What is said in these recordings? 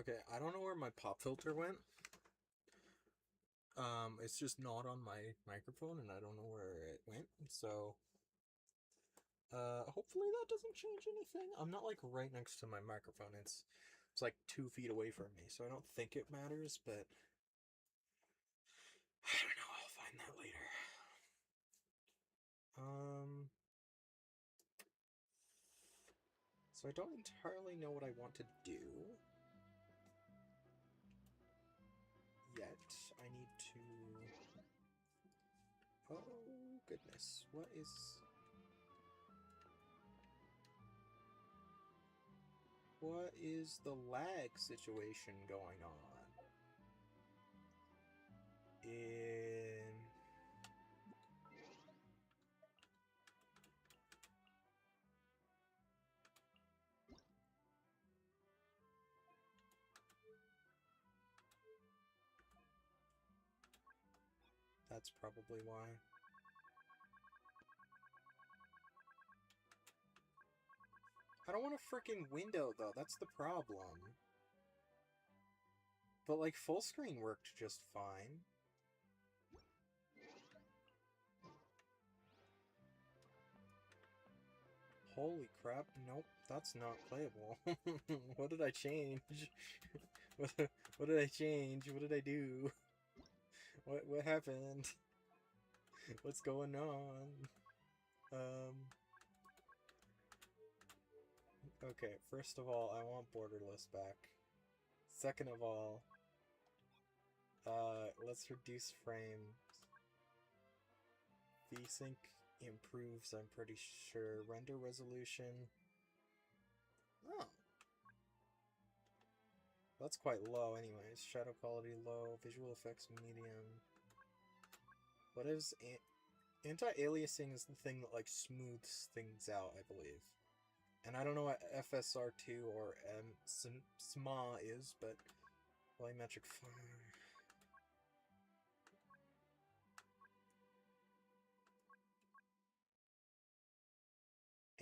Okay, I don't know where my pop filter went. It's just not on my microphone, and I don't know where it went. So, hopefully that doesn't change anything. I'm not like right next to my microphone. It's like 2 feet away from me, so I don't think it matters. But I don't know. I'll find that later. So I don't entirely know what I want to do yet. I need to. Oh goodness, what is the lag situation going on in? That's probably why. I don't want a freaking window though, that's the problem. But like full screen worked just fine. Holy crap, nope, that's not playable. What did I change? What did I change? What did I do? What happened? What's going on? Okay, first of all, I want borderless back. Second of all, let's reduce frames. VSync improves, I'm pretty sure. Render resolution. Oh. That's quite low anyways. Shadow quality low, visual effects medium. What is anti-aliasing is the thing that like smooths things out, I believe. And I don't know what FSR2 or SMA is, but volumetric fire.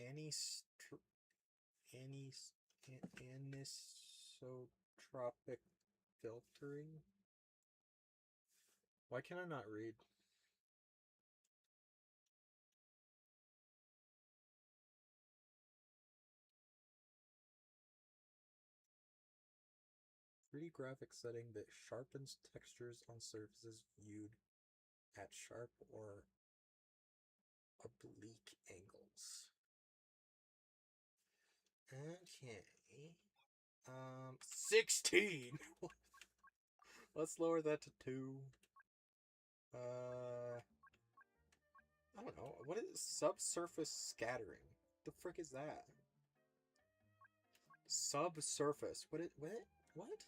Anisotropic filtering? Why can I not read? Pretty graphic setting that sharpens textures on surfaces viewed at sharp or oblique angles. Okay. 16! Let's lower that to 2. I don't know. What is subsurface scattering? The frick is that? Subsurface. What?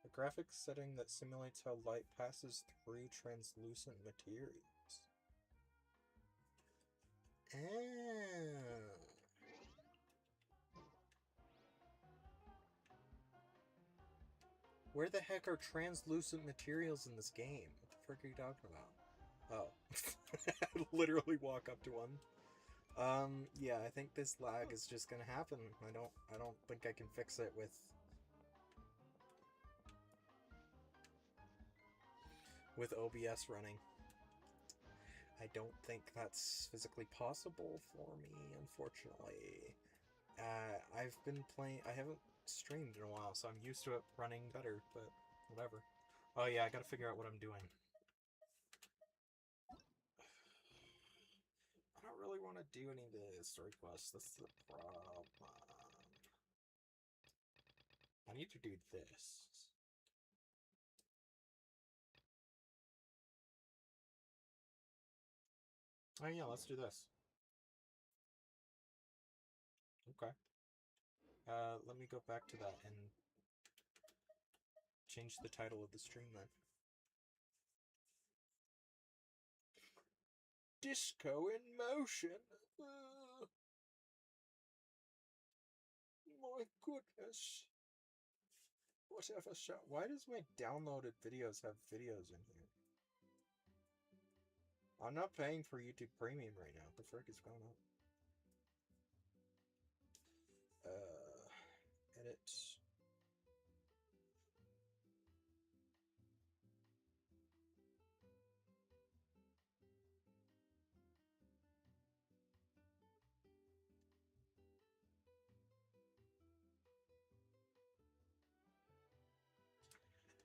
A graphics setting that simulates how light passes through translucent materials. Oh. Where the heck are translucent materials in this game? What the frick are you talking about? Oh. I literally walk up to one. Yeah, I think this lag is just gonna happen. I don't think I can fix it with OBS running. I don't think that's physically possible for me, unfortunately. I've been playing, I haven't streamed in a while, so I'm used to it running better, but whatever. Oh yeah, I gotta figure out what I'm doing. I don't really want to do any of the story quests, that's the problem. I need to do this. Oh yeah, let's do this. Okay. Let me go back to that and change the title of the stream then. Disco in motion. My goodness. Whatever shot. Why does my downloaded videos have videos in here? I'm not paying for YouTube Premium right now. The frick is going on? Edit.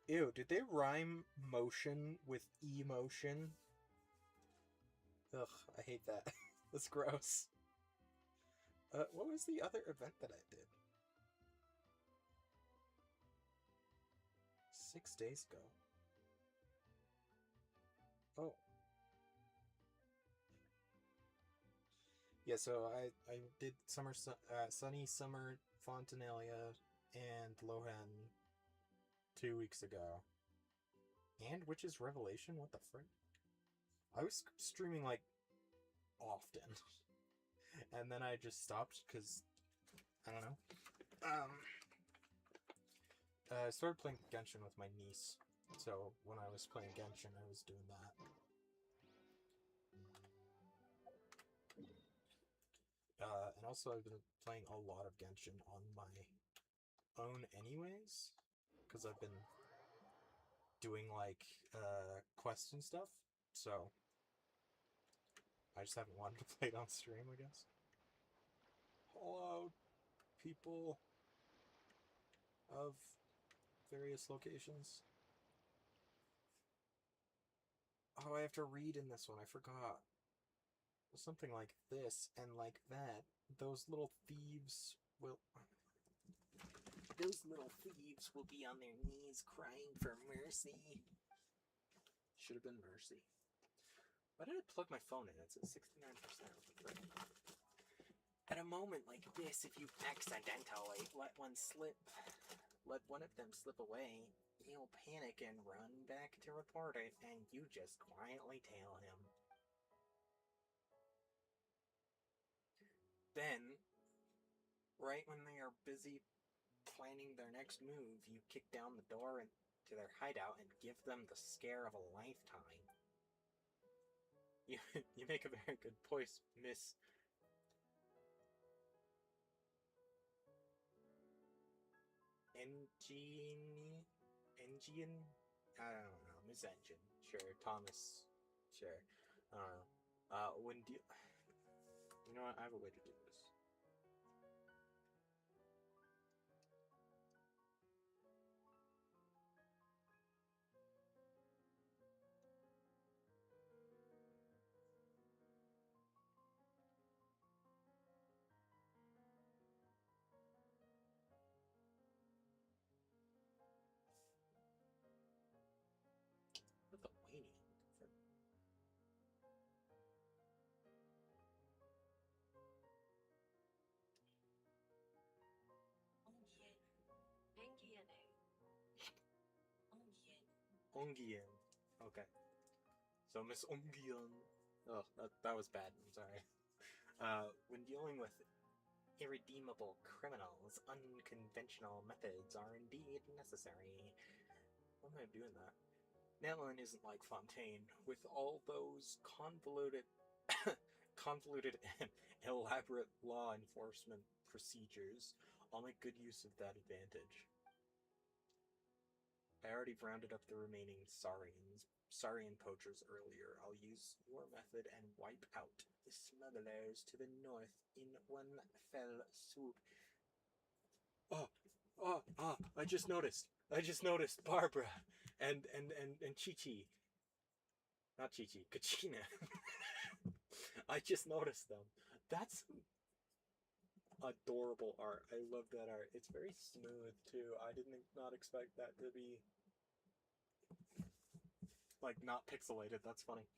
Ew, did they rhyme motion with emotion? Ugh, I hate that. That's gross. What was the other event that I did? 6 days ago. Oh. Yeah, so I did Sunny Summer Fontanalia and Lohan 2 weeks ago. And Witch's Revelation? What the frick? I was streaming, like, often. And then I just stopped, because, I don't know. I started playing Genshin with my niece. So, when I was playing Genshin, I was doing that. And also I've been playing a lot of Genshin on my own anyways. Because I've been doing, like, quests and stuff. So, I just haven't wanted to play it on stream, I guess. Hello, people of various locations. Oh, I have to read in this one, I forgot. Something like this and like that. Those little thieves will... Those little thieves will be on their knees crying for mercy. Should have been mercy. Why did I plug my phone in? It's at 69%. At a moment like this, if you accidentally let one of them slip away, he'll panic and run back to report it, and you just quietly tail him. Then, right when they are busy planning their next move, you kick down the door to their hideout and give them the scare of a lifetime. You make a very good point, Miss... Engine? I don't know. Miss Engine. Sure. Thomas. Sure. I don't know. When do you... You know what? I have a way to do this. Lithuanian? Ongian. Okay. So Miss Ongian. Oh, that was bad. I'm sorry. When dealing with irredeemable criminals, unconventional methods are indeed necessary. Why am I doing that? Nellen isn't like Fontaine, with all those convoluted and elaborate law enforcement procedures. I'll make good use of that advantage. I already rounded up the remaining Saurian poachers earlier. I'll use your method and wipe out the smugglers to the north in one fell swoop. I just noticed Barbara and Chi-Chi. Not Chi-Chi, Kachina. I just noticed them. That's adorable art. I love that art. It's very smooth too. I did not expect that to be like not pixelated. That's funny.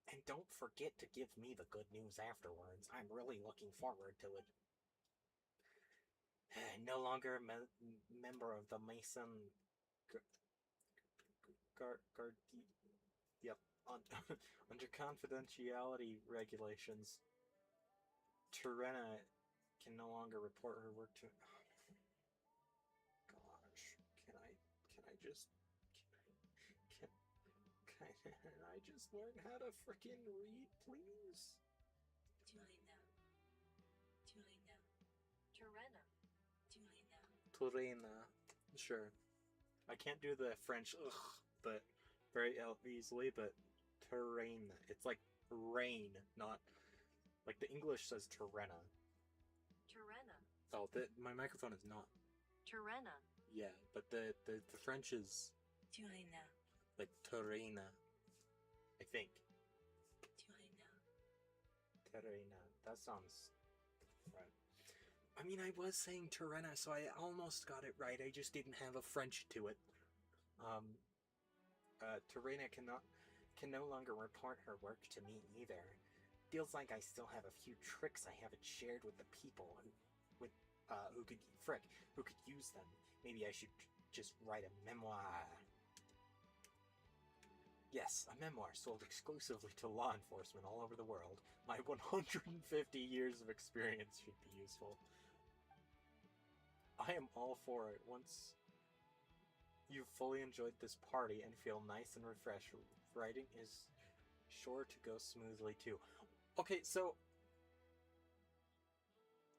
And don't forget to give me the good news afterwards. I'm really looking forward to it. No longer a member of the Mason Yep. Under confidentiality regulations, Terena can no longer report her work to... Gosh, can I just... I just learned how to freaking read, please. Turena. Sure. I can't do the French ugh, but very easily, but Turena. It's like rain, not like the English says Turena. Oh, my microphone is not. Yeah, but the French is like Turena. I think. Turena. That sounds right. I mean, I was saying Turena, so I almost got it right. I just didn't have a French to it. Turena can no longer report her work to me either. Feels like I still have a few tricks I haven't shared with the people who could use them. Maybe I should just write a memoir. Yes, a memoir sold exclusively to law enforcement all over the world. My 150 years of experience should be useful. I am all for it. Once you've fully enjoyed this party and feel nice and refreshed, writing is sure to go smoothly too. Okay, so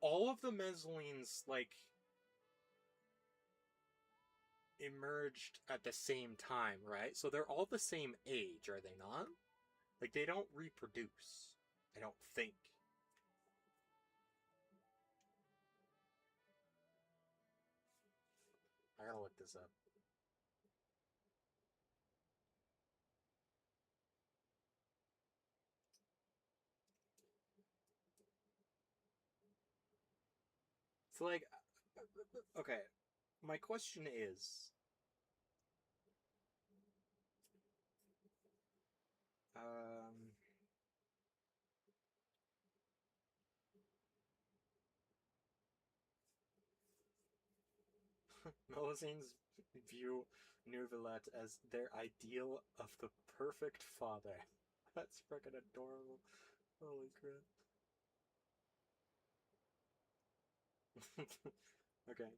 all of the Mezzlines, like, emerged at the same time, right? So they're all the same age, are they not? Like, they don't reproduce, I don't think. I gotta look this up. So, like, okay, my question is, Melusines view Neuvillette as their ideal of the perfect father. That's freaking adorable. Holy crap. Okay.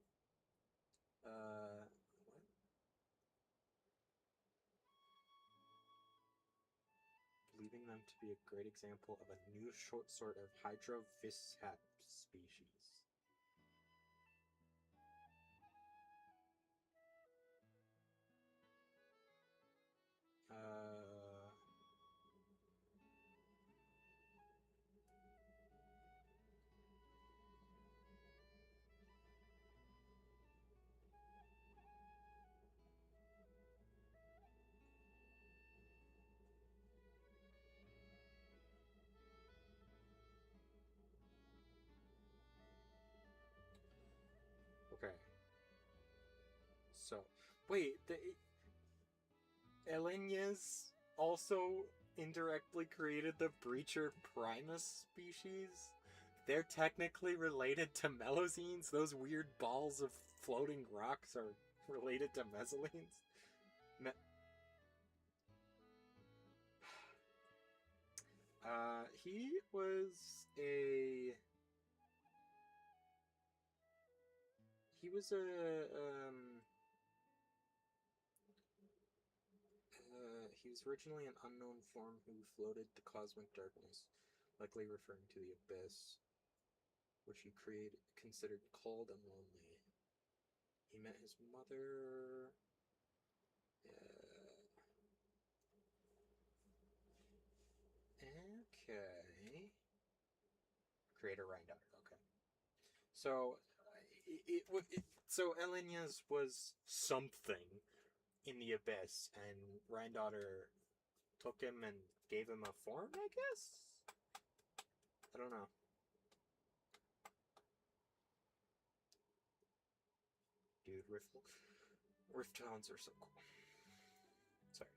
What? Believing them to be a great example of a new short sort of Hydroviscap species. Okay. So, wait, the Elenyas also indirectly created the Breacher Primus species? They're technically related to Melusines? Those weird balls of floating rocks are related to Mezzalines? He was a... He was he was originally an unknown form who floated the cosmic darkness, likely referring to the abyss, which he considered cold and lonely. He met his mother. Okay. Creator Rhindaughter. Okay. So, so Elenyas was something in the abyss, and Rhindaughter took him and gave him a form, I guess? I don't know. Dude, Rift Tones are so cool. Sorry.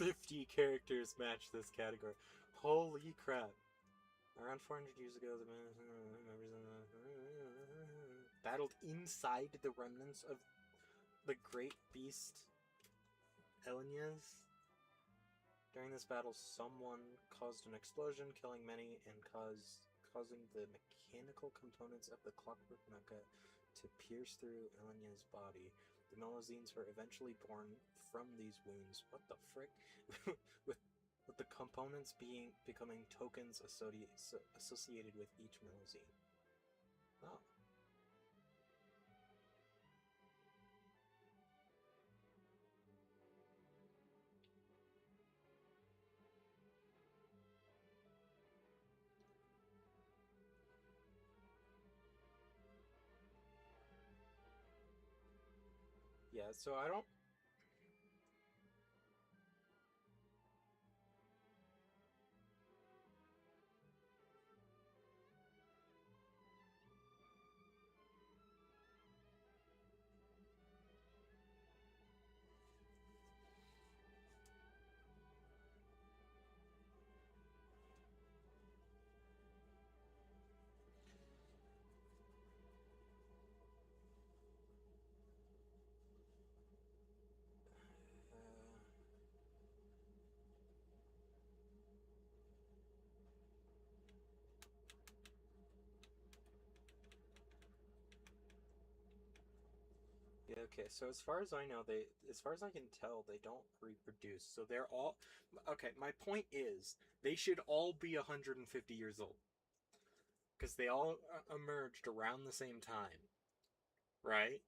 50 characters match this category. Holy crap. Around 400 years ago, the members of the battled inside the remnants of the great beast Elenias. During this battle, someone caused an explosion, killing many and causing the mechanical components of the clockwork mecha to pierce through Elenia's body. The Melusines were eventually born from these wounds. What the frick? with the components becoming tokens associated with each Melusine. Oh. Yeah, so I don't... Yeah, okay, so as far as I know, as far as I can tell, they don't reproduce. So they're all... Okay, my point is, they should all be 150 years old. Because they all emerged around the same time. Right?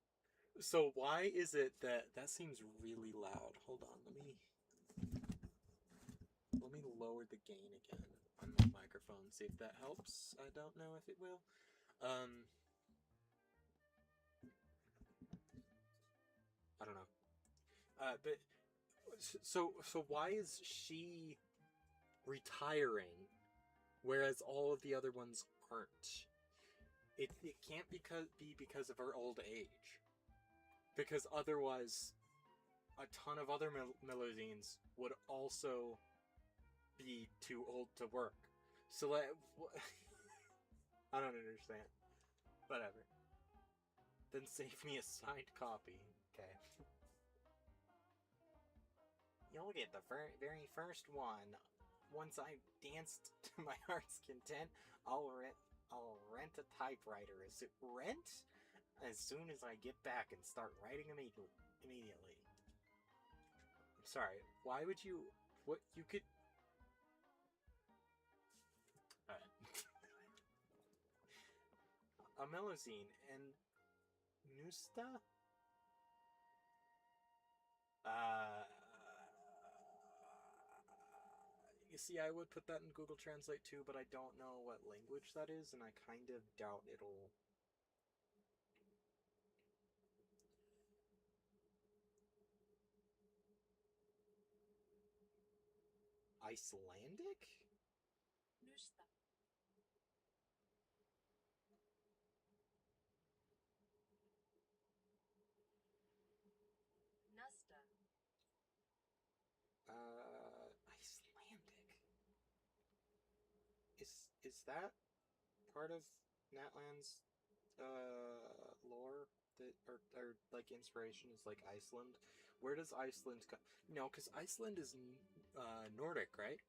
So why is it that seems really loud? Hold on, let me lower the gain again on my microphone, see if that helps. I don't know if it will. I don't know. But so why is she retiring, whereas all of the other ones aren't? It can't be because of her old age, because otherwise, a ton of other Melusines would also be too old to work. So like, I don't understand. Whatever. Then save me a signed copy. Okay. You'll get the very first one. Once I've danced to my heart's content, I'll rent a typewriter. Is it rent? As soon as I get back and start writing immediately. I'm sorry. Why would you? What you could? A Melusine and Nusta? You see, I would put that in Google Translate too, but I don't know what language that is, and I kind of doubt it'll... Icelandic? Nusta. Nusta. Icelandic. Is that part of Natlan's lore that or like inspiration is like Iceland? Where does Iceland come? No, because Iceland is Nordic, right?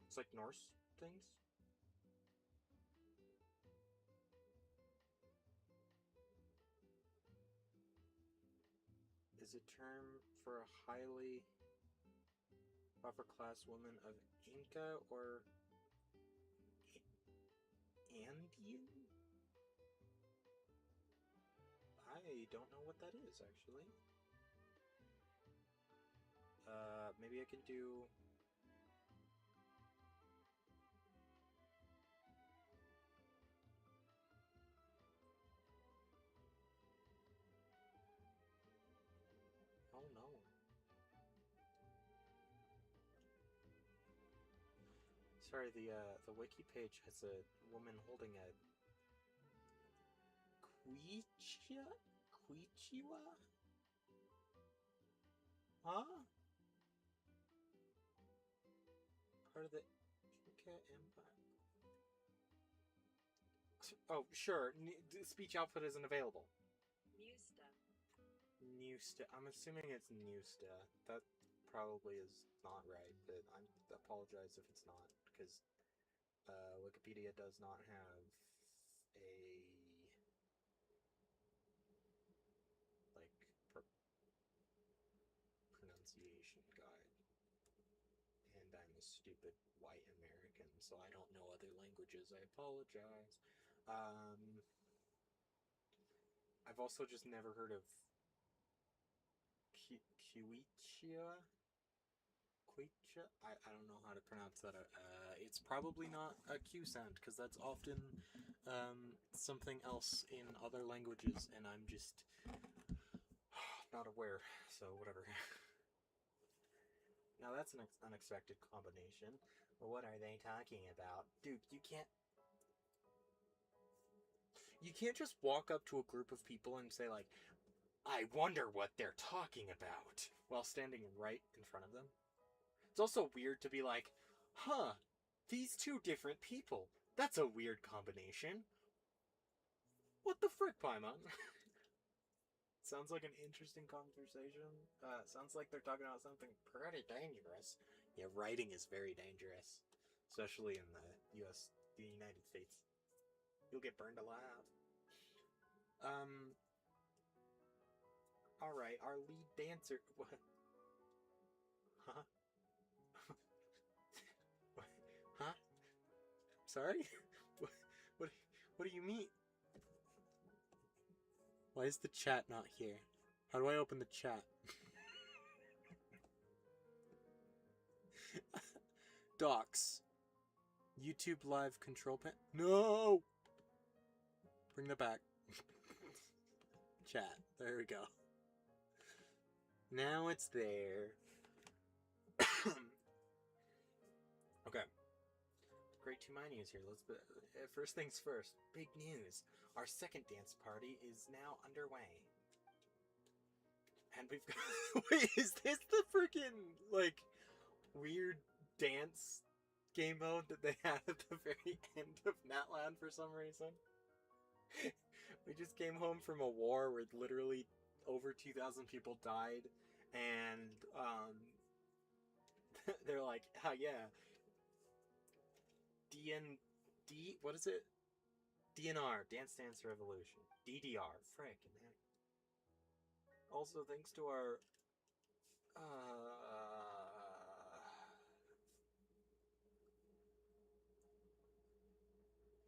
It's like Norse things. Is a term for a highly upper class woman of Inca or Andean? I don't know what that is, actually. Maybe I can do... Oh no. Sorry, the wiki page has a woman holding a Quichua? Huh? part of the Inca Empire. Oh, sure. Speech output isn't available. New stuff. I'm assuming it's new stuff. That probably is not right, but I apologize if it's not, because Wikipedia does not have a pronunciation guide, and I'm a stupid white American, so I don't know other languages. I apologize. I've also just never heard of Quichua? I don't know how to pronounce that. It's probably not a Q sound, because that's often something else in other languages, and I'm just not aware, so whatever. Now that's an unexpected combination. What are they talking about? Dude, you can't just walk up to a group of people and say, like, I wonder what they're talking about, while standing right in front of them. It's also weird to be like, huh, these two different people. That's a weird combination. What the frick, Paimon? Sounds like an interesting conversation. Sounds like they're talking about something pretty dangerous. Yeah, writing is very dangerous. Especially in the United States. You'll get burned alive. Alright, our lead dancer... What? Huh? Huh? Sorry? What do you mean? Why is the chat not here? How do I open the chat? Docs. YouTube live control panel. No! Bring that back. Chat. There we go. Now it's there. Okay. Great Tumani is here. First things first. Big news. Our second dance party is now underway. And we've got... Wait, is this the freaking, like, weird dance game mode that they had at the very end of Natland for some reason? We just came home from a war where literally over 2,000 people died, and they're like, oh yeah, DND, what is it? DNR, Dance Dance Revolution. DDR, frick, man. Also, thanks to our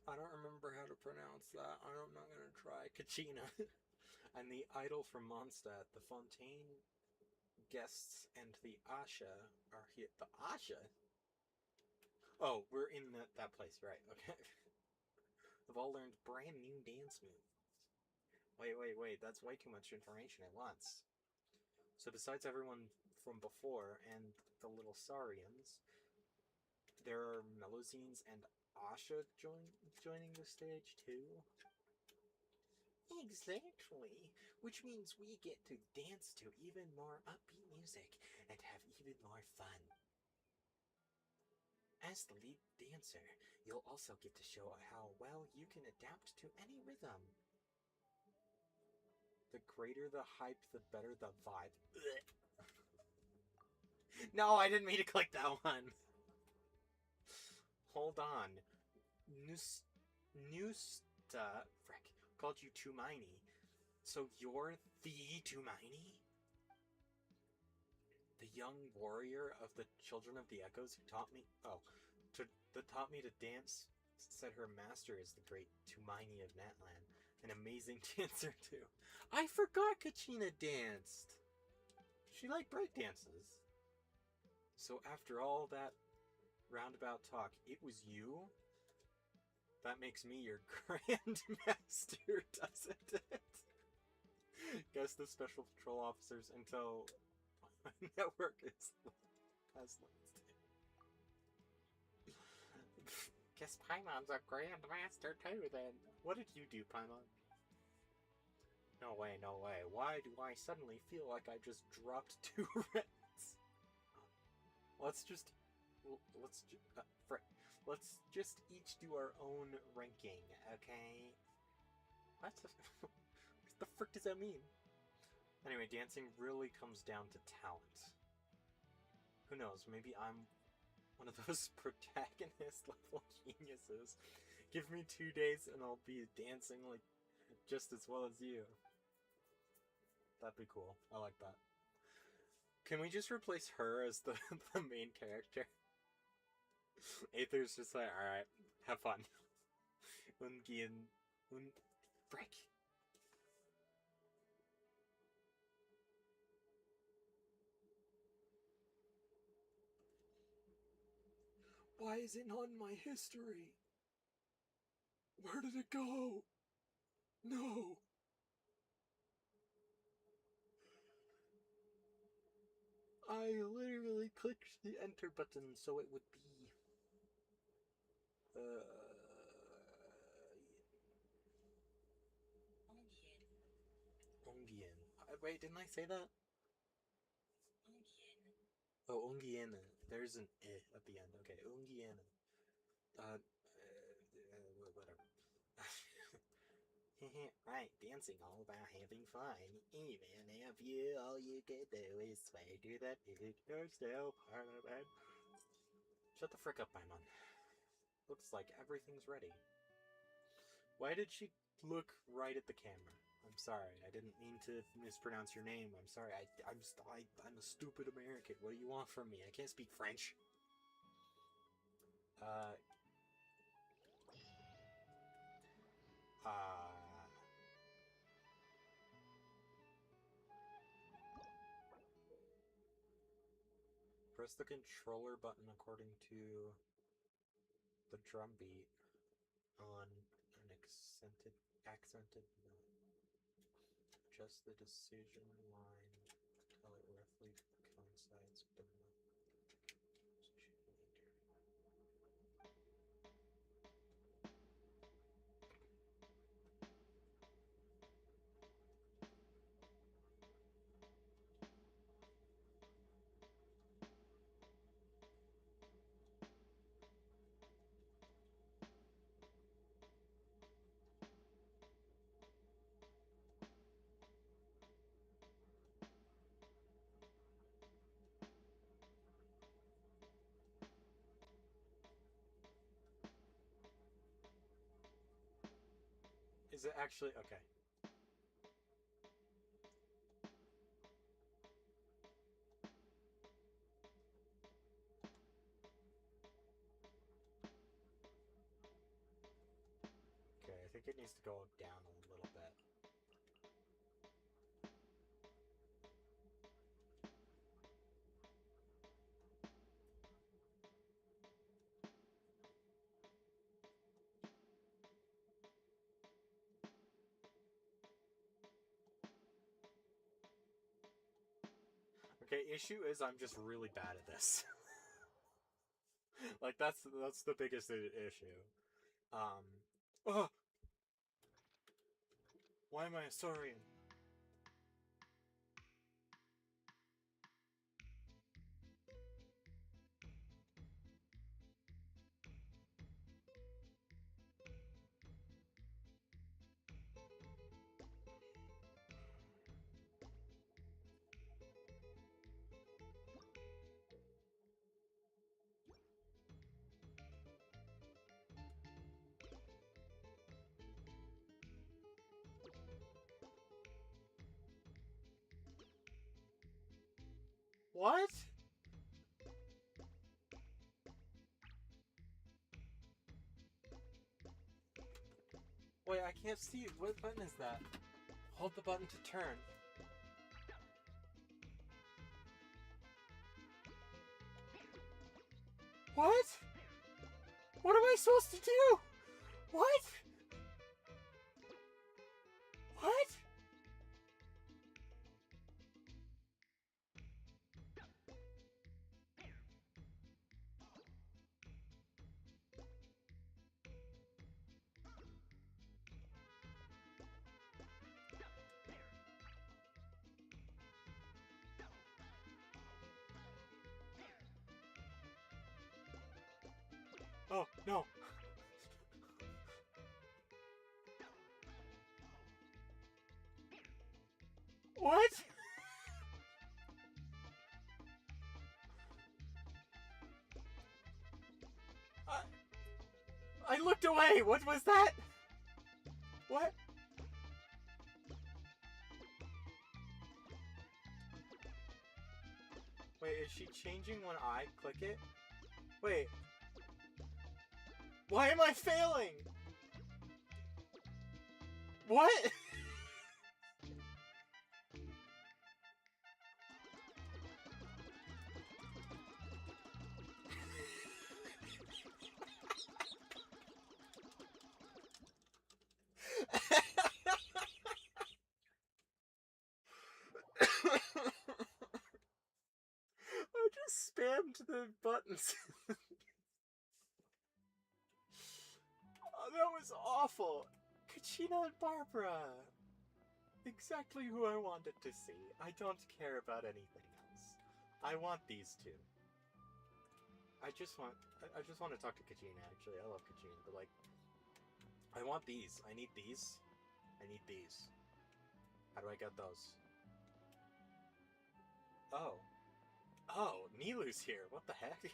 I don't remember how to pronounce that. I'm not gonna try. Kachina. And the idol from Mondstadt, the Fontaine guests, and the Asha are here. The Asha? Oh, we're in that place, right, okay. Have all learned brand new dance moves. Wait, that's way too much information at once. So besides everyone from before and the little Saurians, there are Melusines and Asha joining the stage too? Exactly, which means we get to dance to even more upbeat music and have even more fun. As the lead dancer, you'll also get to show how well you can adapt to any rhythm. The greater the hype, the better the vibe. No, I didn't mean to click that one. Hold on. Nusta, frick, called you Tumaini. So you're the Tumaini? The young warrior of the Children of the Echoes who taught me... that taught me to dance, said her master is the great Tumaini of Natland. An amazing dancer, too. I forgot Kachina danced! She liked break dances. So after all that roundabout talk, it was you? That makes me your Grandmaster, doesn't it? Guess the Special Patrol Officers until my network is has Guess Paimon's a Grandmaster too, then. What did you do, Paimon? No way. Why do I suddenly feel like I just dropped 2 reds? let's just each do our own ranking, okay? What the frick does that mean? Anyway, dancing really comes down to talent. Who knows? Maybe I'm one of those protagonist level geniuses. Give me 2 days and I'll be dancing like just as well as you. That'd be cool. I like that. Can we just replace her as the main character? Aether's just like, alright, have fun. Ungien. Frick. Why is it not in my history? Where did it go? No. I literally clicked the enter button so it would be. Ongien. Wait, didn't I say that? Oh, Ungiena. There's an I at the end. Okay, Ungiena. Whatever. Right, dancing all about having fun. Even if all you can do is sway to the beat, you're still part of it. Shut the frick up, Paimon. Looks like everything's ready. Why did she look right at the camera? I'm sorry, I didn't mean to mispronounce your name. I'm sorry, I'm a stupid American. What do you want from me? I can't speak French. Press the controller button according to the drum beat on an accented note. Just the decision line till it roughly coincides with the note. Is it actually okay? Okay, I think it needs to go down a little bit. Okay, issue is I'm just really bad at this. Like that's the biggest issue. Oh, why am I a saurian? What? Wait, I can't see it. What button is that? Hold the button to turn. What? What am I supposed to do? What? What? No! What? I looked away! What was that? What? Wait, is she changing when I click it? Wait. Why am I failing? What? I just spammed the buttons. Oh, that was awful. Kachina and Barbara. Exactly who I wanted to see. I don't care about anything else. I want these two. I just want to talk to Kachina, actually. I love Kachina, but like, I want these. I need these. I need these. How do I get those? Oh. Oh, Nilu's here. What the heck?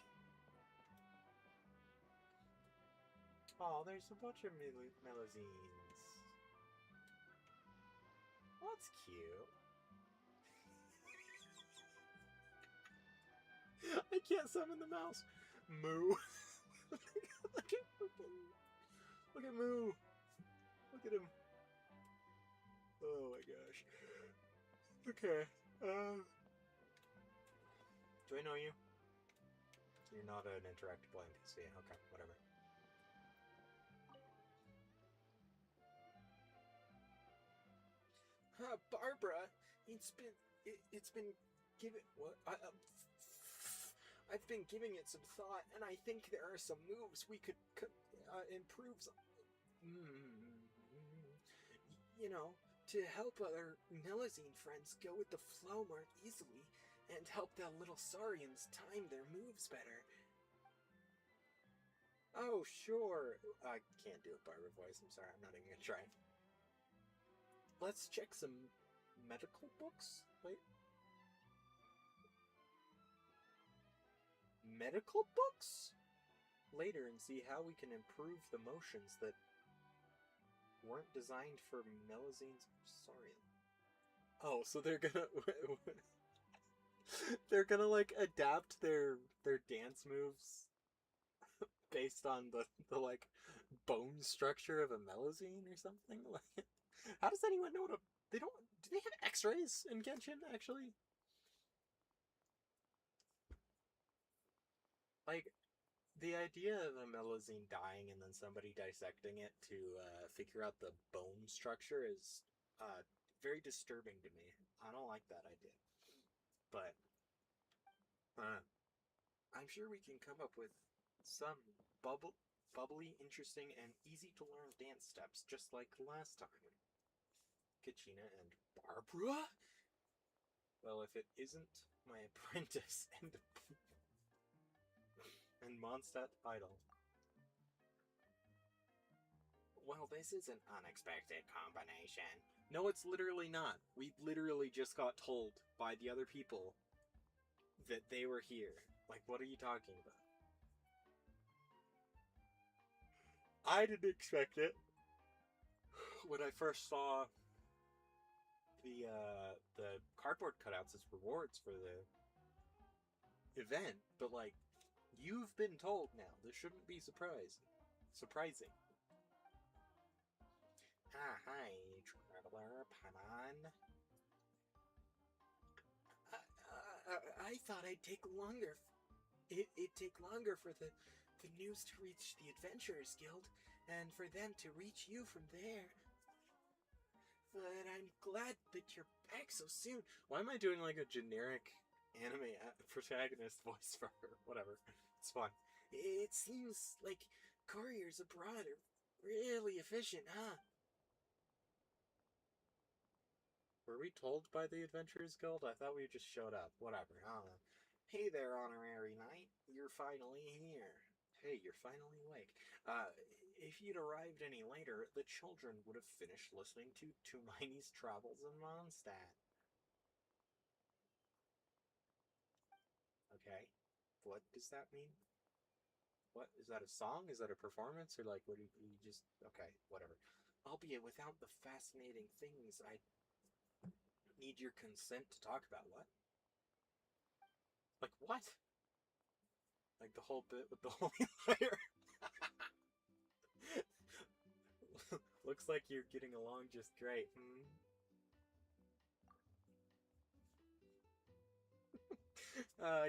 Oh, there's a bunch of Melazines. That's cute. I can't summon the mouse. Moo. Look at Moo. Look at him. Oh my gosh. Okay. Do I know you? You're not an interactable NPC. Okay, whatever. Barbara, it's been given what I've been giving it some thought, and I think there are some moves we could improve. You know, to help other Melazine friends go with the flow more easily, and help the little Saurians time their moves better. Oh, sure. I can't do a Barbara voice. I'm sorry. I'm not even gonna try. Let's check some medical books. Wait. Medical books? Later and see how we can improve the motions that weren't designed for Melazine's Saurian. Oh, so they're gonna... they're gonna, like, adapt their dance moves based on the like, bone structure of a Melazine or something? Like, how does anyone know what a... They don't... Do they have x-rays in Genshin, actually? Like, the idea of a Melazine dying and then somebody dissecting it to figure out the bone structure is very disturbing to me. I don't like that idea. But I'm sure we can come up with some bubbly, interesting, and easy-to-learn dance steps just like last time. Kachina and Barbara? Well, if it isn't my apprentice and Mondstadt idol. Well, this is an unexpected combination. No, it's literally not. We literally just got told by the other people that they were here. Like, what are you talking about? I didn't expect it. When I first saw the cardboard cutouts as rewards for the event, but like, you've been told now. This shouldn't be surprising. Ah, hi, traveler, Panan. I thought I'd take longer. It'd take longer for the news to reach the Adventurers Guild, and for them to reach you from there. But I'm glad that you're back so soon. Why am I doing like a generic anime protagonist voice for her? Whatever. It's fun. It seems like couriers abroad are really efficient, huh? Were we told by the Adventurers Guild? I thought we just showed up. Whatever. I don't know. Hey there, Honorary Knight. You're finally here. Hey, you're finally awake. If you'd arrived any later, the children would have finished listening to Tuminy's Travels in Mondstadt. Okay. What does that mean? What? Is that a song? Is that a performance? Or, like, what do you just... Okay, whatever. Albeit without the fascinating things I need your consent to talk about. What? Like, what? Like the whole bit with the holy fire. Looks like you're getting along just great.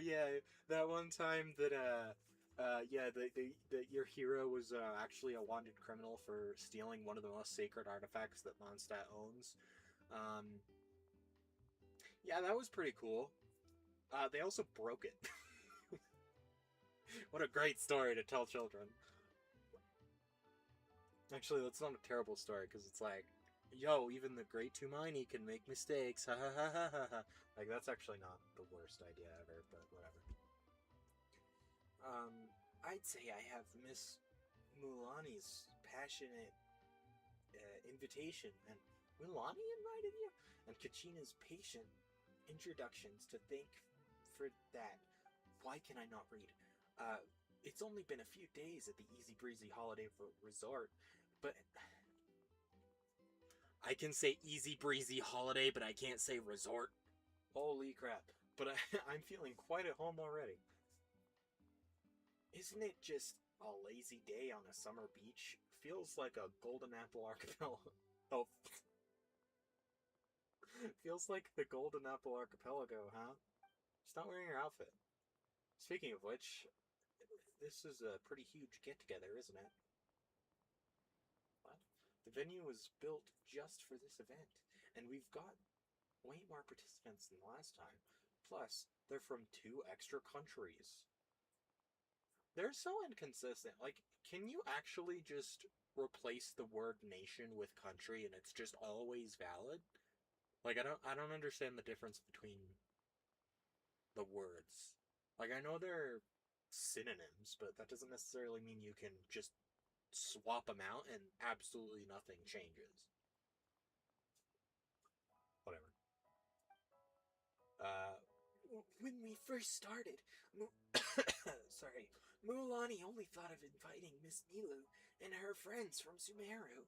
Yeah, that one time that yeah, that your hero was actually a wanted criminal for stealing one of the most sacred artifacts that Mondstadt owns. Um, yeah, that was pretty cool. They also broke it. What a great story to tell children. Actually, that's not a terrible story because it's like, yo, even the great Tuminy can make mistakes. Ha ha ha ha ha ha. Like, that's actually not the worst idea ever, but whatever. I'd say I have Miss Mulani's passionate invitation, and Mulani invited you, and Kachina's patient introductions to thank for that. Why can I not read? Uh, it's only been a few days at the Easy Breezy Holiday Resort, but I can say Easy Breezy Holiday, but I can't say resort. Holy crap. But I'm feeling quite at home already. Isn't it just a lazy day on a summer beach? Feels like a Golden Apple Archipelago. Oh. Feels like the Golden Apple Archipelago, huh? Just not wearing your outfit. Speaking of which, this is a pretty huge get-together, isn't it? What? The venue was built just for this event, and we've got way more participants than last time. Plus, they're from 2 extra countries. They're so inconsistent. Like, can you actually just replace the word nation with country and it's just always valid? Like, I don't understand the difference between the words. Like, I know they're synonyms, but that doesn't necessarily mean you can just swap them out and absolutely nothing changes. Whatever. Uh, when we first started, sorry, Mulan only thought of inviting Miss Nilu and her friends from Sumeru,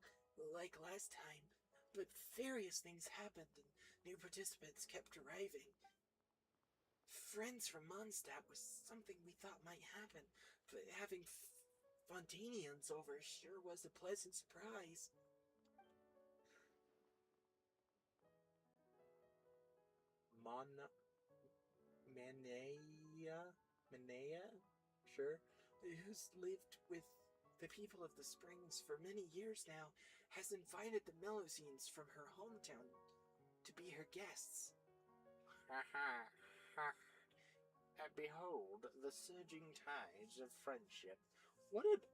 like last time. But various things happened and new participants kept arriving. Friends from Mondstadt was something we thought might happen, but having Fontanians over sure was a pleasant surprise. Mon Manea, sure, who's lived with the people of the Springs for many years now, has invited the Melusines from her hometown to be her guests. Ha ha ha. And behold, the surging tides of friendship. Ugh.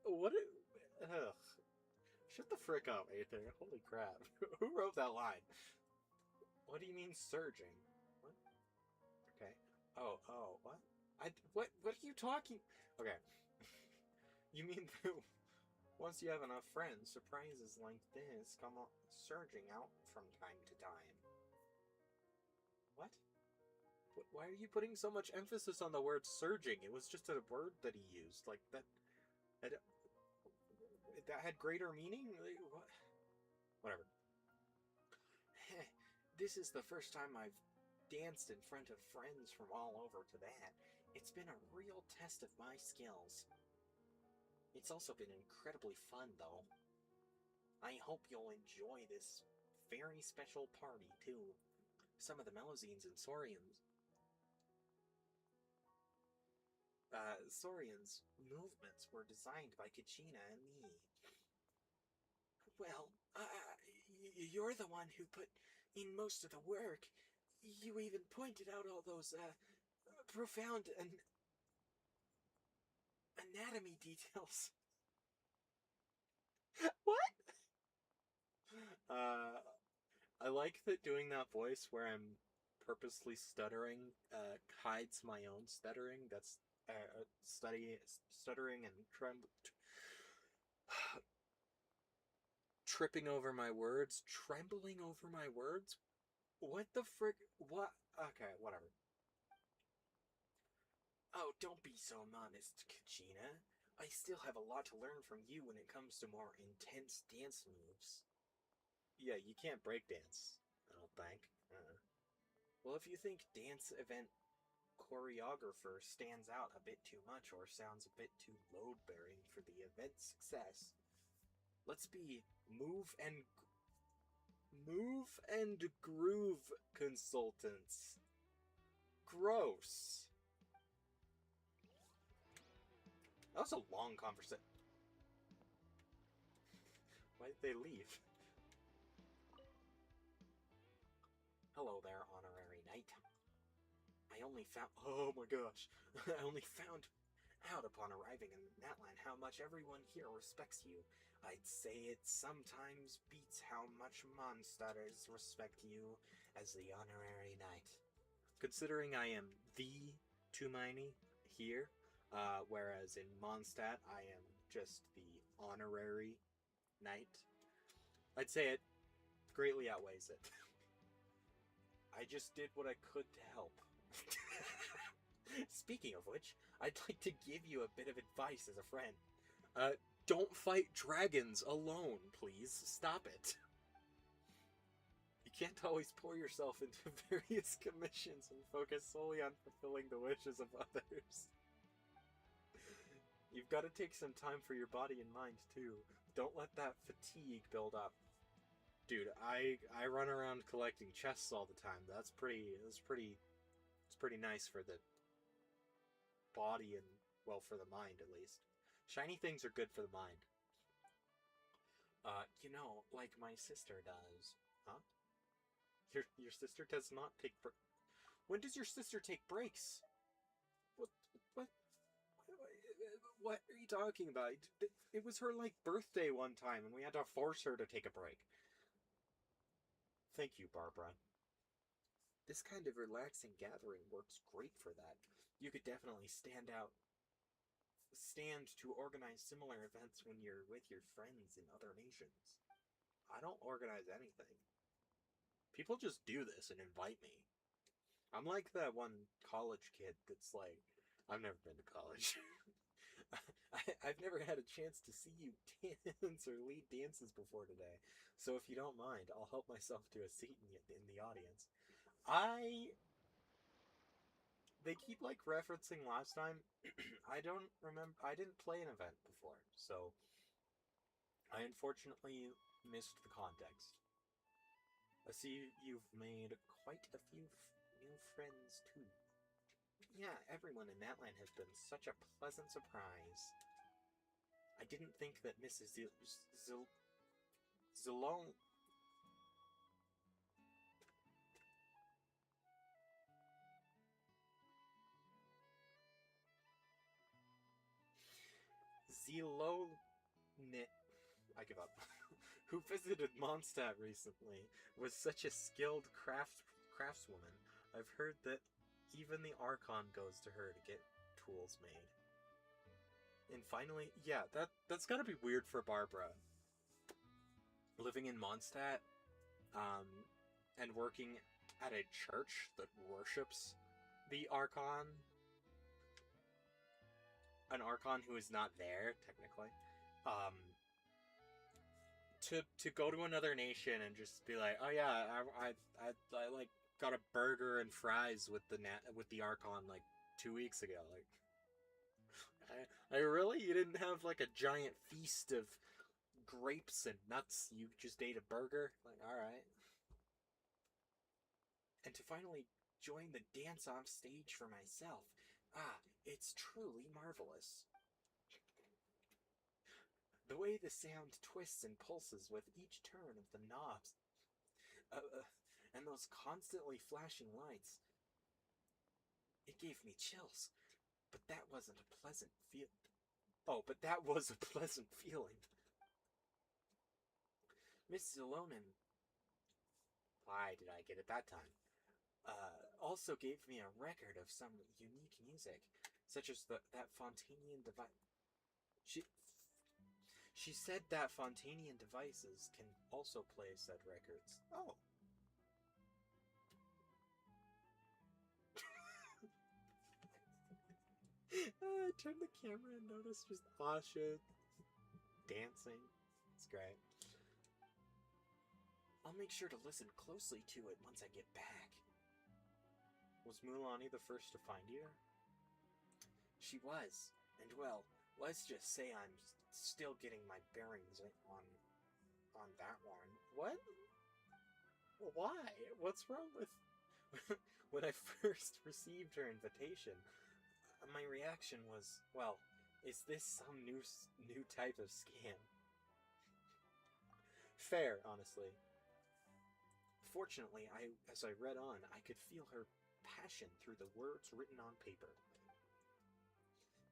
Shut the frick up, Aether. Holy crap. Who wrote that line? What do you mean surging? What? Okay. What? What are you talking? Okay. You mean once you have enough friends, surprises like this come surging out from time to time. What? Why are you putting so much emphasis on the word surging? It was just a word that he used. Like, that, that had greater meaning? Like, what? Whatever. This is the first time I've danced in front of friends from all over to that. It's been a real test of my skills. It's also been incredibly fun, though. I hope you'll enjoy this very special party, too. Some of the Melusines and Saurians' movements were designed by Kachina and me. Well, you're the one who put in most of the work. You even pointed out all those, profound anatomy details. What? Uh, I like that doing that voice where I'm purposely stuttering hides my own stuttering. stuttering and tripping over my words, trembling over my words. What the frick? What? Okay, whatever. Oh, don't be so modest, Kachina. I still have a lot to learn from you when it comes to more intense dance moves. Yeah, you can't break dance, I don't think. Well, if you think dance event choreographer stands out a bit too much or sounds a bit too load-bearing for the event's success, let's be move and groove consultants. Gross. That was a long conversation. Why did they leave? Hello there, honorary knight. I only found... Oh my gosh. I only found out upon arriving in Natlan how much everyone here respects you. I'd say it sometimes beats how much Mondstadters respect you as the honorary knight. Considering I am the Tumaini here, whereas in Mondstadt I am just the honorary knight, I'd say it greatly outweighs it. I just did what I could to help. Speaking of which, I'd like to give you a bit of advice as a friend. Don't fight dragons alone, please. Stop it. You can't always pour yourself into various commissions and focus solely on fulfilling the wishes of others. You've got to take some time for your body and mind, too. Don't let that fatigue build up. Dude, I run around collecting chests all the time. It's pretty nice for the body and, well, for the mind at least. Shiny things are good for the mind. You know, like my sister does. Huh? Your sister does not take When does your sister take breaks? What what are you talking about? It was her, like, birthday one time, and we had to force her to take a break. Thank you, Barbara. This kind of relaxing gathering works great for that. You could definitely stand to organize similar events when you're with your friends in other nations. I don't organize anything. People just do this and invite me. I'm like that one college kid that's like, I've never been to college. I've never had a chance to see you dance or lead dances before today. So if you don't mind, I'll help myself to a seat in the audience. They keep, like, referencing last time. I don't remember. I didn't play an event before, so I unfortunately missed the context. I see you've made quite a few new friends, too. Yeah, everyone in that land has been such a pleasant surprise. I didn't think that Mrs. Zilong... Zilonit... I give up. Who visited Mondstadt recently, was such a skilled craftswoman. I've heard that even the Archon goes to her to get tools made. And finally, yeah, that's gotta be weird for Barbara. Living in Mondstadt, and working at a church that worships the Archon. An Archon who is not there, technically. To go to another nation and just be like, oh yeah, I like got a burger and fries with the Archon like 2 weeks ago. Like, I really, you didn't have like a giant feast of grapes and nuts. You just ate a burger. Like, all right. And to finally join the dance off stage for myself. It's truly marvelous. The way the sound twists and pulses with each turn of the knobs. And those constantly flashing lights. It gave me chills. But that wasn't a pleasant feel. Oh, but that was a pleasant feeling. Miss Zelonin... Why did I get it that time? Also gave me a record of some unique music. such as that Fontanian device. She said that Fontanian devices can also play said records. Oh. I turned the camera and noticed just Asha dancing. It's great. I'll make sure to listen closely to it once I get back. Was Mulani the first to find you? She was. And well, let's just say I'm still getting my bearings on that one. What? Why? What's wrong with... When I first received her invitation, my reaction was, well, is this some new type of scam? Fair, honestly. Fortunately, as I read on, I could feel her passion through the words written on paper.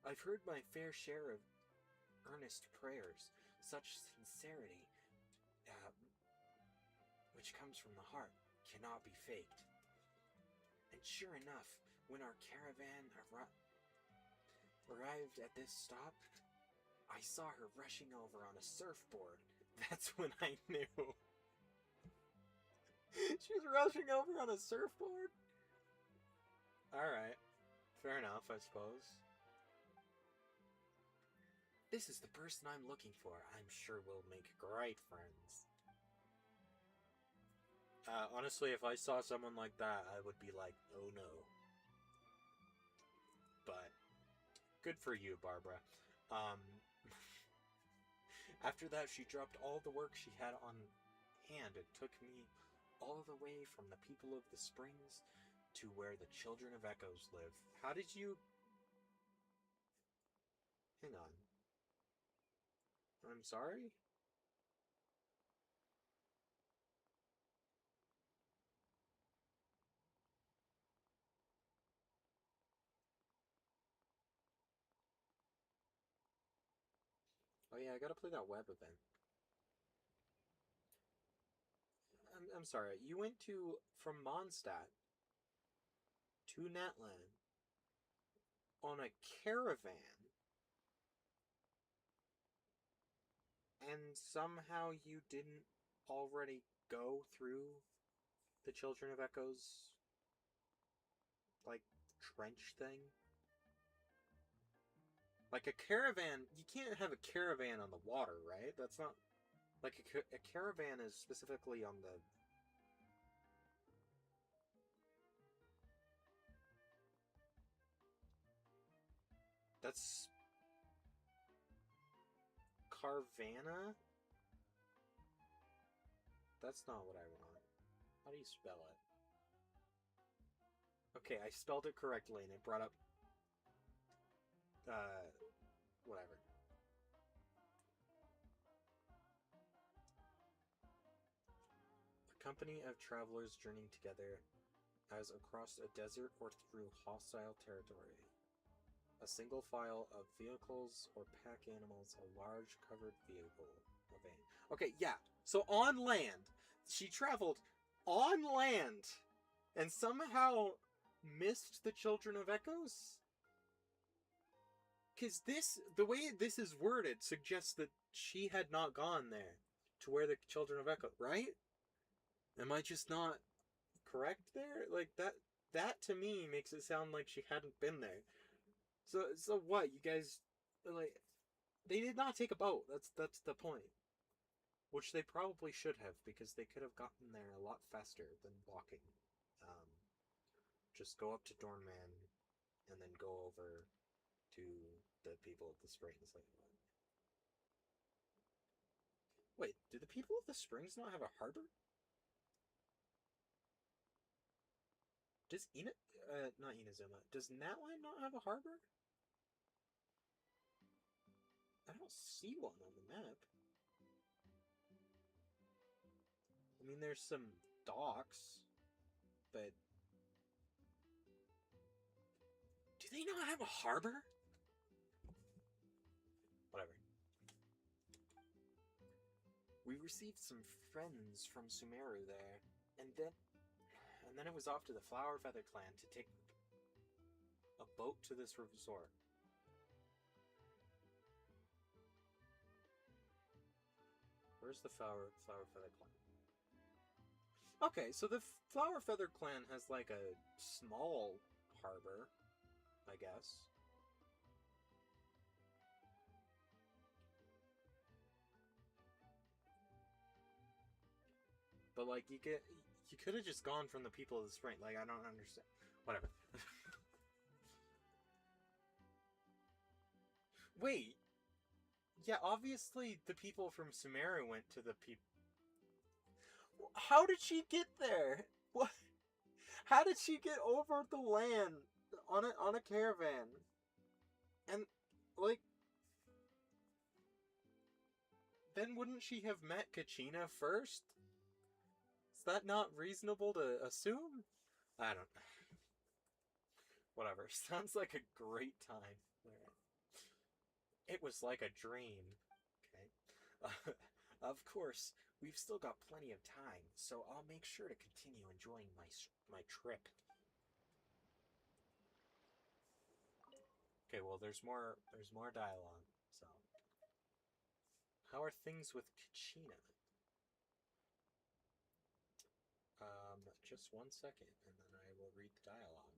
I've heard my fair share of earnest prayers, such sincerity, which comes from the heart, cannot be faked. And sure enough, when our caravan arrived at this stop, I saw her rushing over on a surfboard. That's when I knew. She's rushing over on a surfboard? Alright. Fair enough, I suppose. This is the person I'm looking for. I'm sure we'll make great friends. Honestly, if I saw someone like that, I would be like, oh no. But, good for you, Barbara. After that, she dropped all the work she had on hand and took me all the way from the people of the springs to where the children of Echoes live. How did you... Hang on. I'm sorry? Oh yeah, I gotta play that web event. I'm sorry, you went from Mondstadt to Natlan on a caravan, and somehow you didn't already go through the Children of Echoes, like, trench thing? Like a caravan, you can't have a caravan on the water, right? That's not... Like, a caravan is specifically on the... That's... Carvana? That's not what I want. How do you spell it? Okay, I spelled it correctly and it brought up... whatever. A company of travelers journeying together as across a desert or through hostile territory. A single file of vehicles or pack animals, a large covered vehicle, a van. Okay, yeah. So on land, she traveled on land and somehow missed the Children of Echoes? Because the way this is worded suggests that she had not gone there to where the Children of Echo, right? Am I just not correct there? Like, that to me makes it sound like she hadn't been there. So what? You guys, like, they did not take a boat. That's the point. Which they probably should have, because they could have gotten there a lot faster than walking. Just go up to Dornman, and then go over to the people of the Springs. Like, wait, do the people of the Springs not have a harbor? Does not Inazuma, does Natlan not have a harbor? I don't see one on the map. I mean, there's some docks, but... Do they not have a harbor? Whatever. We received some friends from Sumeru there, and then it was off to the Flower Feather clan to take a boat to this resort. Where's the Flower Feather Clan? Okay, so the Flower Feather Clan has like a small harbor, I guess. But like you could have just gone from the people of the spring. Like I don't understand. Whatever. Wait. Yeah, obviously the people from Sumeru went to the people. How did she get there? What? How did she get over the land on a caravan? And like, then wouldn't she have met Kachina first? Is that not reasonable to assume? I don't. Whatever. Sounds like a great time. It was like a dream. Okay. Of course, we've still got plenty of time, so I'll make sure to continue enjoying my trip. Okay, well, there's more dialogue. So, how are things with Kachina? Just 1 second, and then I will read the dialogue.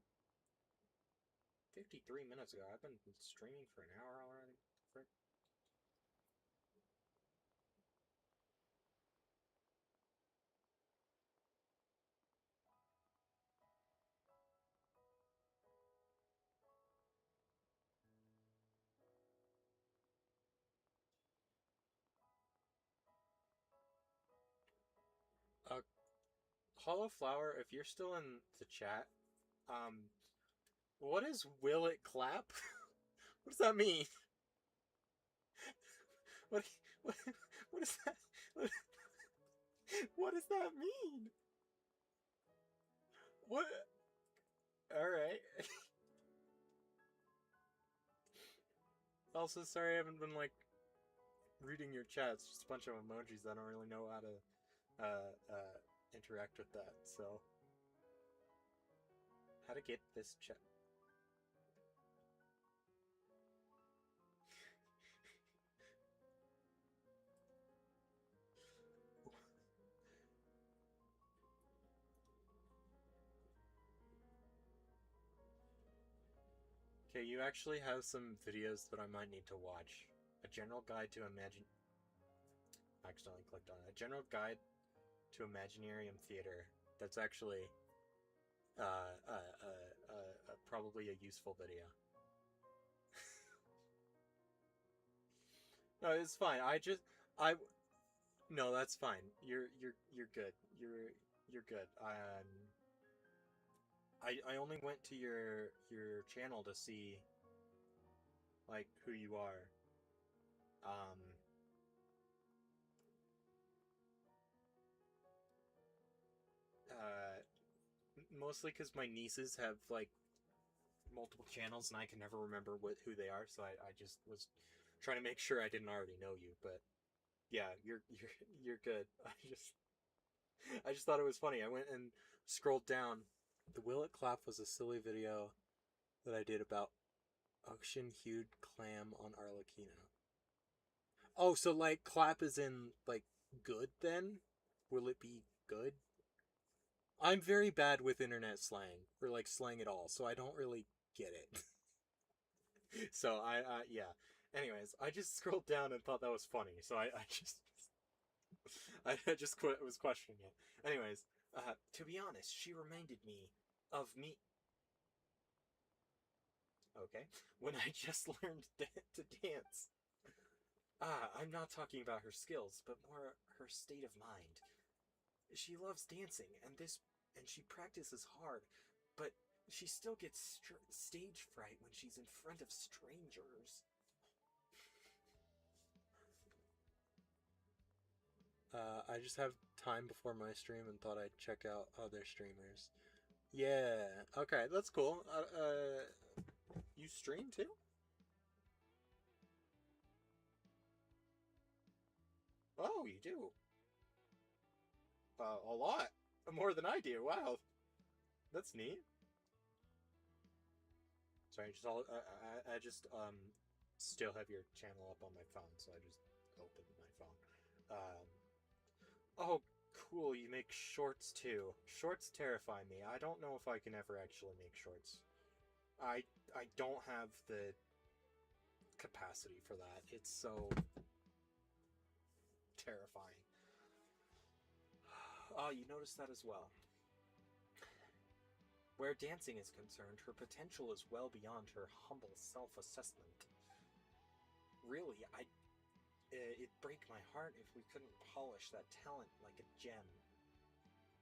53 minutes ago. I've been streaming for an hour already. Frick. Hollow Flower, if you're still in the chat, what is will it clap? What does that mean? What what what is that? What does that mean? What? All right. Also, sorry I haven't been like reading your chat. It's just a bunch of emojis. I don't really know how to interact with that. So, how to get this chat? Okay, you actually have some videos that I might need to watch. A general guide to imagine. I accidentally clicked on it. A general guide to Imaginarium Theater. That's actually probably a useful video. No, it's fine. No, that's fine. You're good. You're good. I only went to your channel to see like who you are. Mostly because my nieces have like multiple channels and I can never remember who they are, so I just was trying to make sure I didn't already know you. But yeah, you're good. I just thought it was funny. I went and scrolled down. The Will It Clap was a silly video that I did about ocean-hued clam on Arlecchino. Oh, so like clap is in like good then? Will it be good? I'm very bad with internet slang, or like slang at all, so I don't really get it. So yeah. Anyways, I just scrolled down and thought that was funny, so I just I just was questioning it. Anyways, to be honest, she reminded me of me. Okay, when I just learned to dance. I'm not talking about her skills, but more her state of mind. She loves dancing, and she practices hard, but she still gets stage fright when she's in front of strangers. I just have time before my stream and thought I'd check out other streamers. Yeah, okay, that's cool. You stream too? Oh, you do? A lot. More than I do, wow. That's neat. Sorry, I just still have your channel up on my phone, so I just opened my phone. Oh, cool, you make shorts too. Shorts terrify me. I don't know if I can ever actually make shorts. I don't have the capacity for that. It's so terrifying. Oh, you noticed that as well. Where dancing is concerned, her potential is well beyond her humble self-assessment. Really, it'd break my heart if we couldn't polish that talent like a gem.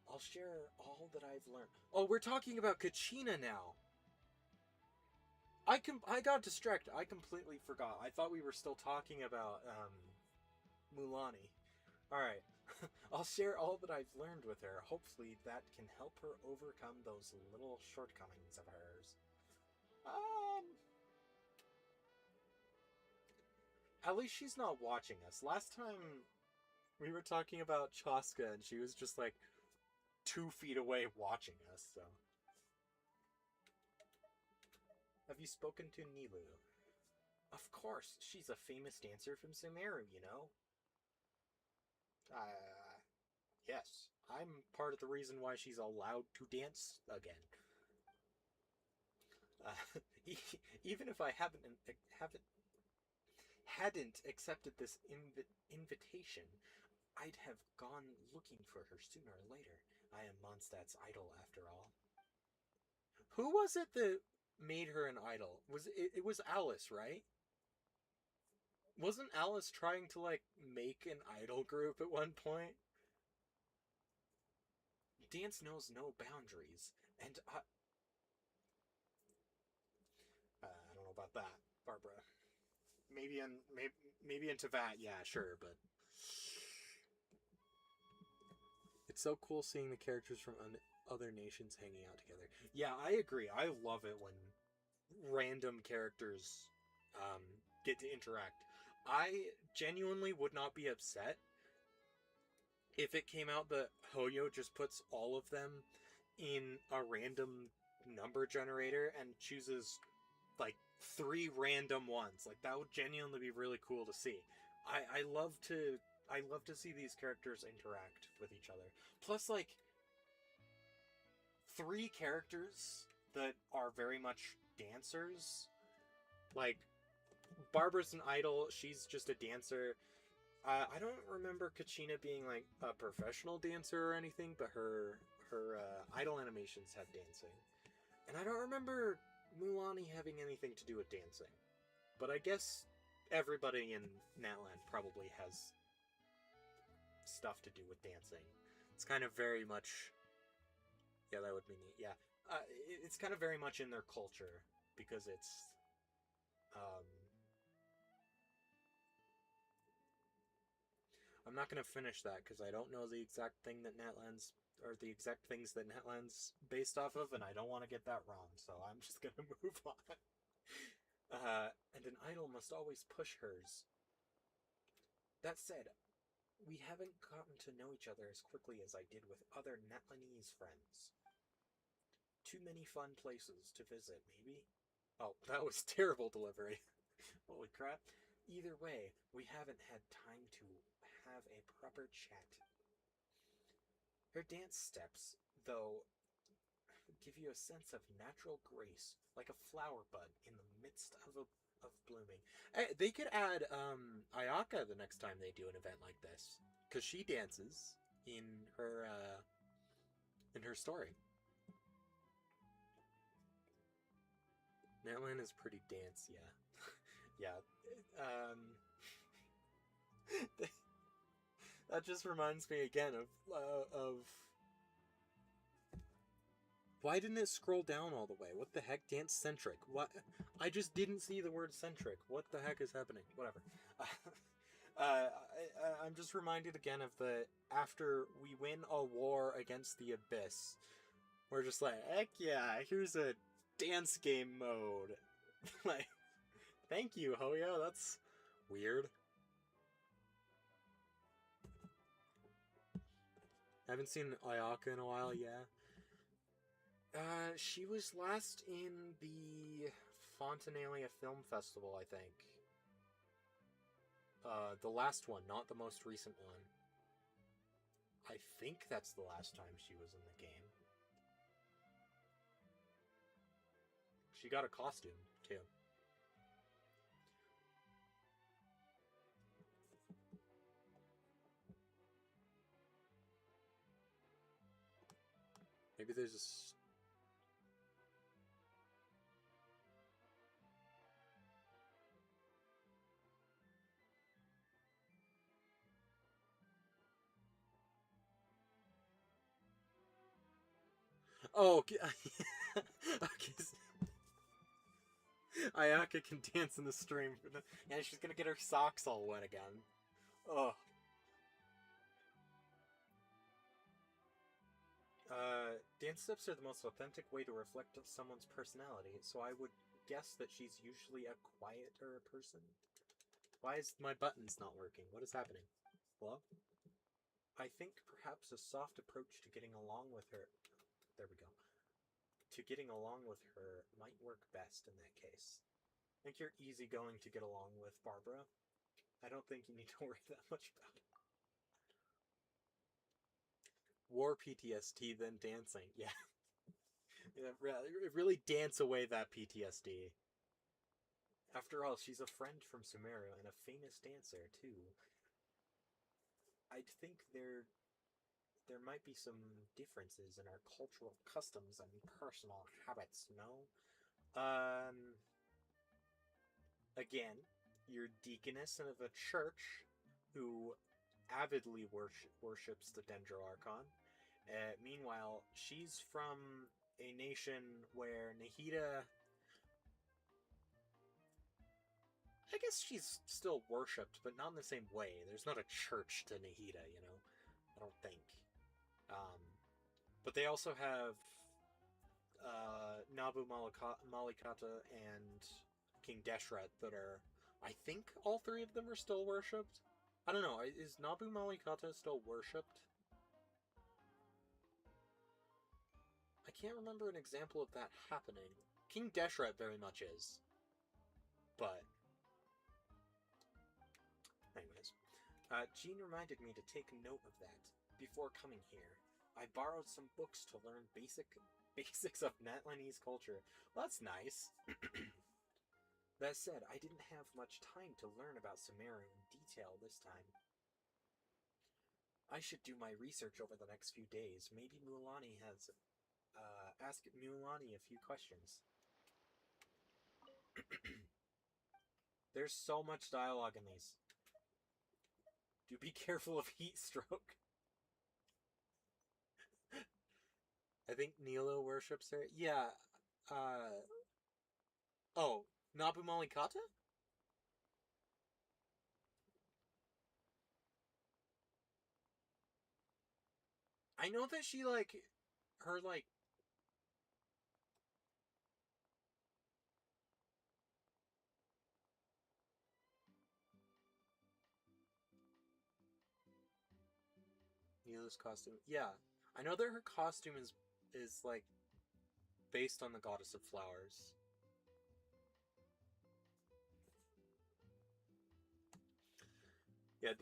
I'll share all that I've learned. Oh, we're talking about Kachina now. I got distracted. I completely forgot. I thought we were still talking about Mulani. All right. I'll share all that I've learned with her. Hopefully that can help her overcome those little shortcomings of hers. At least she's not watching us. Last time we were talking about Chaska and she was just like 2 feet away watching us, so. Have you spoken to Nilu? Of course, she's a famous dancer from Sumeru, you know? Yes. I'm part of the reason why she's allowed to dance again. Even if I hadn't accepted this invitation, I'd have gone looking for her sooner or later. I am Mondstadt's idol, after all. Who was it that made her an idol? It was Alice, right? Wasn't Alice trying to, like, make an idol group at one point? Dance knows no boundaries, and I don't know about that, Barbara. Maybe in Tevat, yeah, sure, but it's so cool seeing the characters from other nations hanging out together. Yeah, I agree. I love it when random characters get to interact. I genuinely would not be upset if it came out that Hoyo just puts all of them in a random number generator and chooses like 3 random ones. Like that would genuinely be really cool to see. I love to see these characters interact with each other. Plus, like 3 characters that are very much dancers. Like Barbara's an idol. She's just a dancer. I don't remember Kachina being like a professional dancer or anything, but her idol animations have dancing. And I don't remember Mulani having anything to do with dancing. But I guess everybody in Natland probably has stuff to do with dancing. It's kind of very much... Yeah, that would be neat. Yeah. It's kind of very much in their culture because it's... I'm not going to finish that because I don't know the exact thing that Natland's... or the exact things that Natland's based off of, and I don't want to get that wrong, so I'm just going to move on. And an idol must always push hers. That said, we haven't gotten to know each other as quickly as I did with other Natlanese friends. Too many fun places to visit, maybe? Oh, that was terrible delivery. Holy crap. Either way, we haven't had time to have a proper chat. Her dance steps, though, give you a sense of natural grace, like a flower bud in the midst of blooming. They could add Ayaka the next time they do an event like this, because she dances in her story. Natlan is pretty dance, yeah. Yeah. That just reminds me again of why didn't it scroll down all the way? What the heck? Dance centric. What? I just didn't see the word centric. What the heck is happening? Whatever. I'm just reminded again of the after we win a war against the Abyss, we're just like, heck yeah, here's a dance game mode. Like, thank you, Hoyo. That's weird. I haven't seen Ayaka in a while, yeah. She was last in the Fontanalia Film Festival, I think. The last one, not the most recent one. I think that's the last time she was in the game. She got a costume, too. Maybe there's a... Oh, okay. Okay. Ayaka can dance in the stream. And she's gonna get her socks all wet again. Ugh. Dance steps are the most authentic way to reflect someone's personality, so I would guess that she's usually a quieter person. Why is my buttons not working? What is happening? Hello? I think perhaps a soft approach to getting along with her... There we go. To getting along with her might work best in that case. I think you're easygoing to get along with, Barbara. I don't think you need to worry that much about it. War PTSD, then dancing. Yeah. Really dance away that PTSD. After all, she's a friend from Sumeru and a famous dancer, too. I'd think there might be some differences in our cultural customs and personal habits, no? Again, you're deaconess of a church who avidly worships the Dendro Archon. Meanwhile, she's from a nation where Nahida... I guess she's still worshipped, but not in the same way. There's not a church to Nahida, you know? I don't think. But they also have Nabu Malikata and King Deshret that are... I think all three of them are still worshipped? I don't know, is Nabu Malikata still worshipped? I can't remember an example of that happening. King Deshret very much is. But... anyways. Jean reminded me to take note of that before coming here. I borrowed some books to learn basics of Natlanese culture. Well, that's nice. That said, I didn't have much time to learn about Sumeru in detail this time. I should do my research over the next few days. Maybe Mulani has... ask Mulani a few questions. There's so much dialogue in these. Do be careful of heat stroke. I think Nilo worships her. Yeah. Oh, Nabu Malikata? I know that she, like, her, like... Nilo's costume. Yeah. I know that her costume is like, based on the Goddess of Flowers. Yeah,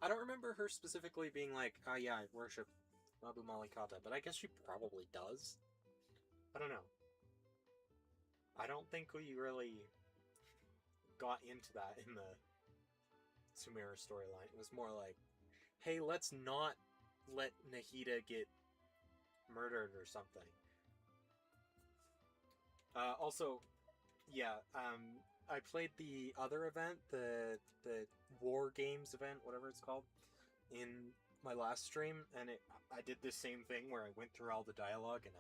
I don't remember her specifically being like, oh yeah, I worship Nabu Malikata, but I guess she probably does. I don't know. I don't think we really got into that in the Sumeru storyline. It was more like, hey, let's not let Nahida get murdered or something. Also, yeah, I played the other event, the War Games event, whatever it's called, in my last stream, and I did the same thing where I went through all the dialogue, and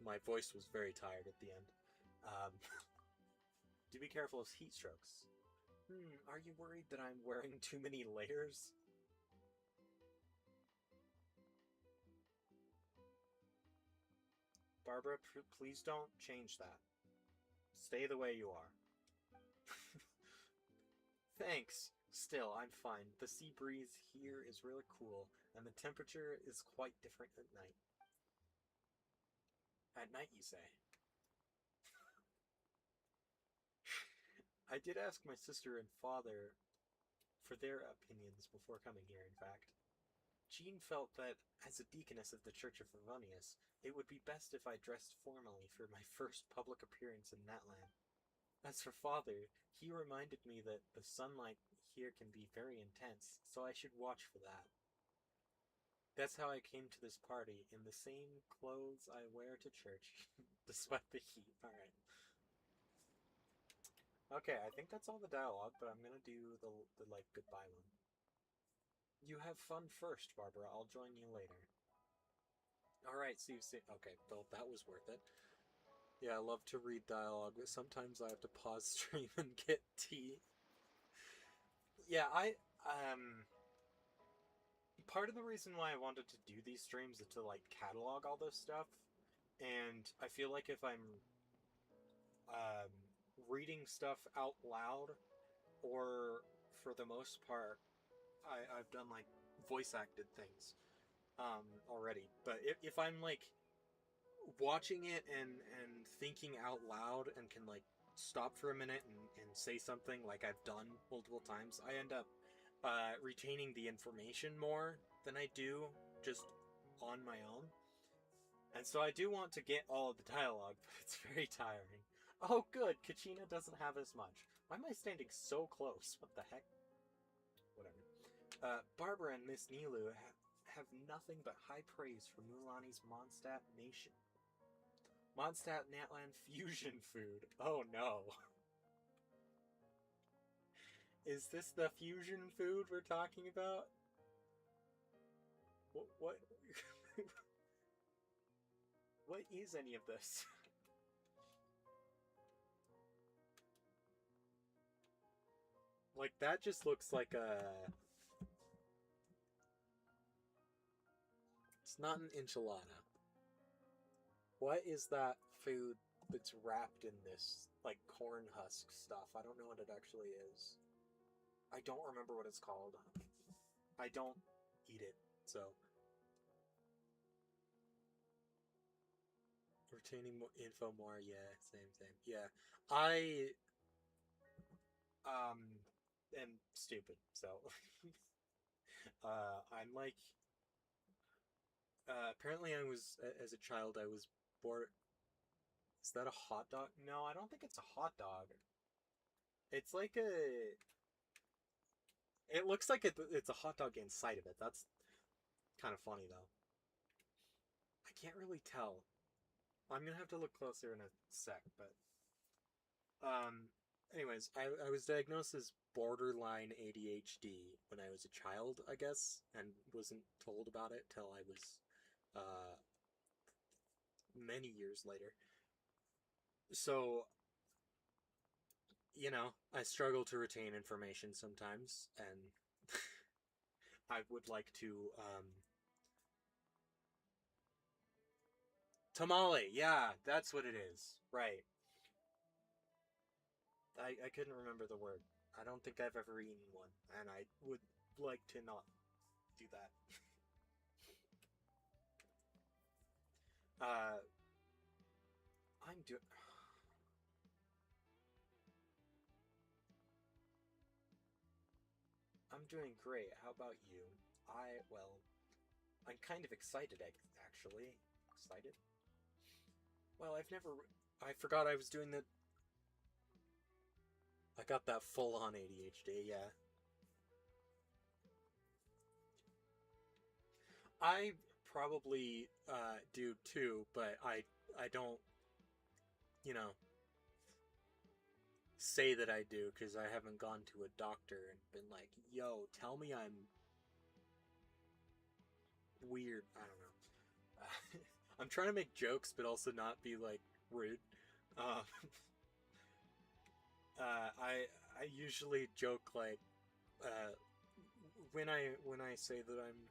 my voice was very tired at the end. Do be careful of heat strokes. Are you worried that I'm wearing too many layers? Barbara, please don't change that. Stay the way you are. Thanks. Still, I'm fine. The sea breeze here is really cool, and the temperature is quite different at night. At night, you say? I did ask my sister and father for their opinions before coming here, in fact. Jean felt that, as a deaconess of the Church of Favonius, it would be best if I dressed formally for my first public appearance in that land. As for father, he reminded me that the sunlight here can be very intense, so I should watch for that. That's how I came to this party, in the same clothes I wear to church, despite the heat. Alright. Okay, I think that's all the dialogue, but I'm gonna do the like, goodbye one. You have fun first, Barbara. I'll join you later. Alright, see you soon. Okay, well, that was worth it. Yeah, I love to read dialogue, but sometimes I have to pause stream and get tea. Yeah, part of the reason why I wanted to do these streams is to, like, catalog all this stuff, and I feel like if I'm, um, reading stuff out loud, or, for the most part, I've done, like, voice-acted things, already, but if I'm, like, watching it and thinking out loud and can, like, stop for a minute and say something like I've done multiple times, I end up retaining the information more than I do just on my own. And so I do want to get all of the dialogue, but it's very tiring. Oh good, Kachina doesn't have as much. Why am I standing so close? What the heck? Whatever. Barbara and Miss Nilu have nothing but high praise for Mulani's Mondstadt nation. Mondstadt Natland fusion food. Oh no. Is this the fusion food we're talking about? What? What is any of this? Like, that just looks like a... It's not an enchilada. What is that food that's wrapped in this, like, corn husk stuff? I don't know what it actually is. I don't remember what it's called. I don't eat it, so... Retaining more info more, yeah, same. Yeah. I am stupid, so I'm like apparently I was as a child I was bored. Is that a hot dog? No, I don't think it's a hot dog. It's like a it looks like it's a hot dog inside of it. That's kind of funny though. I can't really tell. I'm gonna have to look closer in a sec, but anyways, I was diagnosed as borderline ADHD when I was a child, I guess, and wasn't told about it till I was uh many years later. So, you know, I struggle to retain information sometimes, and I would like to tamale, yeah, that's what it is. Right. I couldn't remember the word. I don't think I've ever eaten one, and I would like to not do that. uh, I'm doing. I'm doing great. How about you? Well, I'm kind of excited, actually. Excited? Well, I forgot I was doing the. I got that full-on ADHD, yeah. I probably do too, but I don't, you know, say that I do because I haven't gone to a doctor and been like, yo, tell me I'm weird. I don't know. I'm trying to make jokes, but also not be like rude. Uh, I usually joke like uh, when I say that I'm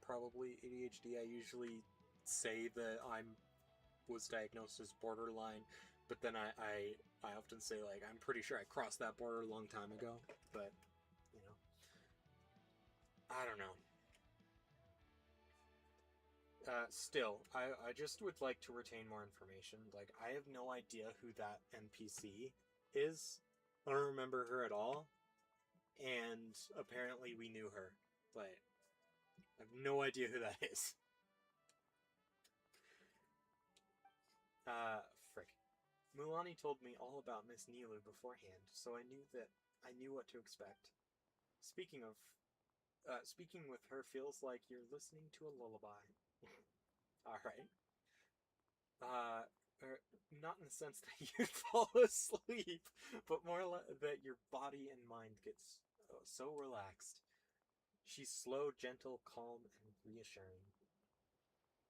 probably ADHD, I usually say that I'm was diagnosed as borderline, but then I often say like I'm pretty sure I crossed that border a long time ago, but you know, I don't know. Still, I just would like to retain more information. Like, I have no idea who that NPC is. I don't remember her at all, and apparently we knew her, but I have no idea who that is. Frick. Mulani told me all about Miss Nilu beforehand, so I knew what to expect. Speaking of, speaking with her feels like you're listening to a lullaby. Alright. Uh, Not in the sense that you fall asleep, but more that your body and mind gets so relaxed. She's slow, gentle, calm, and reassuring.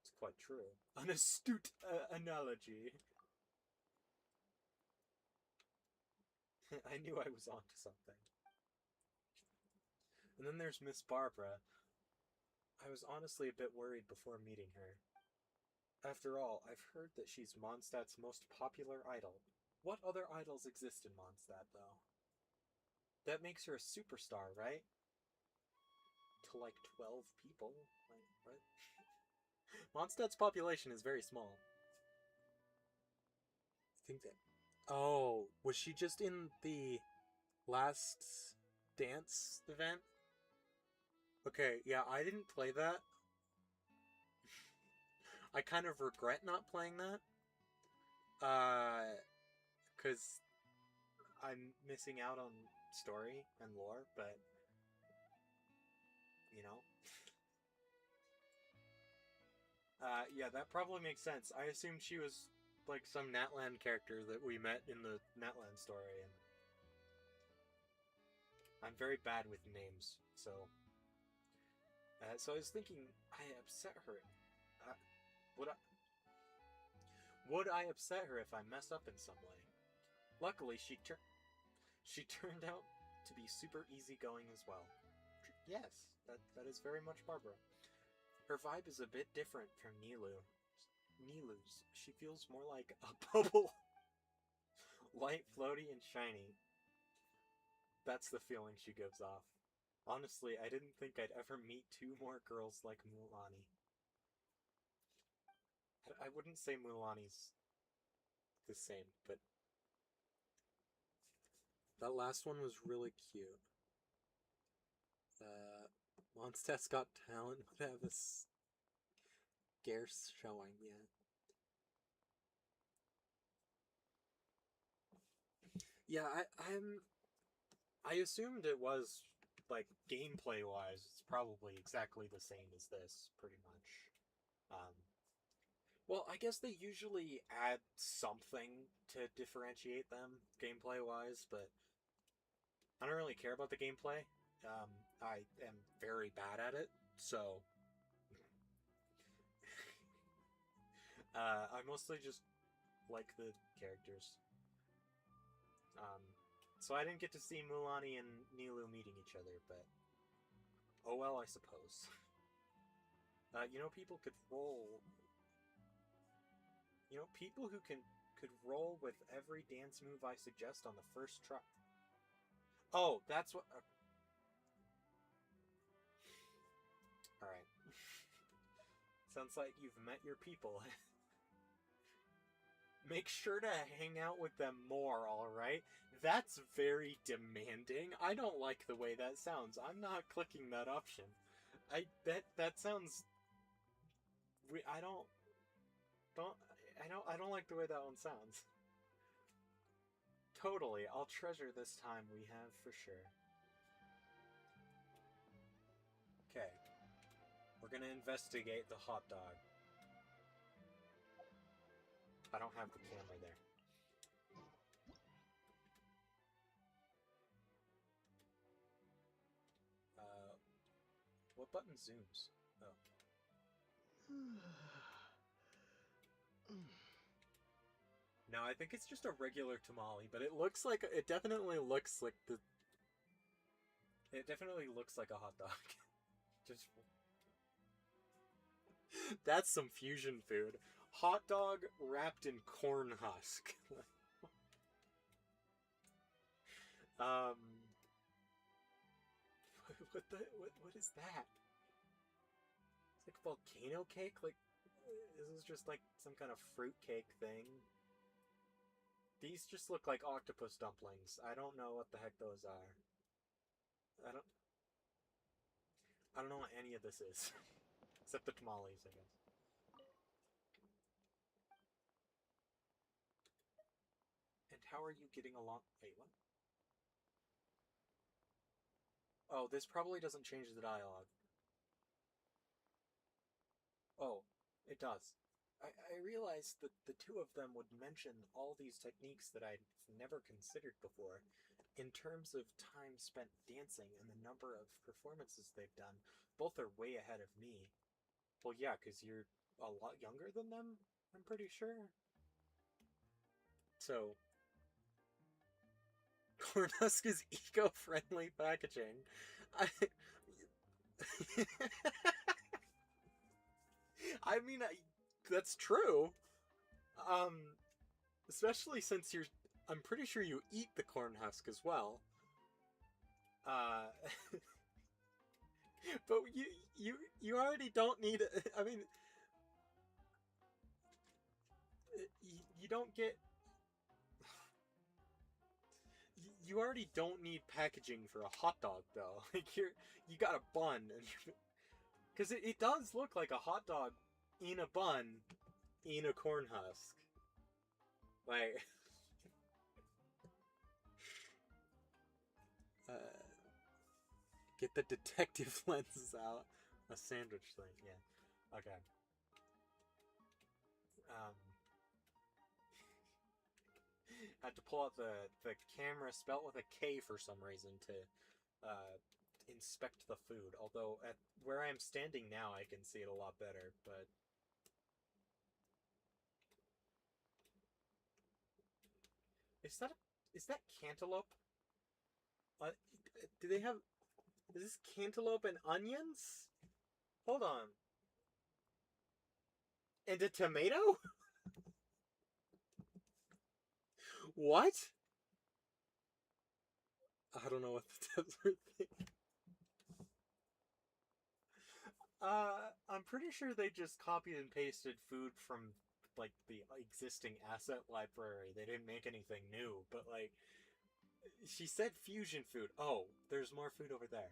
It's quite true. An astute analogy. I knew I was onto something. And then there's Miss Barbara. I was honestly a bit worried before meeting her. After all, I've heard that she's Mondstadt's most popular idol. What other idols exist in Mondstadt, though? That makes her a superstar, right? To like 12 people? Like, what? Mondstadt's population is very small. I think that... Oh, was she just in the last dance event? Okay, yeah, I didn't play that. I kind of regret not playing that. Because I'm missing out on story and lore, but, you know. Yeah, that probably makes sense. I assumed she was, like, some Natland character that we met in the Natland story, and I'm very bad with names, so... so I was thinking, I upset her. Would I... Would I upset her if I mess up in some way? Luckily, she turned out to be super easygoing as well. Yes, that is very much Barbara. Her vibe is a bit different from Nilu's. She feels more like a bubble. Light, floaty, and shiny. That's the feeling she gives off. Honestly, I didn't think I'd ever meet two more girls like Mulani. I wouldn't say Mulani's the same, but that last one was really cute. Mondstadt's Got Talent would have a scarce showing yet. Yeah, I assumed it was, like, gameplay-wise, it's probably exactly the same as this, pretty much. Well, I guess they usually add something to differentiate them, gameplay-wise, but I don't really care about the gameplay. I am very bad at it, so... I mostly just like the characters. So I didn't get to see Mulani and Nilu meeting each other, but... Oh well, I suppose. You know, people could roll... You know, people who could roll with every dance move I suggest on the first try. Oh, that's what... Alright. Sounds like you've met your people. Make sure to hang out with them more, alright? That's very demanding. I don't like the way that sounds. I'm not clicking that option. That sounds... I don't like the way that one sounds. Totally, I'll treasure this time we have for sure. Okay. We're gonna investigate the hot dog. I don't have the camera there. What button zooms? Oh. No, I think it's just a regular tamale, but it looks like... It definitely looks like the... It definitely looks like a hot dog. Just... That's some fusion food. Hot dog wrapped in corn husk. What is that? It's like volcano cake? Like, this is just like some kind of fruit cake thing. These just look like octopus dumplings. I don't know what the heck those are. I don't I don't know what any of this is. Except the tamales, I guess. And how are you getting along? Wait, what? Oh, this probably doesn't change the dialogue. Oh, it does. I realized that the two of them would mention all these techniques that I'd never considered before in terms of time spent dancing and the number of performances they've done. Both are way ahead of me. Well, yeah, because you're a lot younger than them, I'm pretty sure. So, Cornhusk is eco-friendly packaging. I, I mean, that's true. Um, especially since I'm pretty sure you eat the corn husk as well. Uh, but you already don't need. I mean, you don't get. You already don't need packaging for a hot dog, though. Like you got a bun, and because it does look like a hot dog in a bun in a corn husk. Like, get the detective lenses out. A sandwich thing, yeah. Okay. Um, had to pull out the camera spelt with a K for some reason to inspect the food. Although at where I am standing now, I can see it a lot better. But is that cantaloupe? Do they have? Is this cantaloupe and onions? Hold on. And a tomato? What? I don't know what the desert thing. I'm pretty sure they just copied and pasted food from like the existing asset library. They didn't make anything new, but like she said fusion food. Oh, there's more food over there.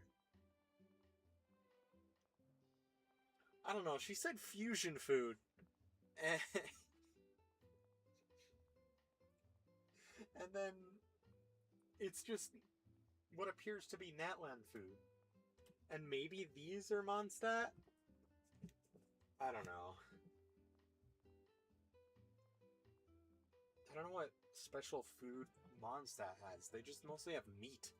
I don't know. She said fusion food. And then it's just what appears to be Natlan food. And maybe these are Mondstadt? I don't know. I don't know what special food Mondstadt has. They just mostly have meat.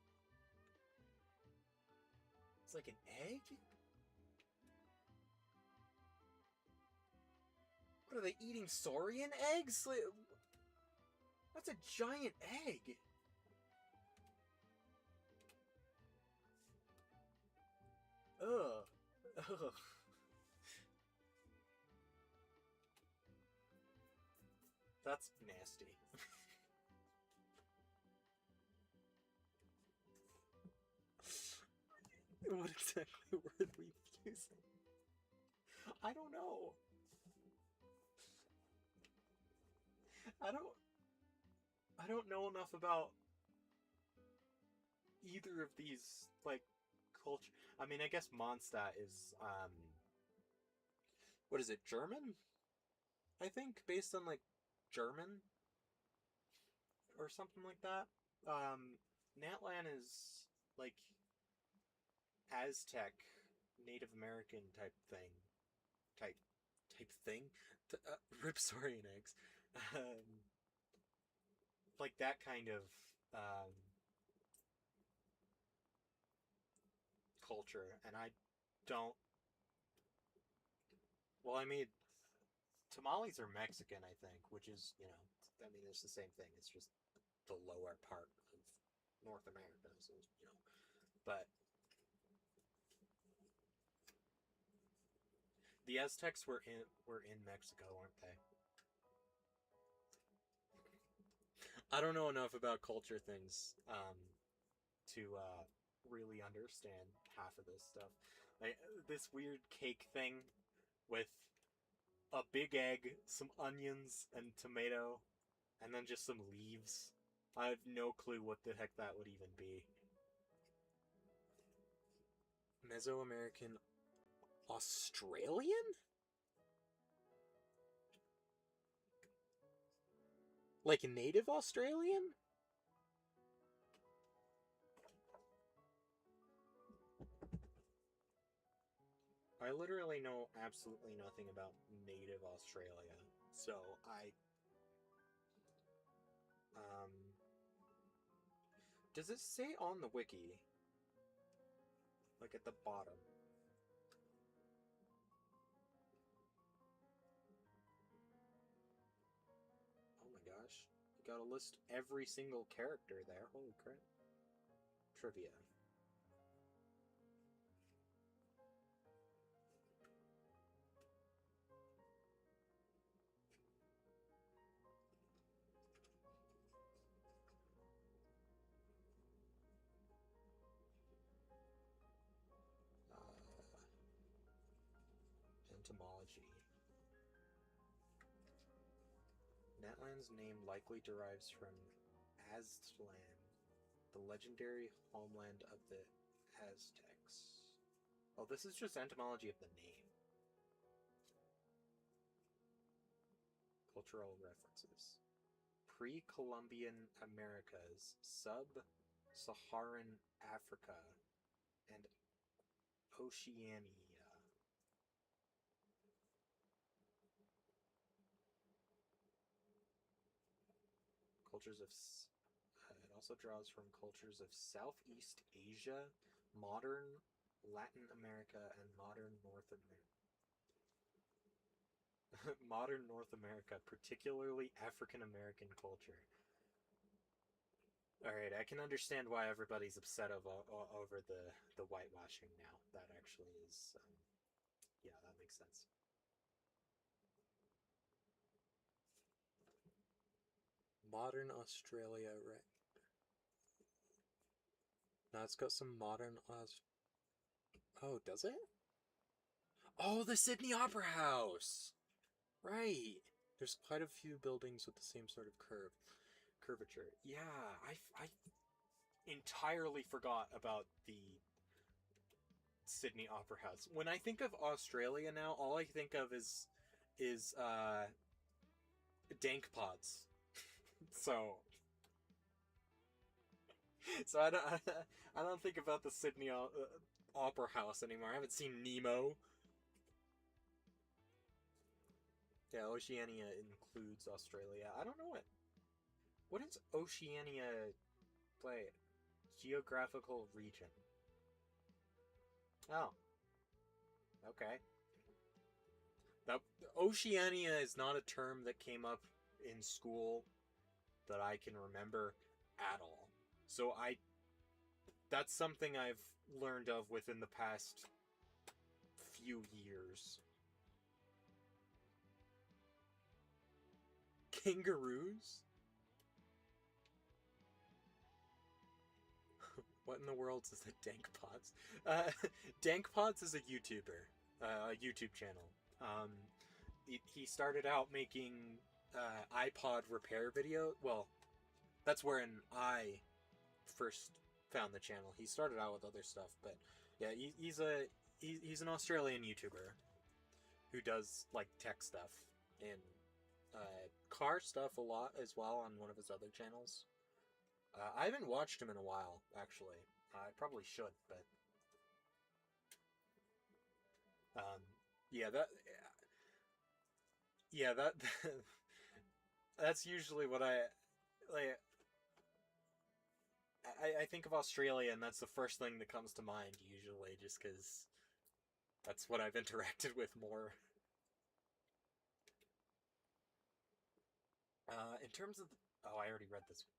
It's like an egg? What are they eating? Saurian eggs? That's a giant egg. Ugh. Ugh. That's nasty. What exactly were we using? I don't know. I don't know enough about either of these like culture. I mean, I guess Mondstadt is what is it, German? I think based on like German or something like that. Natlan is like Aztec, Native American type thing, type thing. Ripsaurian eggs, um, like that kind of um, culture, and I don't. Well, I mean, tamales are Mexican, I think, which is I mean, it's the same thing. It's just the lower part of North America, so but the Aztecs were in Mexico, weren't they? I don't know enough about culture things to really understand half of this stuff. Like this weird cake thing with a big egg, some onions, and tomato, And then just some leaves. I have no clue what the heck that would even be. Mesoamerican Australian? Like native Australian? I literally know absolutely nothing about native Australia. So does it say on the wiki? Like at the bottom. Oh my gosh. You gotta list every single character there. Holy crap. Trivia. Entomology. Natland's name likely derives from Aztlan, the legendary homeland of the Aztecs. Oh, this is just entomology of the name. Cultural references. Pre-Columbian Americas, Sub-Saharan Africa, and Oceania. Cultures of... it also draws from cultures of Southeast Asia, modern Latin America, and modern North America. Modern North America, particularly African American culture. Alright, I can understand why everybody's upset over the whitewashing now. That actually is... yeah, that makes sense. Modern Australia, right? Now it's got some modern Oh, does it? Oh, the Sydney Opera House! Right! There's quite a few buildings with the same sort of curvature. Yeah, I entirely forgot about the Sydney Opera House. When I think of Australia now, all I think of is dank pods. So I don't think about the Sydney Opera House anymore. I haven't seen Nemo. Yeah, Oceania includes Australia. I don't know what is Oceania by geographical region. Oh. Okay. Now, Oceania is not a term that came up in school that I can remember at all. So that's something I've learned of within the past few years. Kangaroos? What in the world is the Dank Pods? Dank Pods is a YouTuber, a YouTube channel. He started out making iPod repair video. Well, that's wherein I first found the channel. He started out with other stuff, but yeah, he's an Australian YouTuber who does like tech stuff and car stuff a lot as well on one of his other channels. I haven't watched him in a while, actually. I probably should, but yeah, that that's usually what I like. I think of Australia, and that's the first thing that comes to mind usually, just because that's what I've interacted with more. In terms of... oh, I already read this one.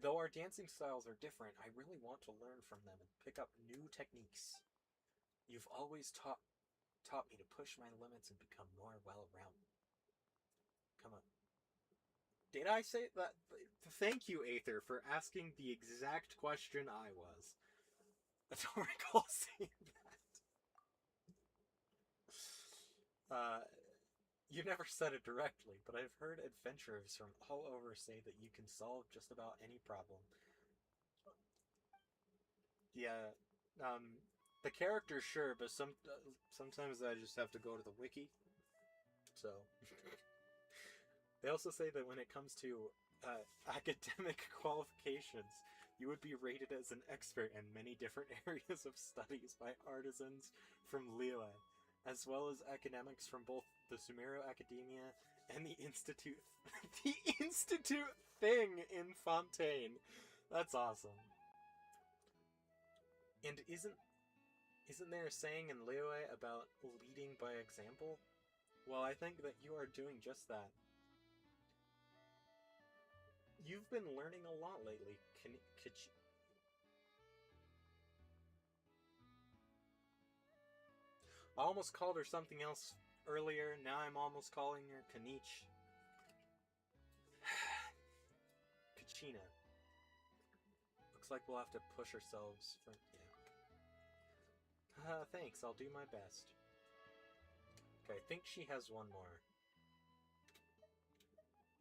Though our dancing styles are different, I really want to learn from them and pick up new techniques. You've always taught me to push my limits and become more well-rounded. Come on. Did I say that? Thank you, Aether, for asking the exact question I was. I don't recall saying that. You never said it directly, but I've heard adventurers from all over say that you can solve just about any problem. Yeah, um, the characters, sure, but sometimes I just have to go to the wiki. So they also say that when it comes to academic qualifications, you would be rated as an expert in many different areas of studies by artisans from Liyue, as well as academics from both the Sumero Academia and the Institute. The Institute thing in Fontaine. That's awesome. And isn't there a saying in Liyue about leading by example? Well, I think that you are doing just that. You've been learning a lot lately. I almost called her something else earlier. Now I'm almost calling her Kanich. Kachina. Looks like we'll have to push ourselves for... yeah. Thanks, I'll do my best. Okay, I think she has one more.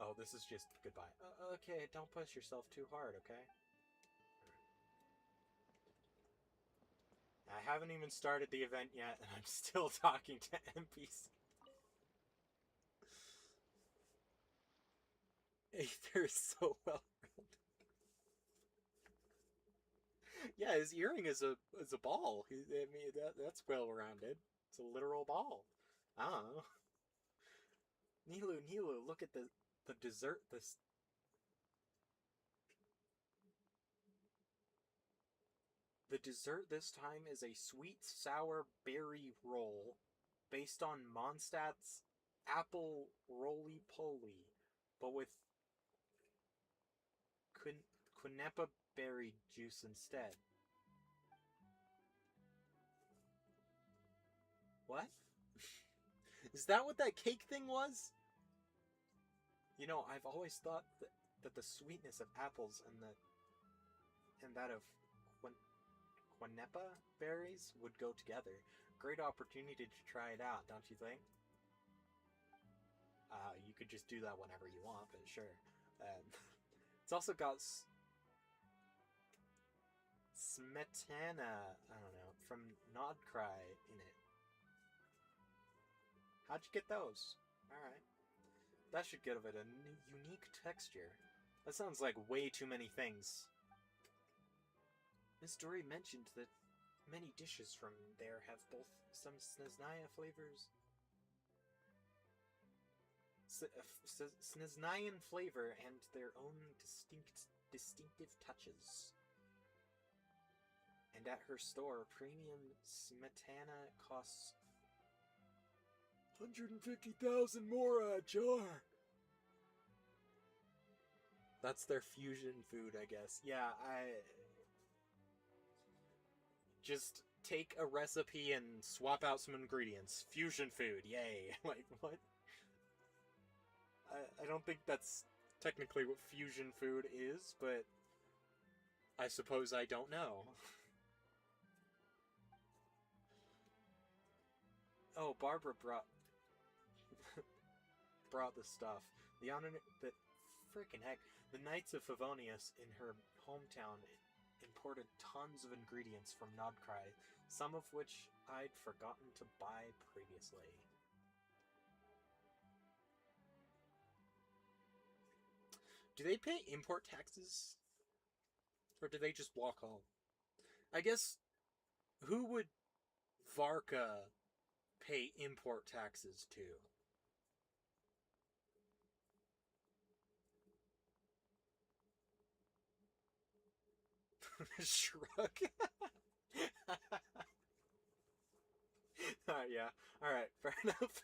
Oh, this is just goodbye. Okay, don't push yourself too hard, okay? I haven't even started the event yet, and I'm still talking to NPC. Aether is so well rounded. Yeah, his earring is a ball. I mean, that's well rounded. It's a literal ball. I don't know. Nilu, look at the dessert. The dessert this time is a sweet sour berry roll based on Mondstadt's apple roly poly, but with quinapa berry juice instead. What? Is that what that cake thing was? You know, I've always thought that the sweetness of apples and that of quinapa berries would go together. Great opportunity to try it out, don't you think? You could just do that whenever you want, but sure. It's also got smetana, I don't know, from Nodcry in it. How'd you get those? Alright. That should give it a unique texture. That sounds like way too many things. Miss Dory mentioned that many dishes from there have both some Snezhnaya flavors... Snezhnayan flavor and their own distinctive touches. And at her store, premium smetana costs 150,000 more a jar. That's their fusion food, I guess. Yeah, just take a recipe and swap out some ingredients. Fusion food, yay. Like, what? I don't think that's technically what fusion food is, but I suppose I don't know. Oh, Barbara brought the stuff. The freaking heck, the Knights of Favonius in her hometown imported tons of ingredients from Nodcry, some of which I'd forgotten to buy previously. Do they pay import taxes? Or do they just walk home? I guess, who would Varka pay import taxes to? Shrug. Yeah, alright, fair enough.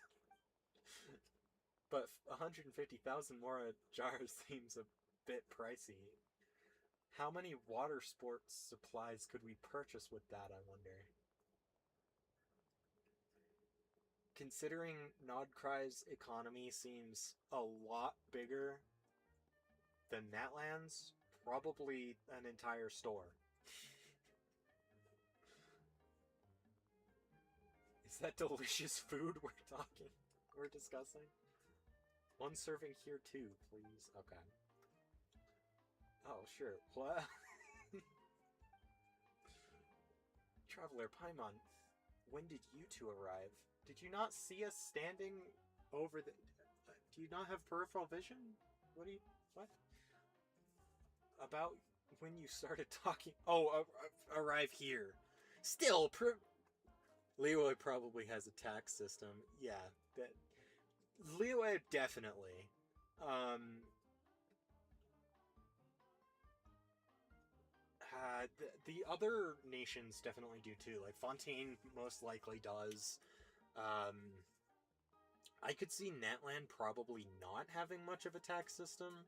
But 150,000 more jars seems a bit pricey. How many water sports supplies could we purchase with that, I wonder? Considering Nodcry's economy seems a lot bigger than Natlan's, probably an entire store. Is that delicious food we're talking? we're discussing? One serving here too, please. Okay. Oh, sure. What? Traveler Paimon, when did you two arrive? Did you not see us standing over the... do you not have peripheral vision? What do you... what? About when you started talking... oh, arrive here. Still, Liyue probably has a tax system. Yeah, that... Liyue definitely. The other nations definitely do too. Like Fontaine most likely does. I could see Netland probably not having much of a tax system.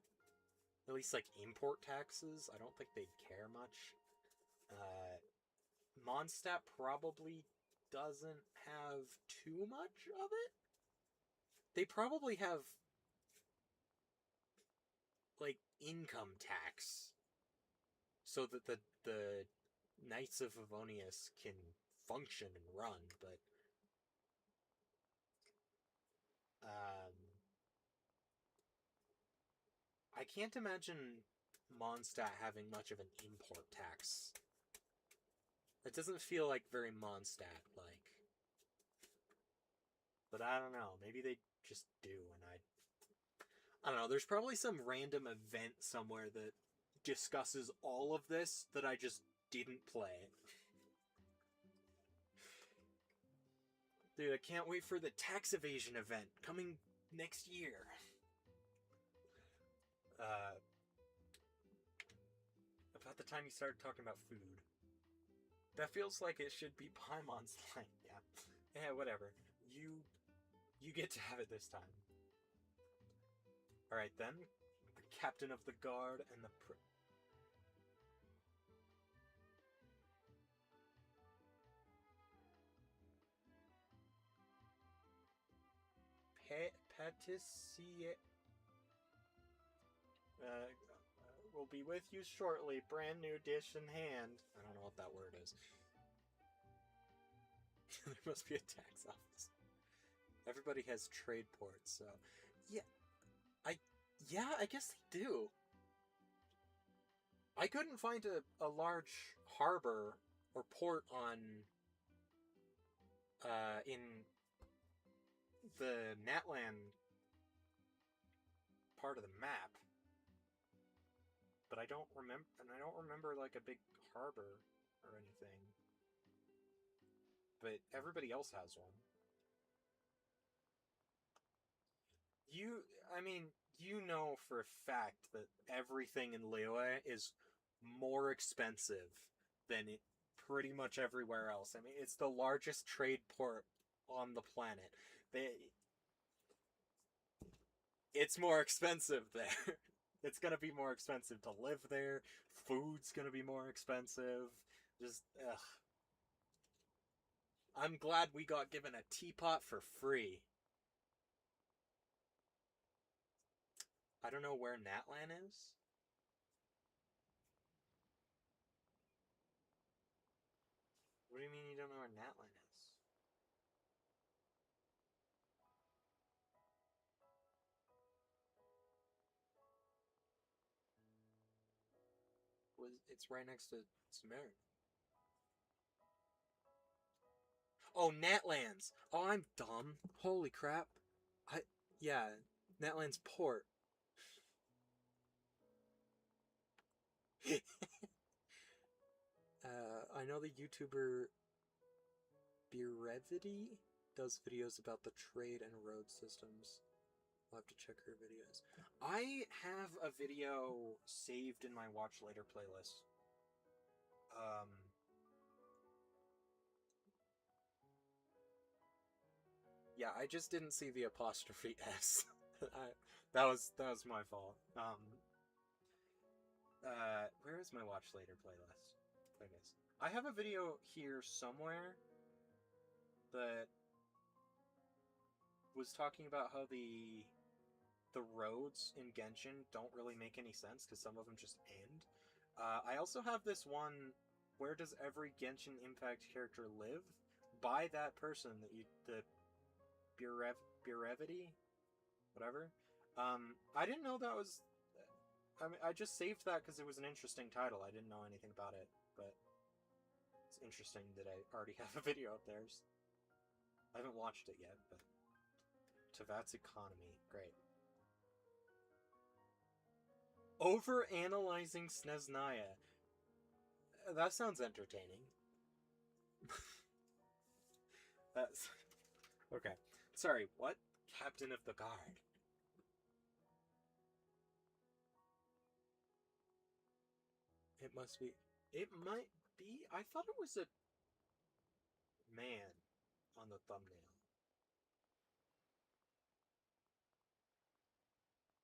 At least like import taxes. I don't think they'd care much. Mondstadt probably doesn't have too much of it. They probably have like income tax, so that the Knights of Favonius can function and run, but I can't imagine Mondstadt having much of an import tax. It doesn't feel like very Mondstadt-like. But I don't know, maybe they just do, and I don't know, there's probably some random event somewhere that discusses all of this that I just didn't play. Dude, I can't wait for the tax evasion event coming next year. About the time you started talking about food. That feels like it should be Paimon's line. Yeah, whatever. You get to have it this time. Alright then. The captain of the guard and the Patissier will be with you shortly. Brand new dish in hand. I don't know what that word is. There must be a tax office. Everybody has trade ports, so yeah. I guess they do. I couldn't find a large harbor or port on in the Natland part of the map. But I don't remember like a big harbor or anything. But everybody else has one. You know for a fact that everything in Liyue is more expensive than pretty much everywhere else. I mean, it's the largest trade port on the planet. It's more expensive there. It's gonna be more expensive to live there. Food's gonna be more expensive. Just, ugh. I'm glad we got given a teapot for free. I don't know where Natlan is. What do you mean you don't know where Natlan is? It's right next to Sumerian. Oh, Natlands! Oh, I'm dumb. Holy crap. Yeah, Natlands port. I know the YouTuber Brevity does videos about the trade and road systems. I'll have to check her videos. I have a video saved in my Watch Later playlist. Yeah, I just didn't see the apostrophe S. That was my fault. Where is my Watch Later playlist? I guess I have a video here somewhere that was talking about how the roads in Genshin don't really make any sense because some of them just end. I also have this one, where does every Genshin Impact character live? By that person that the Brevity, whatever. I didn't know that was. I mean, I just saved that because it was an interesting title. I didn't know anything about it, but it's interesting that I already have a video up there. I haven't watched it yet, but Tevat's Economy, great. Over-analyzing Sneznaya. That sounds entertaining. That's... Okay. Sorry, what? Captain of the Guard. It must be... It might be... I thought it was a man on the thumbnail.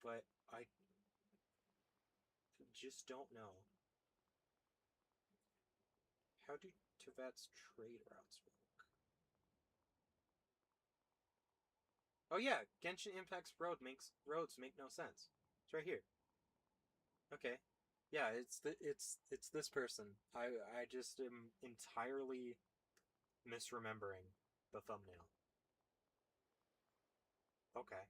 But I just don't know. How do Tevat's trade routes work? Oh yeah, Genshin Impact's roads make no sense. It's right here. Okay. Yeah, it's this person. I just am entirely misremembering the thumbnail. Okay.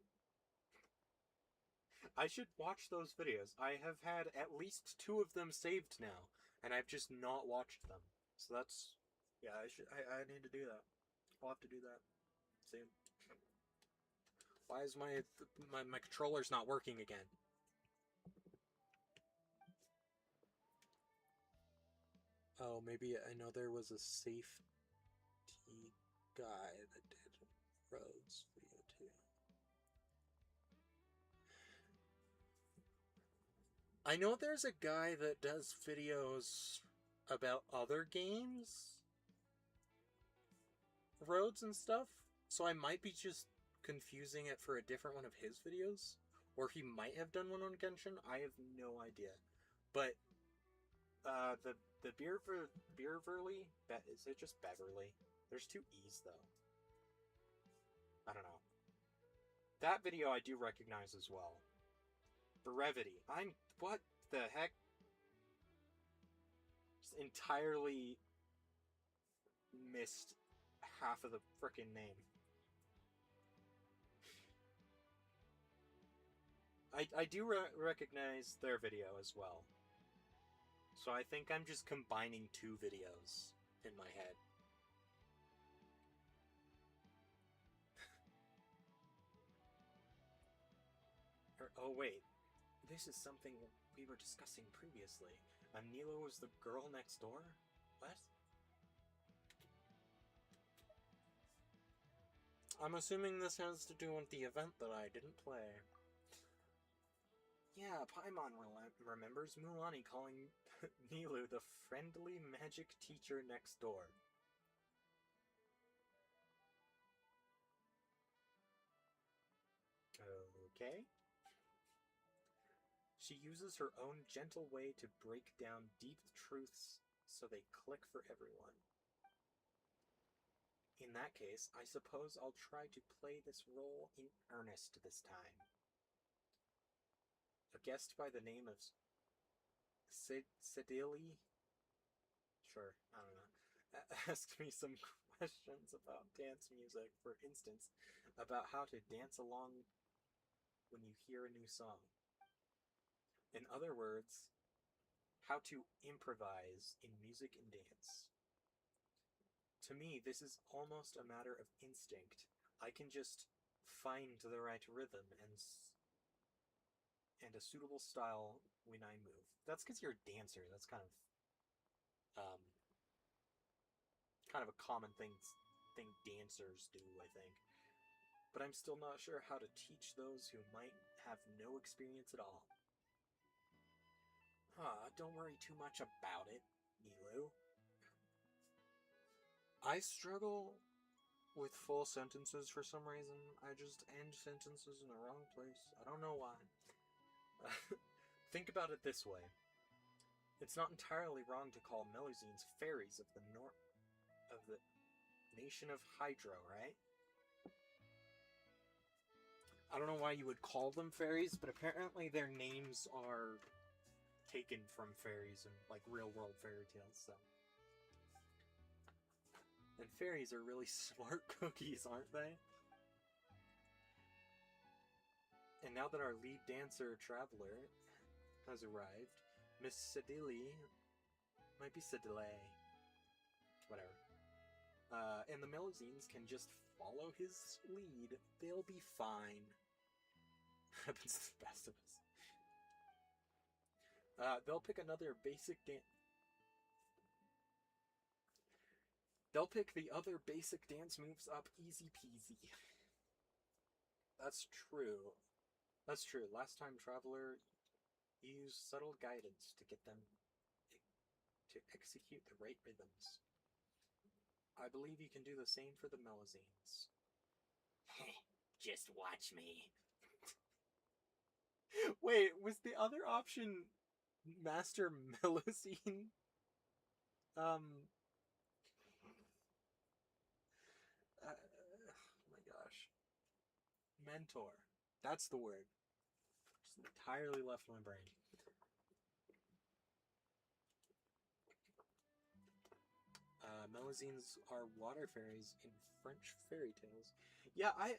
I should watch those videos. I have had at least 2 of them saved now, and I've just not watched them. So that's... Yeah, I need to do that. I'll have to do that soon. Why is my controller's not working again? Oh, maybe I know there was a safety guy that did roads video too. I know there's a guy that does videos about other games, roads and stuff, so I might be just confusing it for a different one of his videos, or he might have done one on Genshin. I have no idea, but the Beerverly, is it just Beverly? There's 2 E's though. I don't know. That video I do recognize as well. Brevity. What the heck? Just entirely missed half of the frickin' name. I do recognize their video as well. So I think I'm just combining 2 videos in my head. Oh wait, this is something we were discussing previously. Nilo was the girl next door? What? I'm assuming this has to do with the event that I didn't play. Yeah, Paimon remembers Mulani calling Nilu the friendly magic teacher next door. Okay. She uses her own gentle way to break down deep truths so they click for everyone. In that case, I suppose I'll try to play this role in earnest this time. A guest by the name of Sedili? Sure, I don't know. Asked me some questions about dance music, for instance, about how to dance along when you hear a new song. In other words, how to improvise in music and dance. To me, this is almost a matter of instinct. I can just find the right rhythm and a suitable style when I move. That's because you're a dancer. That's kind of a common thing dancers do, I think. But I'm still not sure how to teach those who might have no experience at all. Don't worry too much about it, Nilu. I struggle with full sentences for some reason. I just end sentences in the wrong place. I don't know why. Think about it this way. It's not entirely wrong to call Melusines fairies of the nation of Hydro, right? I don't know why you would call them fairies, but apparently their names are taken from fairies and like real-world fairy tales, so. And fairies are really smart cookies, aren't they? And now that our lead dancer traveler has arrived, Miss Sedile, might be Sedile, whatever. And the Melusines can just follow his lead. They'll be fine. Happens to the best of us. They'll pick another basic dance. They'll pick the other basic dance moves up easy peasy. That's true. That's true. Last time Traveler used subtle guidance to get them to execute the right rhythms. I believe you can do the same for the Melusines. Just watch me. Wait, was the other option Master Melusine? Oh my gosh. Mentor. That's the word. Just entirely left my brain. Melusines are water fairies in French fairy tales. Yeah, I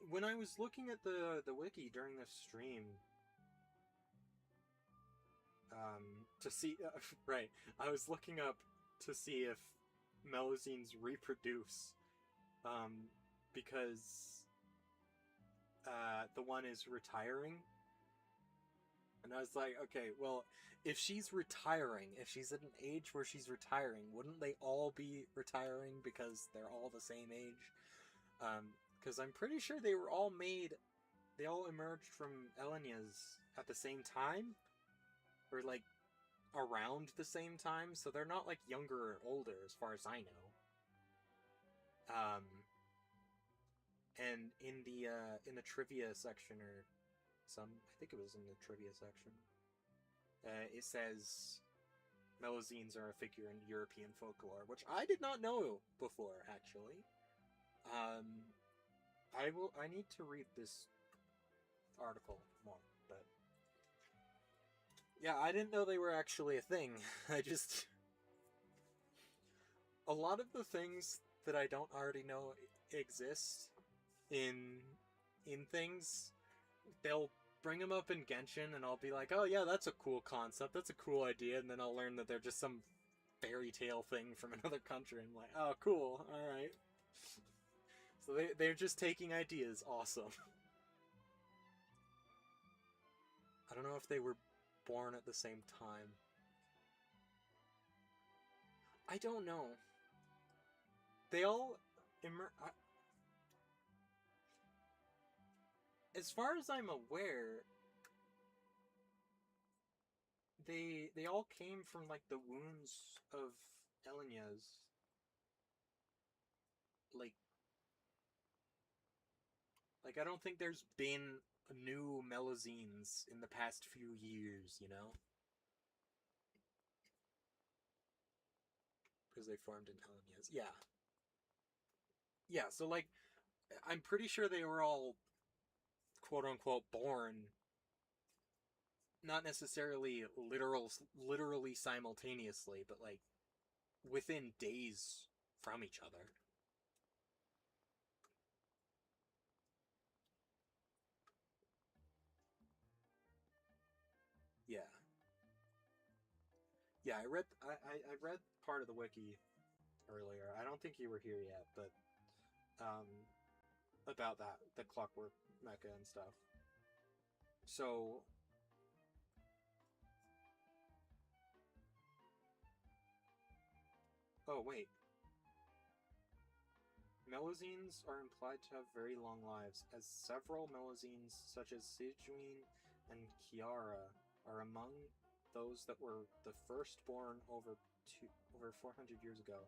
when I was looking at the wiki during this stream, to see right, I was looking up to see if Melusines reproduce, because the one is retiring, and I was like, okay, well, if she's retiring, if she's at an age where she's retiring, wouldn't they all be retiring because they're all the same age? Because I'm pretty sure they were all made, they all emerged from Elenia's at the same time, or like around the same time, so they're not like younger or older as far as I know. And in the trivia section, or I think it was in the trivia section, it says Melusines are a figure in European folklore, which I did not know before, actually. I need to read this article more, but yeah, I didn't know they were actually a thing. A lot of the things that I don't already know exist in things, they'll bring them up in Genshin, and I'll be like, oh yeah, that's a cool concept, that's a cool idea, and then I'll learn that they're just some fairy tale thing from another country, and I'm like, oh cool, alright. So they're just taking ideas, awesome. I don't know if they were born at the same time. I don't know. They all as far as I'm aware, they all came from like the wounds of Elenia's. Like I don't think there's been new Melusines in the past few years, you know? Because they formed in Elenia's. Yeah. Yeah, so like, I'm pretty sure they were all quote-unquote born, not necessarily literally simultaneously, but like within days from each other. Yeah. Yeah, I read part of the wiki earlier. I don't think you were here yet, but about that, the clockwork mecha and stuff. So oh wait. Melusines are implied to have very long lives, as several Melusines, such as Sijuin and Kiara, are among those that were the first born over 400 years ago.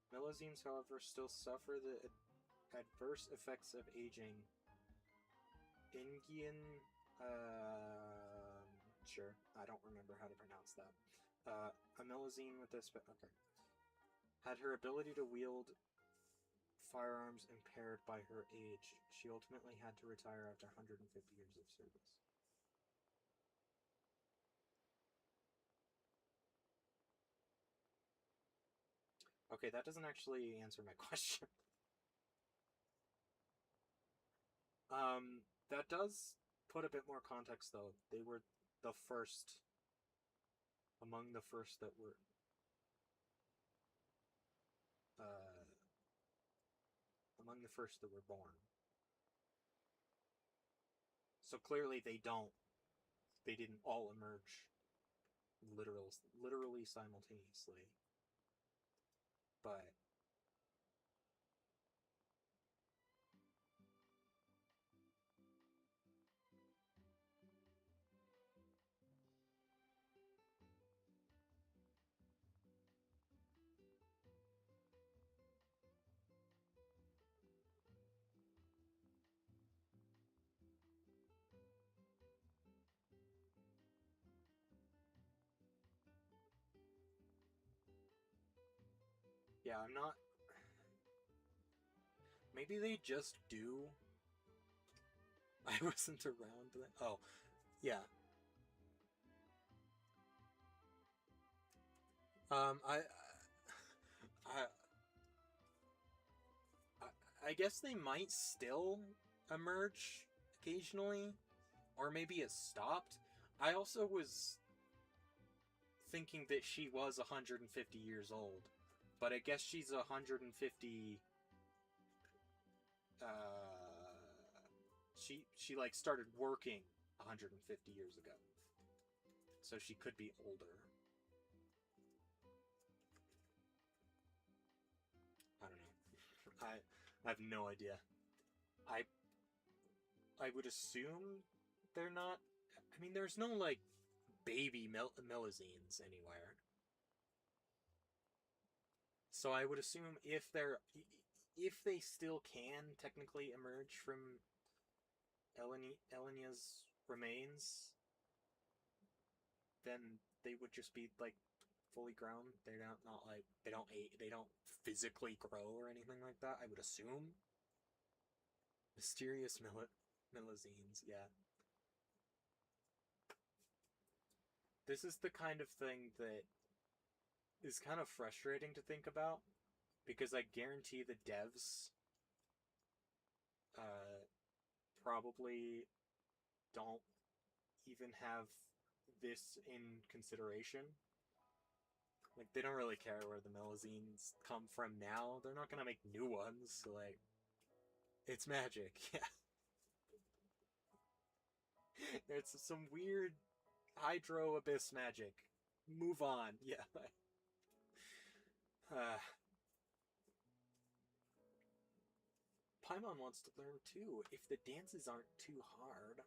Melusines, however, still suffer the adverse effects of aging. Ingian, sure, I don't remember how to pronounce that. A Melusine with this, okay, had her ability to wield firearms impaired by her age. She ultimately had to retire after 150 years of service. Okay, that doesn't actually answer my question. That does put a bit more context, though. They were the first, among the first that were, uh, among the first that were born. So clearly they didn't all emerge literally simultaneously. But yeah, I'm not. Maybe they just do. I wasn't around then. Oh, yeah. I, I, I guess they might still emerge occasionally, or maybe it stopped. I also was thinking that she was 150 years old, but I guess she's 150. She like started working 150 years ago, so she could be older. I don't know. I have no idea. I I would assume they're not. I mean, there's no like baby Melazines anywhere. So I would assume if they still can technically emerge from Elenia's remains, then they would just be like fully grown. They're not like they don't physically grow or anything like that. I would assume. Mysterious Melazines, yeah. This is the kind of thing that is kind of frustrating to think about because I guarantee the devs uh, probably don't even have this in consideration. Like, they don't really care where the Melazines come from now. They're not gonna make new ones, so, like, it's magic, yeah. It's some weird Hydro Abyss magic. Move on, yeah. uh, Paimon wants to learn too, if the dances aren't too hard.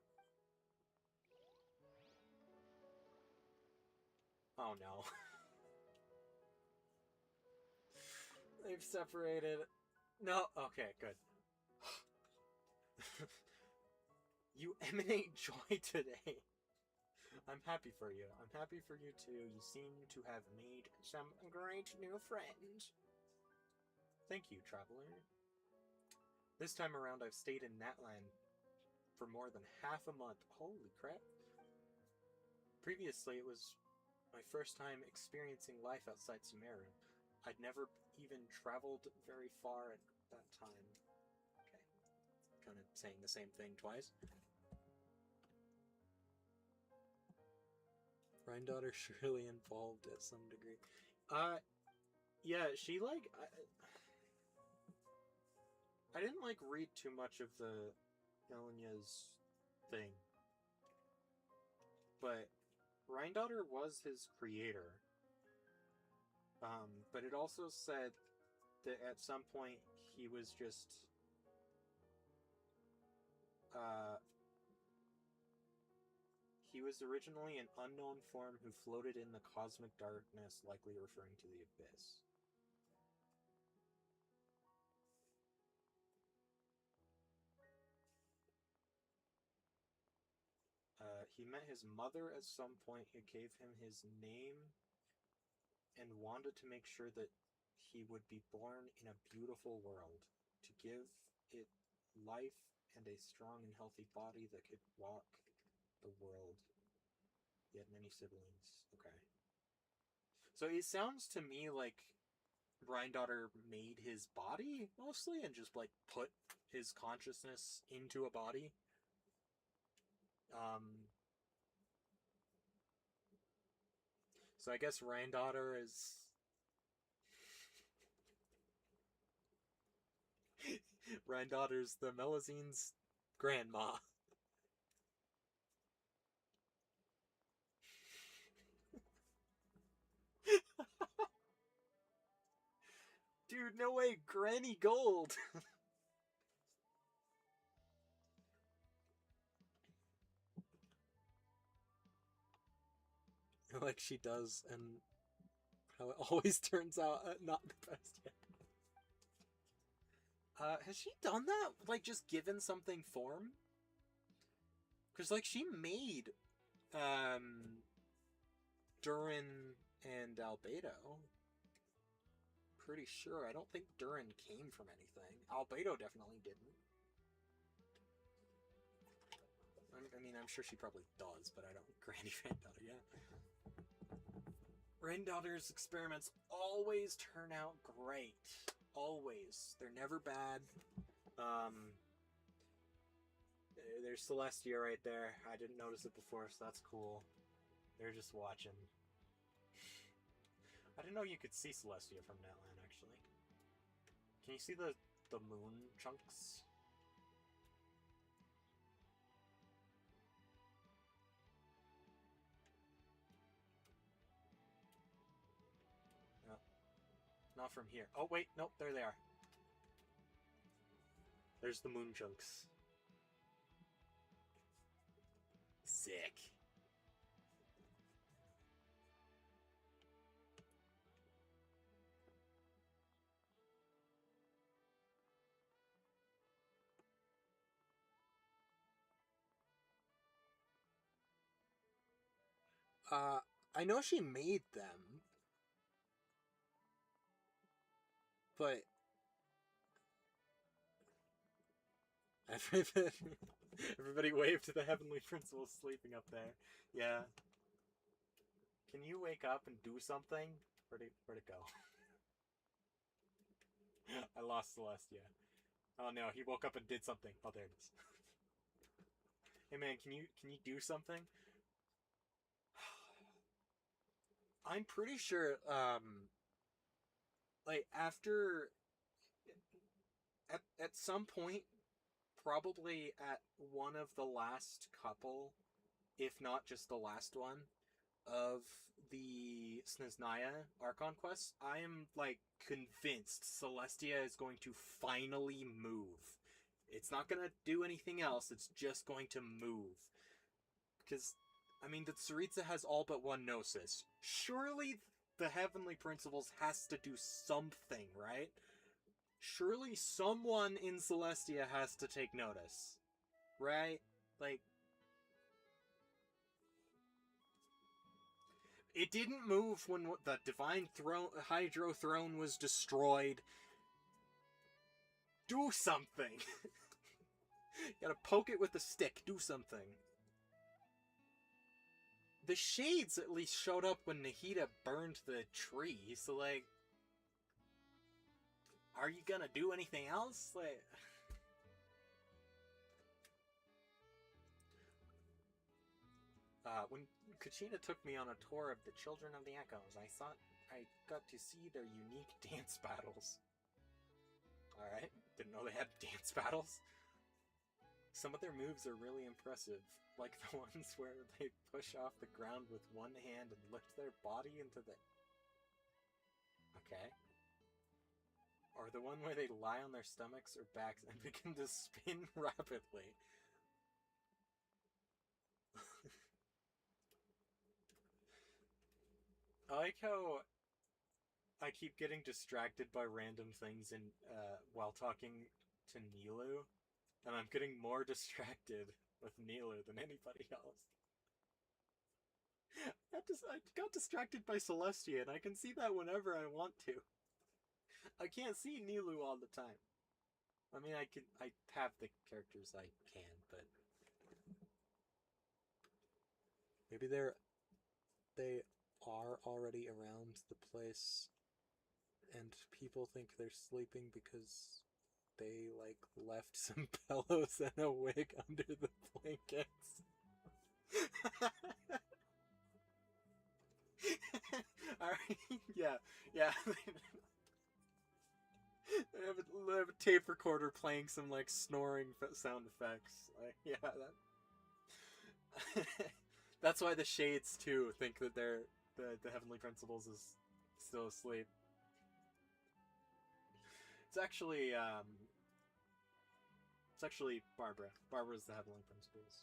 Oh no. They've separated. No, okay, good. You emanate joy today. I'm happy for you. I'm happy for you too. You seem to have made some great new friends. Thank you, traveler. This time around, I've stayed in Natlan for more than half a month. Holy crap. Previously, it was my first time experiencing life outside Sumeru. I'd never even traveled very far at that time. Okay. Kind of saying the same thing twice. Granddaughter surely involved at some degree. Yeah, she like I didn't like read too much of the Elenia's thing, but Granddaughter was his creator. But it also said that at some point he was just he was originally an unknown form who floated in the cosmic darkness, likely referring to the abyss. He met his mother at some point who gave him his name and wanted to make sure that he would be born in a beautiful world, to give it life and a strong and healthy body that could walk the world. He had many siblings. Okay. So it sounds to me like Ryandotter made his body mostly and just like put his consciousness into a body. So I guess Ryandotter is Randotter's the Melazine's grandma. Dude, no way, Granny Gold. Like she does, and how it always turns out not the best yet. Has she done that? Like, just given something form? Because, like, she made, Durin and Albedo. Pretty sure. I don't think Durin came from anything. Albedo definitely didn't. I mean, I'm sure she probably does, but I don't. Granny Randaughter, yeah. Randaughter's experiments always turn out great. Always. They're never bad. There's Celestia right there. I didn't notice it before, so that's cool. They're just watching. I didn't know you could see Celestia from Netland, actually. Can you see the moon chunks? No. Not from here. Oh, wait. Nope, there they are. There's the moon chunks. Sick. I know she made them, but everybody waved to the Heavenly Principal sleeping up there. Yeah. Can you wake up and do something? Where'd it go? I lost Celestia. Oh no, he woke up and did something. Oh, there it is. Hey man, can you do something? I'm pretty sure, like after, at some point, probably at one of the last couple, if not just the last one, of the Snezhnaya Archon quests, I am, like, convinced Celestia is going to finally move. It's not gonna do anything else, it's just going to move. Because, I mean, the Tsaritsa has all but one Gnosis. Surely the Heavenly Principles has to do something, right? Surely someone in Celestia has to take notice. Right? Like, it didn't move when the Divine Throne, Hydro Throne was destroyed. Do something! You gotta poke it with a stick. Do something. The Shades at least showed up when Nahida burned the tree, so, like... Are you gonna do anything else? Like... when Kachina took me on a tour of the Children of the Echoes, I thought I got to see their unique dance battles. Alright, didn't know they had dance battles. Some of their moves are really impressive, like the ones where they push off the ground with one hand and lift their body into the... Okay. Or the one where they lie on their stomachs or backs and begin to spin rapidly. I like how I keep getting distracted by random things while talking to Nilu, and I'm getting more distracted with Nilu than anybody else. I got distracted by Celestia, and I can see that whenever I want to. I can't see Nilu all the time. I mean, I have the characters I can, but maybe they are already around the place. and people think they're sleeping because they, like, left some pillows and a wig under the blankets. Alright, yeah. They have a tape recorder playing some, like, snoring sound effects. Like, yeah, that... That's why the Shades, too, think that the Heavenly Principles is still asleep. It's actually Barbara. Barbara's the Heavenly Principles.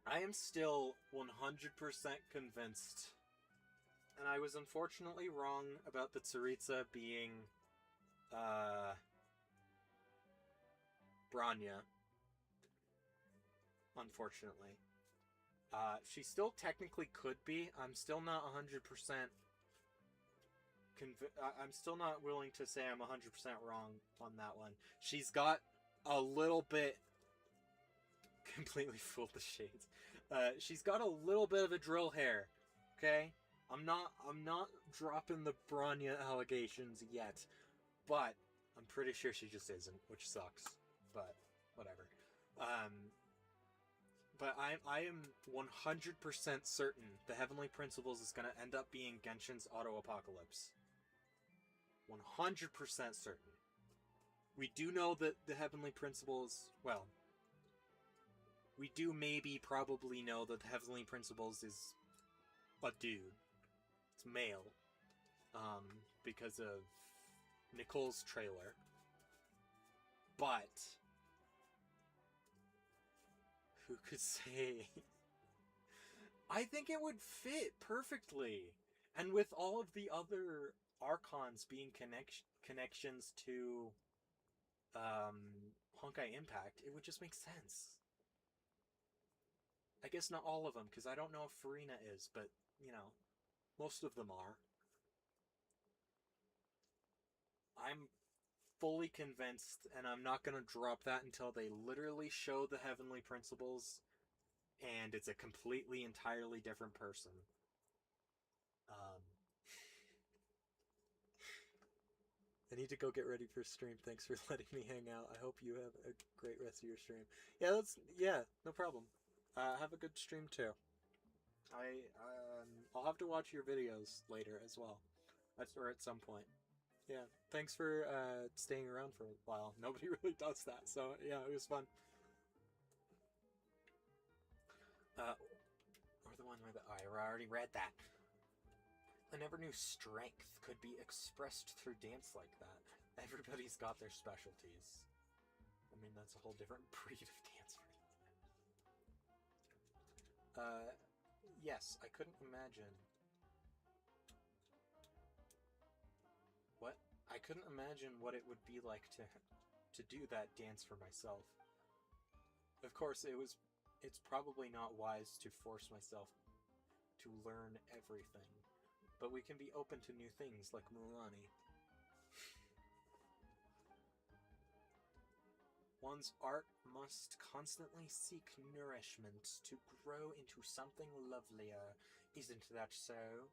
I am still 100% convinced, and I was unfortunately wrong about the Tsaritsa being, Branya. Unfortunately. She still technically could be. I'm still not 100%. I'm still not willing to say I'm 100% wrong on that one. She's got a little bit... Completely fooled the Shades. She's got a little bit of a drill hair. Okay? I'm not dropping the Branya allegations yet. But I'm pretty sure she just isn't, which sucks. But whatever. But I am 100% certain the Heavenly Principles is going to end up being Genshin's Auto-Apocalypse. 100% certain. We do know that the Heavenly Principles... Well, we do probably know that the Heavenly Principles is a dude. It's male. Because of Nicole's trailer. But... who could say? I think it would fit perfectly. And with all of the other Archons being connections to Honkai Impact, it would just make sense. I guess not all of them, because I don't know if Farina is, but, you know, most of them are. I'm fully convinced, and I'm not going to drop that until they literally show the Heavenly Principles, and it's a completely, entirely different person. I need to go get ready for stream. Thanks for letting me hang out. I hope you have a great rest of your stream. Yeah, no problem. Have a good stream too. I'll have to watch your videos later as well, or at some point. Yeah, thanks for staying around for a while. Nobody really does that, so yeah, it was fun. Or the one where I already read that. I never knew strength could be expressed through dance like that. Everybody's got their specialties. I mean, that's a whole different breed of dance for you. Yes, I couldn't imagine... What? I couldn't imagine what it would be like to do that dance for myself. Of course, it's probably not wise to force myself to learn everything, but we can be open to new things like Mulani. One's art must constantly seek nourishment to grow into something lovelier. Isn't that so?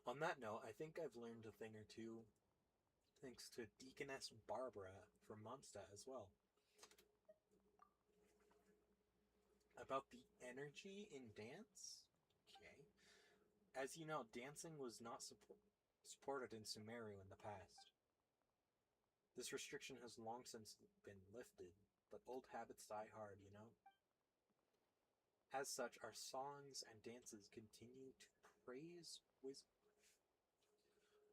On that note, I think I've learned a thing or two thanks to Deaconess Barbara from Mondstadt as well. About the energy in dance? Okay. As you know, dancing was not supported in Sumeru in the past. This restriction has long since been lifted, but old habits die hard, you know? As such, our songs and dances continue to praise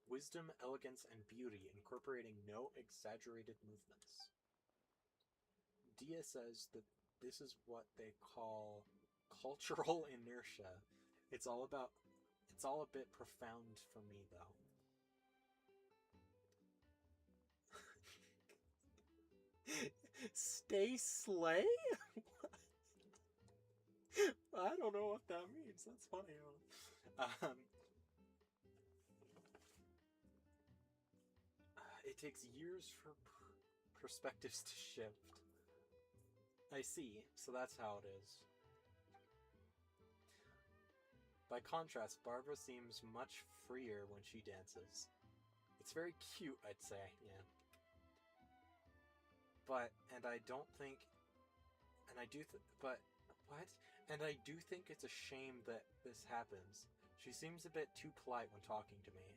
wisdom, elegance, and beauty, incorporating no exaggerated movements. Dia says that this is what they call cultural inertia. It's all a bit profound for me, though. Stay slay? I don't know what that means. That's funny. It takes years for perspectives to shift. I see, so that's how it is. By contrast, Barbara seems much freer when she dances. It's very cute, I'd say, yeah. But, and I don't think, and I do, but, what? And I do think it's a shame that this happens. She seems a bit too polite when talking to me.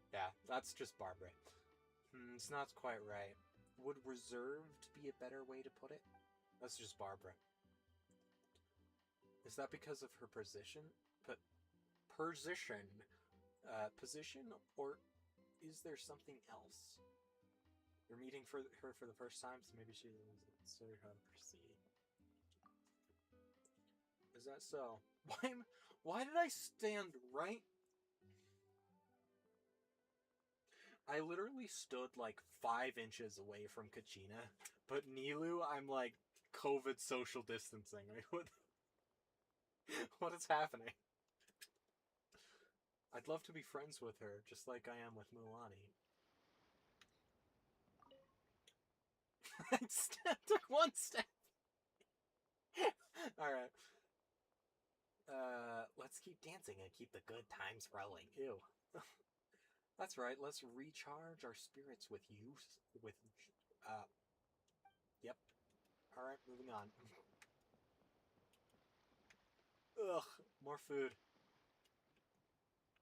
Yeah, that's just Barbara. It's not quite right. Would reserved be a better way to put it? That's just Barbara. Is that because of her position? Position, or is there something else? You're meeting her for the first time, so maybe she doesn't consider how to proceed. Is that so? Why did I stand right? I literally stood like 5 inches away from Kachina, but Nilu, I'm like COVID social distancing. Like, what is happening? I'd love to be friends with her, just like I am with Mulan. I took 1 step. Alright. Let's keep dancing and keep the good times rolling. Ew. That's right, let's recharge our spirits with youth. Yep. Alright, moving on. Ugh, more food.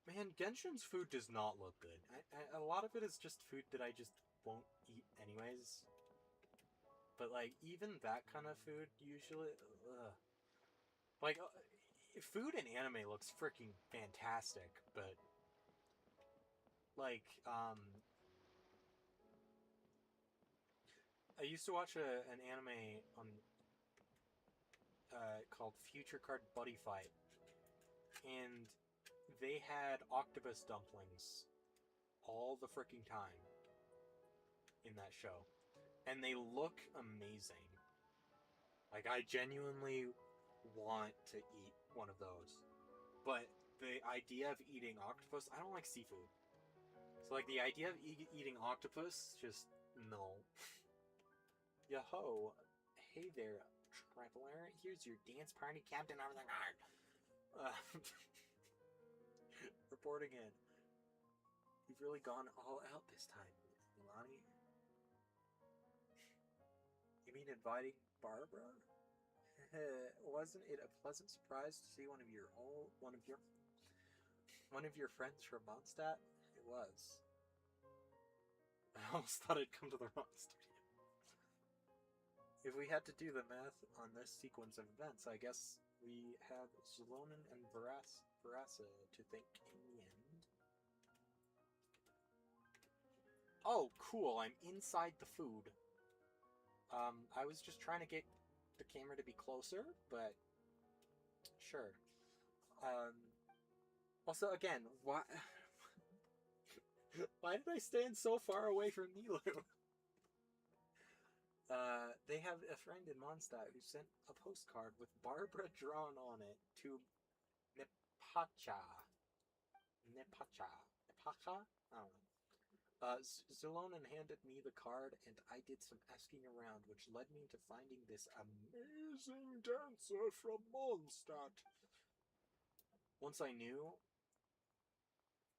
Man, Genshin's food does not look good. A lot of it is just food that I just won't eat anyways. But, like, even that kind of food, usually... Ugh. Like, food in anime looks freaking fantastic, but... Like, I used to watch an anime on... called Future Card Buddy Fight. And they had octopus dumplings all the freaking time in that show. And they look amazing. Like, I genuinely want to eat one of those. But the idea of eating octopus, I don't like seafood. So, like, the idea of eating octopus, just, no. Yo-ho. Hey there, traveler. Here's your dance party captain over the guard. Reporting in. You've really gone all out this time, Milani. You mean inviting Barbara? Wasn't it a pleasant surprise to see one of your friends from Mondstadt? It was. I almost thought I'd come to the wrong studio. If we had to do the math on this sequence of events, I guess we have Zolonin and Verasa to thank in the end. Oh, cool, I'm inside the food. I was just trying to get the camera to be closer, but sure. Also, again, why did I stand so far away from Nilu? They have a friend in Mondstadt who sent a postcard with Barbara drawn on it to Nepacha? I don't know. Zolonin handed me the card, and I did some asking around, which led me to finding this amazing dancer from Mondstadt. Once I knew,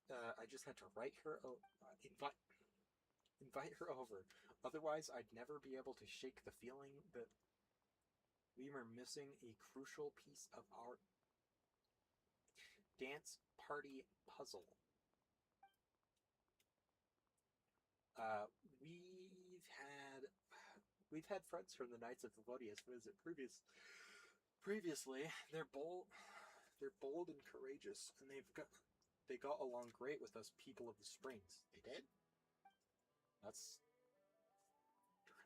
I just had to write her, invite her over. Otherwise, I'd never be able to shake the feeling that we were missing a crucial piece of our dance party puzzle. We've had friends from the Knights of Thevodius visit previously. They're bold and courageous, and they got along great with us people of the Springs. They did? That's...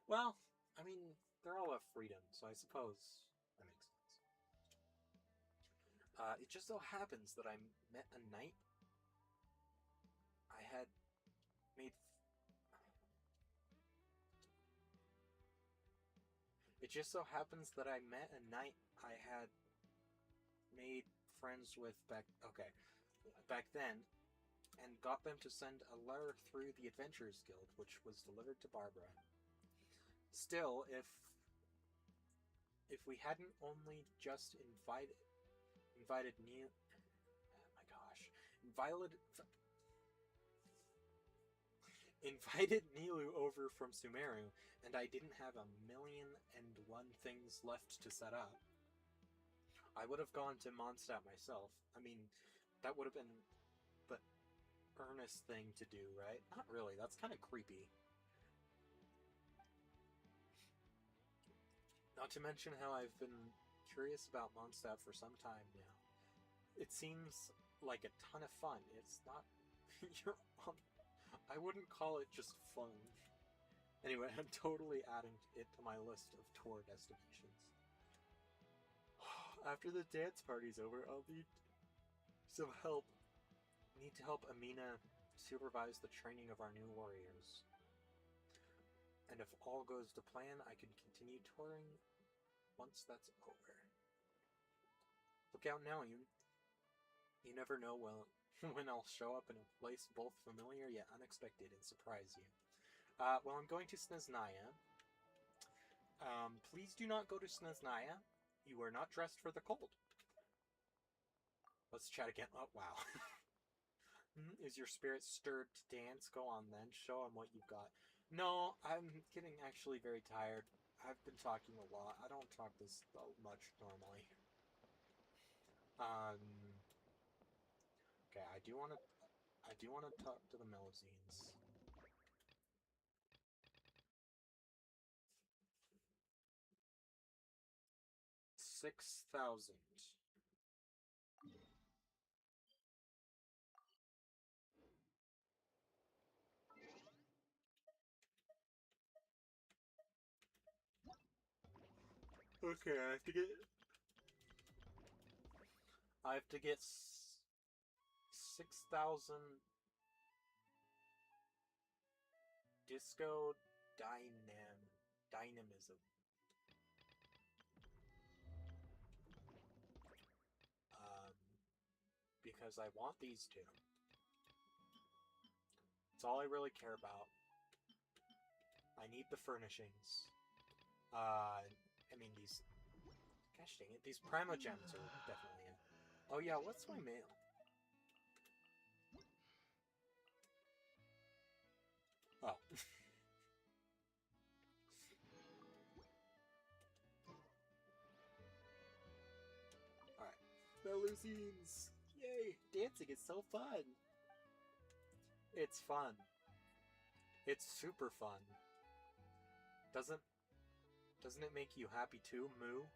Well, I mean, they're all about freedom, so I suppose that makes sense. It just so happens that I met a knight I had made... It just so happens that I met a knight I had made friends with back then. and got them to send a letter through the Adventurers Guild, which was delivered to Barbara. Still, if we hadn't only just invited Neil, oh my gosh, invited Nilu over from Sumeru, and I didn't have 1,000,001 things left to set up, I would have gone to Mondstadt myself. I mean, that would have been the earnest thing to do, right? Not really, that's kind of creepy. Not to mention how I've been curious about Mondstadt for some time now. It seems like a ton of fun. It's not... I wouldn't call it just fun. Anyway, I'm totally adding it to my list of tour destinations. After the dance party's over, I'll need some help. Need to help Amina supervise the training of our new warriors. And if all goes to plan, I can continue touring once that's over. Look out now, you never know when I'll show up in a place both familiar yet unexpected and surprise you. Well, I'm going to Snezhnaya. Please do not go to Snezhnaya. You are not dressed for the cold. Let's chat again. Oh, wow. Is your spirit stirred to dance? Go on then. Show him what you've got. No, I'm getting actually very tired. I've been talking a lot. I don't talk this much normally. Okay, I do want to talk to the Melusines. $6,000. Okay, I have to get 6,000 disco dynamism. Because I want these two. That's all I really care about. I need the furnishings. I mean these... Gosh dang it, these Primogems are definitely in. Oh yeah, what's my mail? Oh. Alright. Melusines! Yay! Dancing is so fun! It's fun. It's super fun. Doesn't it make you happy too, Moo?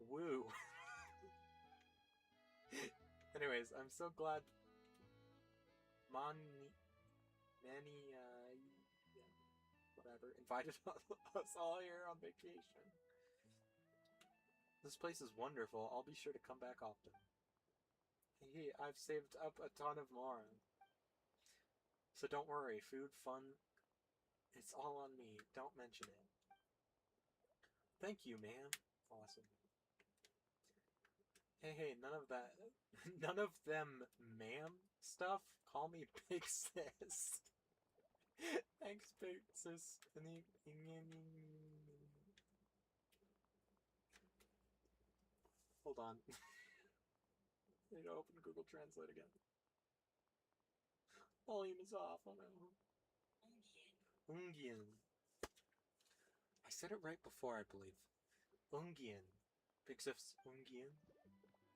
Woo! Anyways, I'm so glad whatever, invited us all here on vacation. This place is wonderful. I'll be sure to come back often. Hey, I've saved up a ton of more. So don't worry, food, fun, it's all on me. Don't mention it. Thank you, man. Awesome. Hey, none of that, none of them ma'am stuff. Call me Big Sis. Thanks, Big Sis. Hold on. I need to open Google Translate again. Volume is off. Oh no. Ungien. I said it right before, I believe. Ungien. Big Sis. Ungien.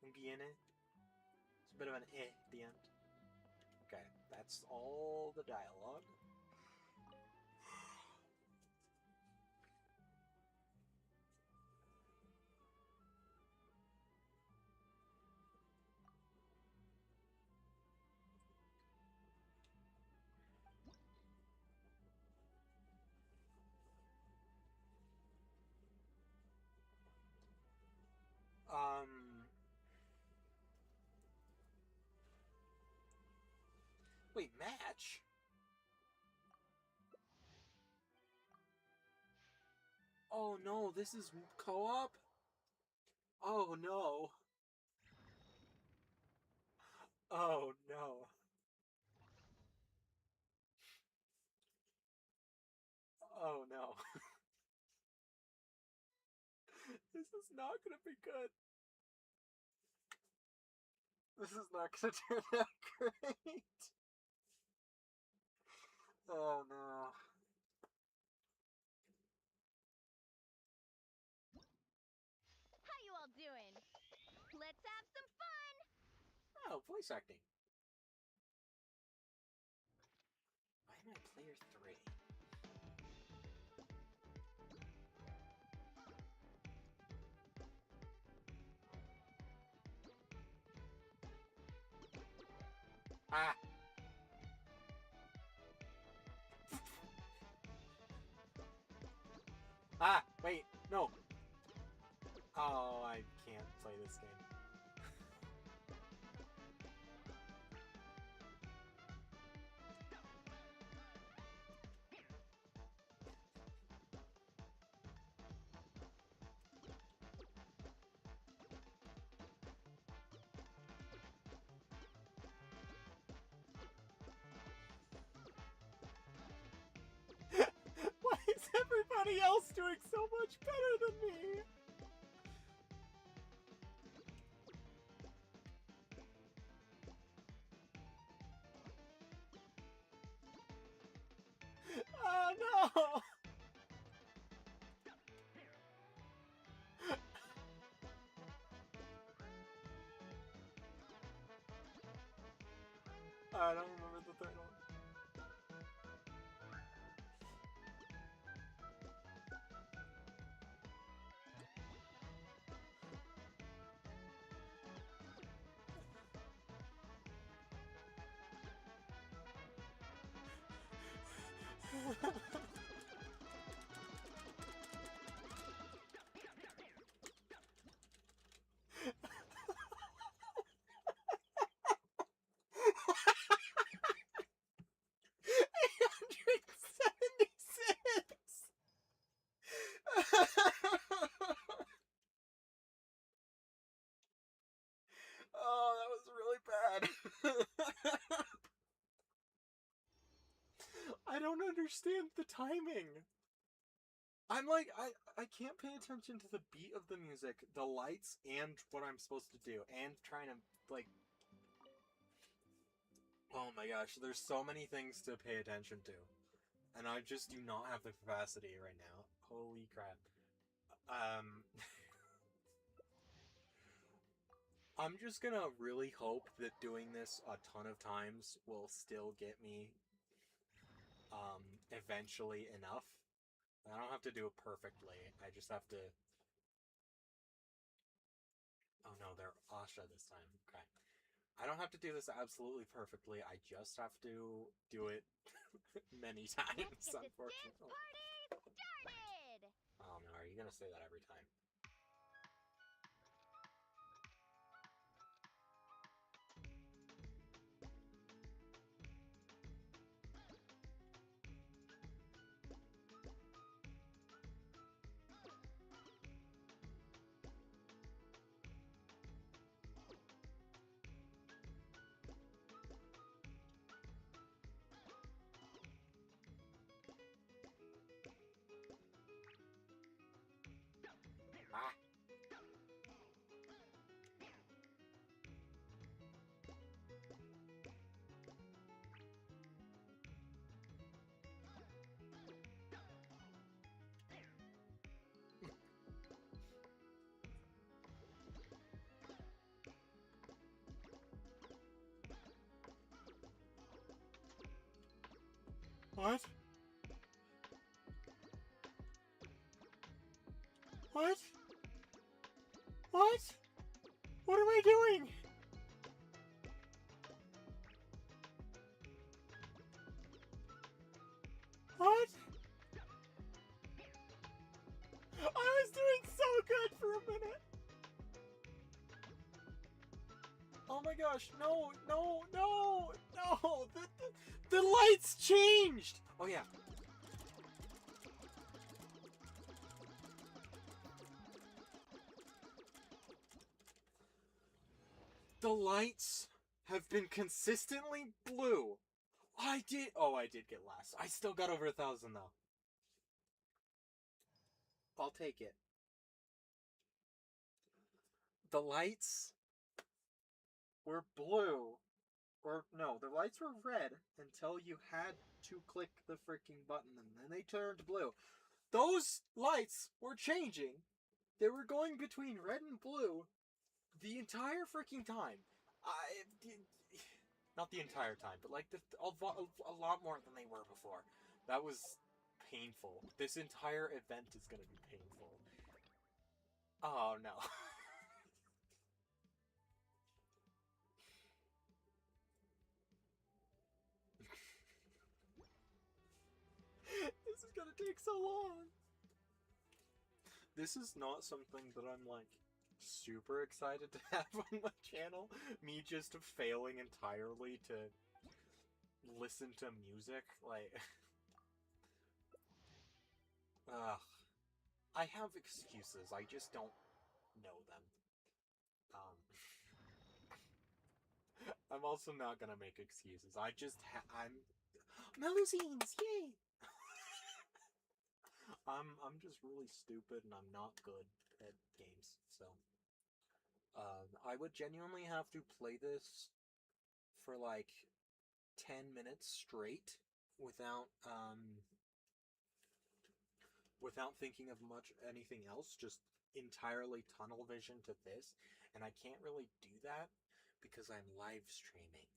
Ungiene. It's a bit of an eh at the end. Okay, that's all the dialogue. Wait, match? Oh no, this is co-op? Oh no. Oh no. Oh no. This is not gonna be good. This is not gonna turn out great. Oh no. How you all doing? Let's have some fun! Oh, voice acting. Why am I player 3? Ah! Ah! Wait, no! Oh, I can't play this game. Why is everybody else doing so much better than me? Oh no! I don't remember the third one. Oh, that was really bad. I don't understand the timing. I'm like, I can't pay attention to the beat of the music, the lights, and what I'm supposed to do, and trying to, like... Oh my gosh, there's so many things to pay attention to. And I just do not have the capacity right now. Holy crap. I'm just gonna really hope that doing this a ton of times will still get me, eventually enough. I don't have to do it perfectly. I just have to... Oh no, they're Asha this time. Okay. I don't have to do this absolutely perfectly. I just have to do it many times, Let's get this dance unfortunately. party started! Oh no, are you gonna say that every time? Ah! What? What? What? What am I doing? What? I was doing so good for a minute. Oh my gosh, no, no, no, no. The lights changed. Oh yeah. The lights have been consistently blue. I did get last. I still got over 1,000 though. I'll take it. The lights were blue. Or, no, the lights were red until you had to click the freaking button, and then they turned blue. Those lights were changing. They were going between red and blue the entire freaking time. Not the entire time, but like a lot more than they were before. That was painful. This entire event is going to be painful. Oh, no. This is gonna take so long. This is not something that I'm like super excited to have on my channel. Me just failing entirely to listen to music. Like, ugh. I have excuses. I just don't know them. I'm also not gonna make excuses. I'm Melusines, yay! I'm just really stupid and I'm not good at games, so I would genuinely have to play this for like 10 minutes straight without without thinking of anything else, just entirely tunnel vision to this, and I can't really do that because I'm live streaming.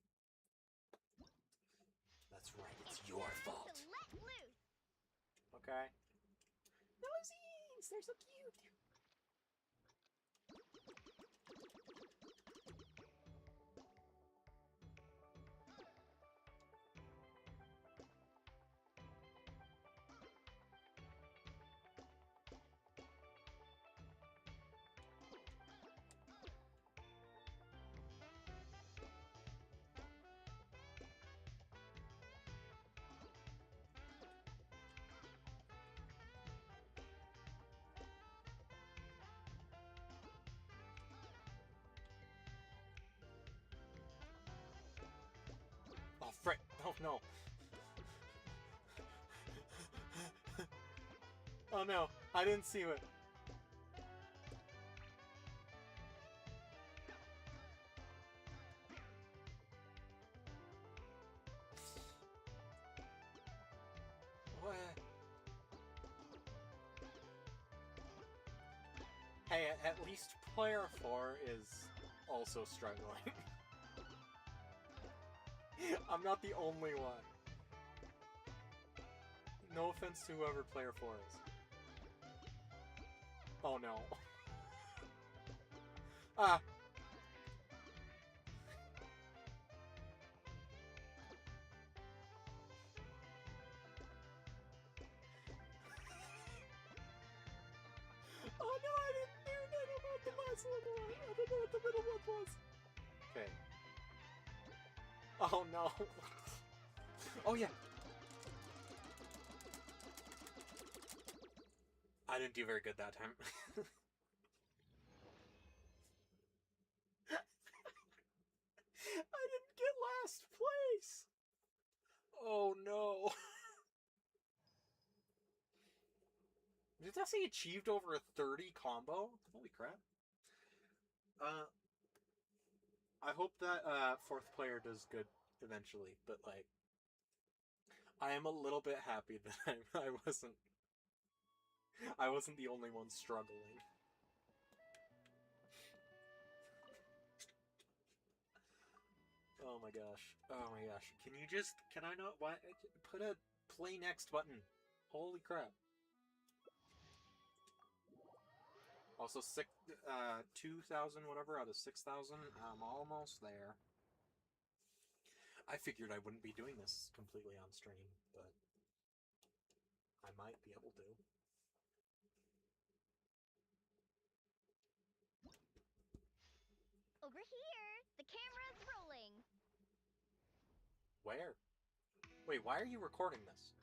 That's right, it's your fault. Let loose. Okay. Nosies! They're so cute! Oh, frick! Oh, no! Oh, no! I didn't see it! What? Hey, at least player 4 is also struggling. I'm not the only one. No offense to whoever player 4 is. Oh no. Ah! Oh no, I didn't do that about the last level. I don't know what the middle one was. Okay. Oh no. Oh yeah. I didn't do very good that time. I didn't get last place. Oh no. Did that say achieved over a 30 combo? Holy crap. I hope that fourth player does good eventually, but like I am a little bit happy that I wasn't the only one struggling. Oh my gosh. Oh my gosh. Can I not, why, put a play next button. Holy crap. Also, 2,000 whatever out of 6,000. I'm almost there. I figured I wouldn't be doing this completely on stream, but I might be able to. Over here, the camera's rolling. Where? Wait, why are you recording this?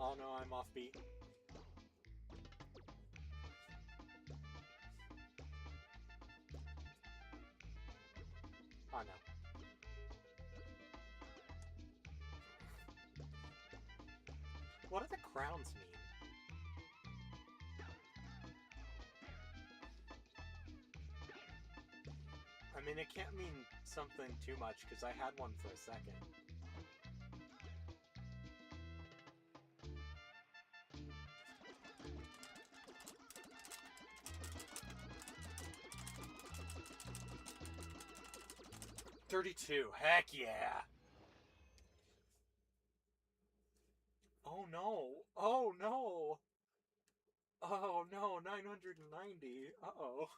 Oh no, I'm off beat. Oh no. What do the crowns mean? I mean, it can't mean something too much, because I had one for a second. $32. Heck yeah! Oh no! Oh no! Oh no! 990. Uh-oh.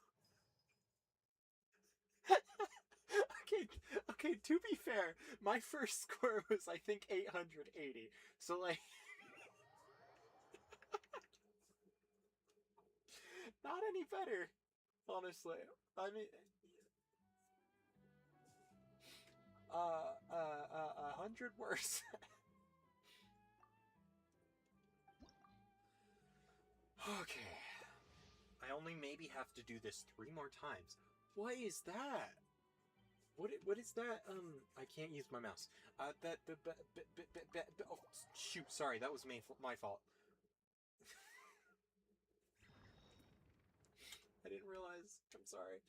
Okay, to be fair, my first score was, I think, 880. So, like, not any better, honestly. I mean, 100 worse. Okay. I only maybe have to do this 3 more times. What is that? What is that? I can't use my mouse. Oh, shoot, sorry, that was my fault. I didn't realize. I'm sorry.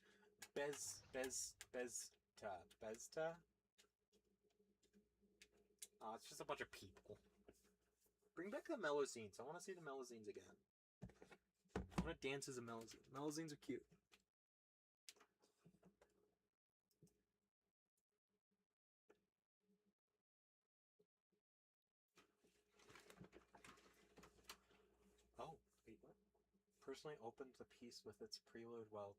Bezta? Oh, it's just a bunch of people. Bring back the Melozines. I want to see the Melozines again. I want to dance as a Melozine. Melozines are cute. Oh, wait, what? Personally opened the piece with its prelude while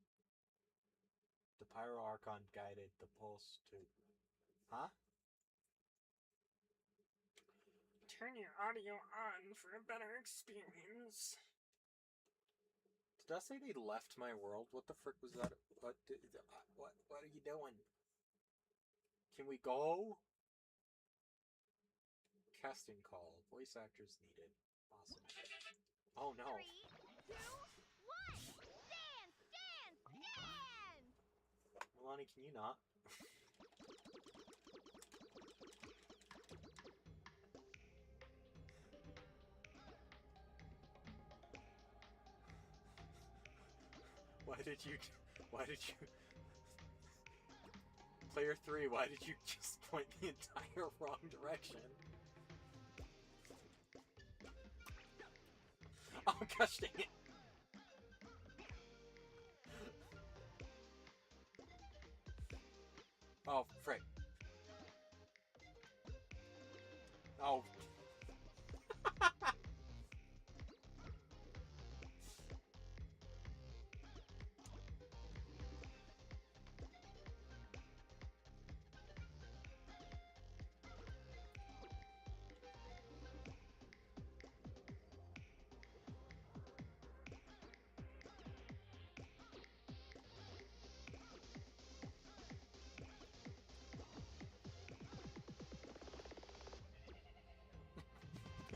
the Pyro Archon guided the pulse to... Huh? Turn your audio on for a better experience. Did I say they left my world? What the frick was that? What are you doing? Can we go? Casting call. Voice actors needed. Awesome. Oh no. 3, 2, 1. Dance, dance, dance! Milani, can you not? Why did you... Player 3, why did you just point the entire wrong direction? Oh gosh dang it! Oh, frick. Oh.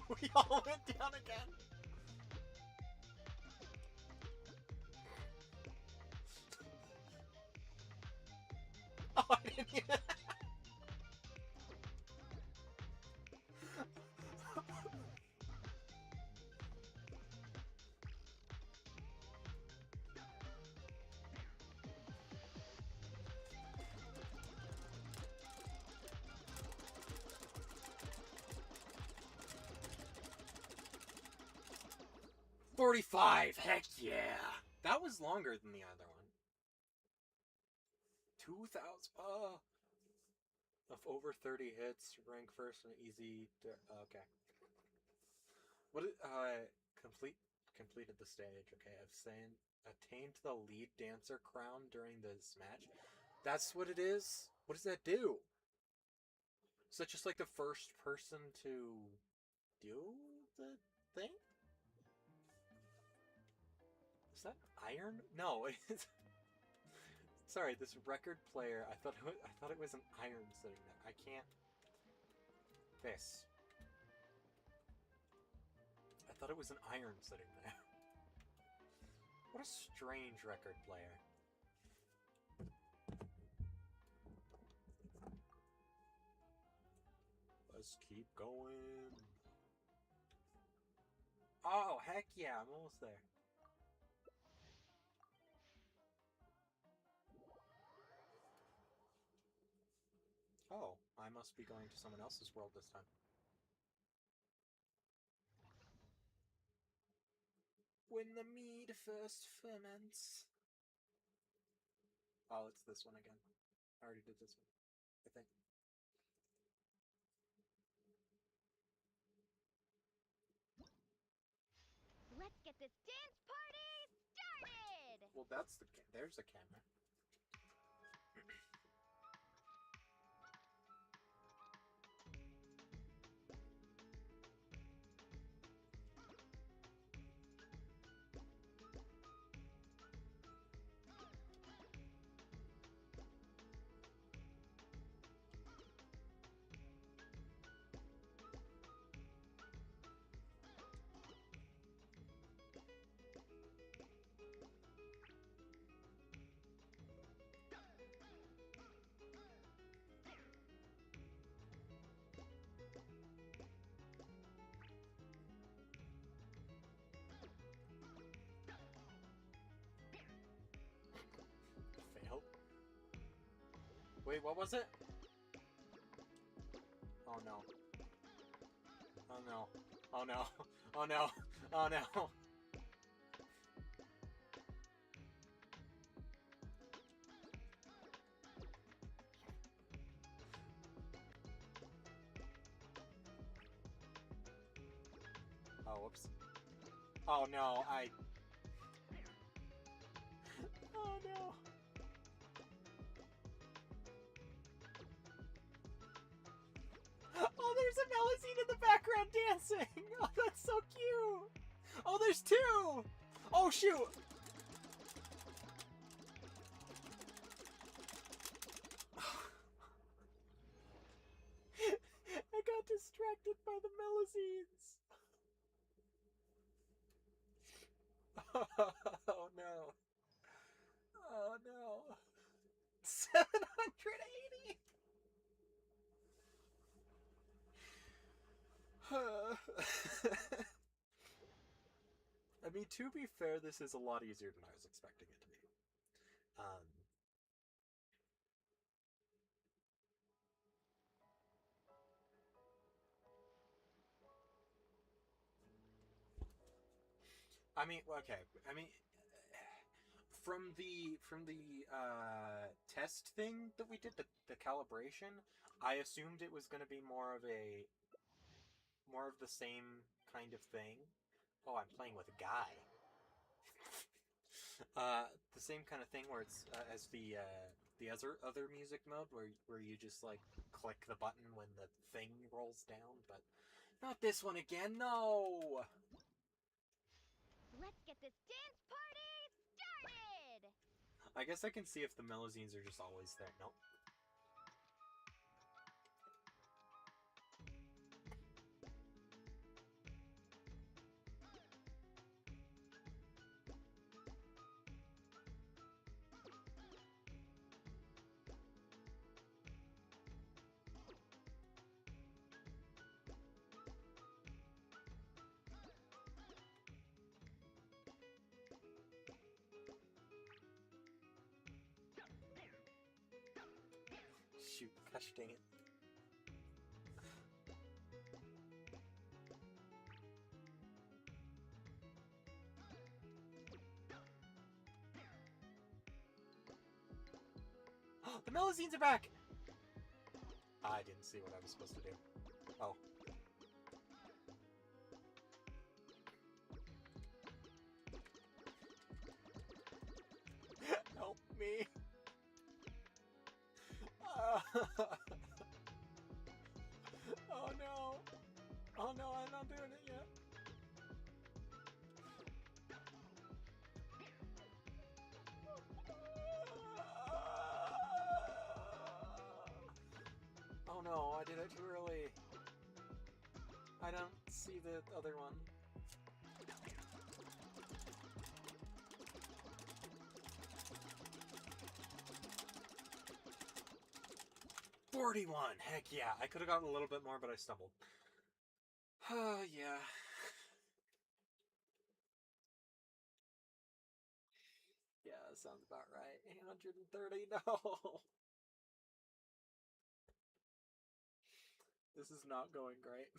'We all went down again! Oh, I didn't even... 45! Heck yeah! That was longer than the other one. 2,000... Of over 30 hits, rank first and easy... okay. What completed the stage. Okay, I've attained the lead dancer crown during this match. That's what it is? What does that do? Is that just like the first person to do the thing? Is that iron? No, it's... Sorry, this record player, I thought it was an iron sitting there. I can't... This. thought it was an iron sitting there. What a strange record player. Let's keep going. Oh, heck yeah, I'm almost there. Oh, I must be going to someone else's world this time. When the mead first ferments. Oh, it's this one again. I already did this one, I think. Let's get this dance party started! Well, that's the there's the camera. Failed. Wait, what was it? Oh no. Oh no. Oh no. Oh no. Oh no. Oh, whoops. Oh no, Oh no. Oh, there's a Melusine in the background dancing! Oh, that's so cute! Oh, there's two! Oh, shoot! I got distracted by the Melusines! Oh no. Oh no. 780! I mean, to be fair, this is a lot easier than I was expecting it to be. I mean, okay. I mean, from the test thing that we did, the calibration, I assumed it was going to be more of the same kind of thing. Oh, I'm playing with a guy. The same kind of thing where it's as the other music mode where you just like click the button when the thing rolls down, but not this one again. No. Let's get this dance party started! I guess I can see if the Melusines are just always there. Nope. Shoot, gosh dang it. The Melusines are back! I didn't see what I was supposed to do. Oh. Help me. Oh no. Oh no, I'm not doing it yet. Oh no, I did it too early. I don't see the other one. 41! Heck yeah, I could have gotten a little bit more, but I stumbled. Yeah. Yeah, that sounds about right. 830, no! This is not going great.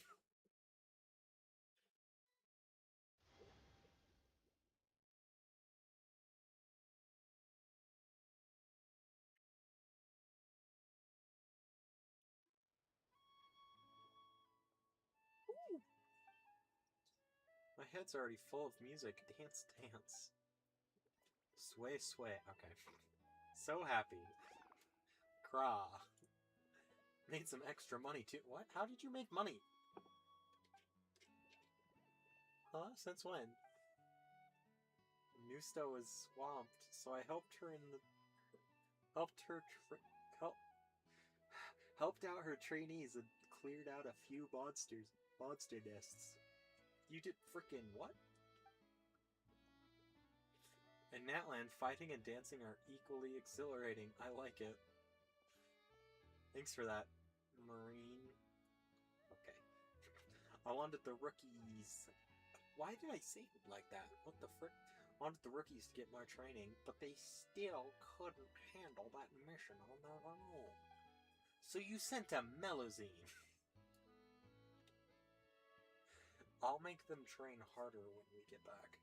My head's already full of music. Dance, dance. Sway, sway. Okay. So happy. Craw. Made some extra money too. What? How did you make money? Huh? Since when? Nusta was swamped, so I helped her in the... helped out her trainees and cleared out a few monster nests. You did frickin' what? In Natland, fighting and dancing are equally exhilarating. I like it. Thanks for that, Marine. Okay. I wanted the rookies. Why did I say it like that? What the frick? I wanted the rookies to get more training, but they still couldn't handle that mission on their own. So you sent a Melozine. I'll make them train harder when we get back.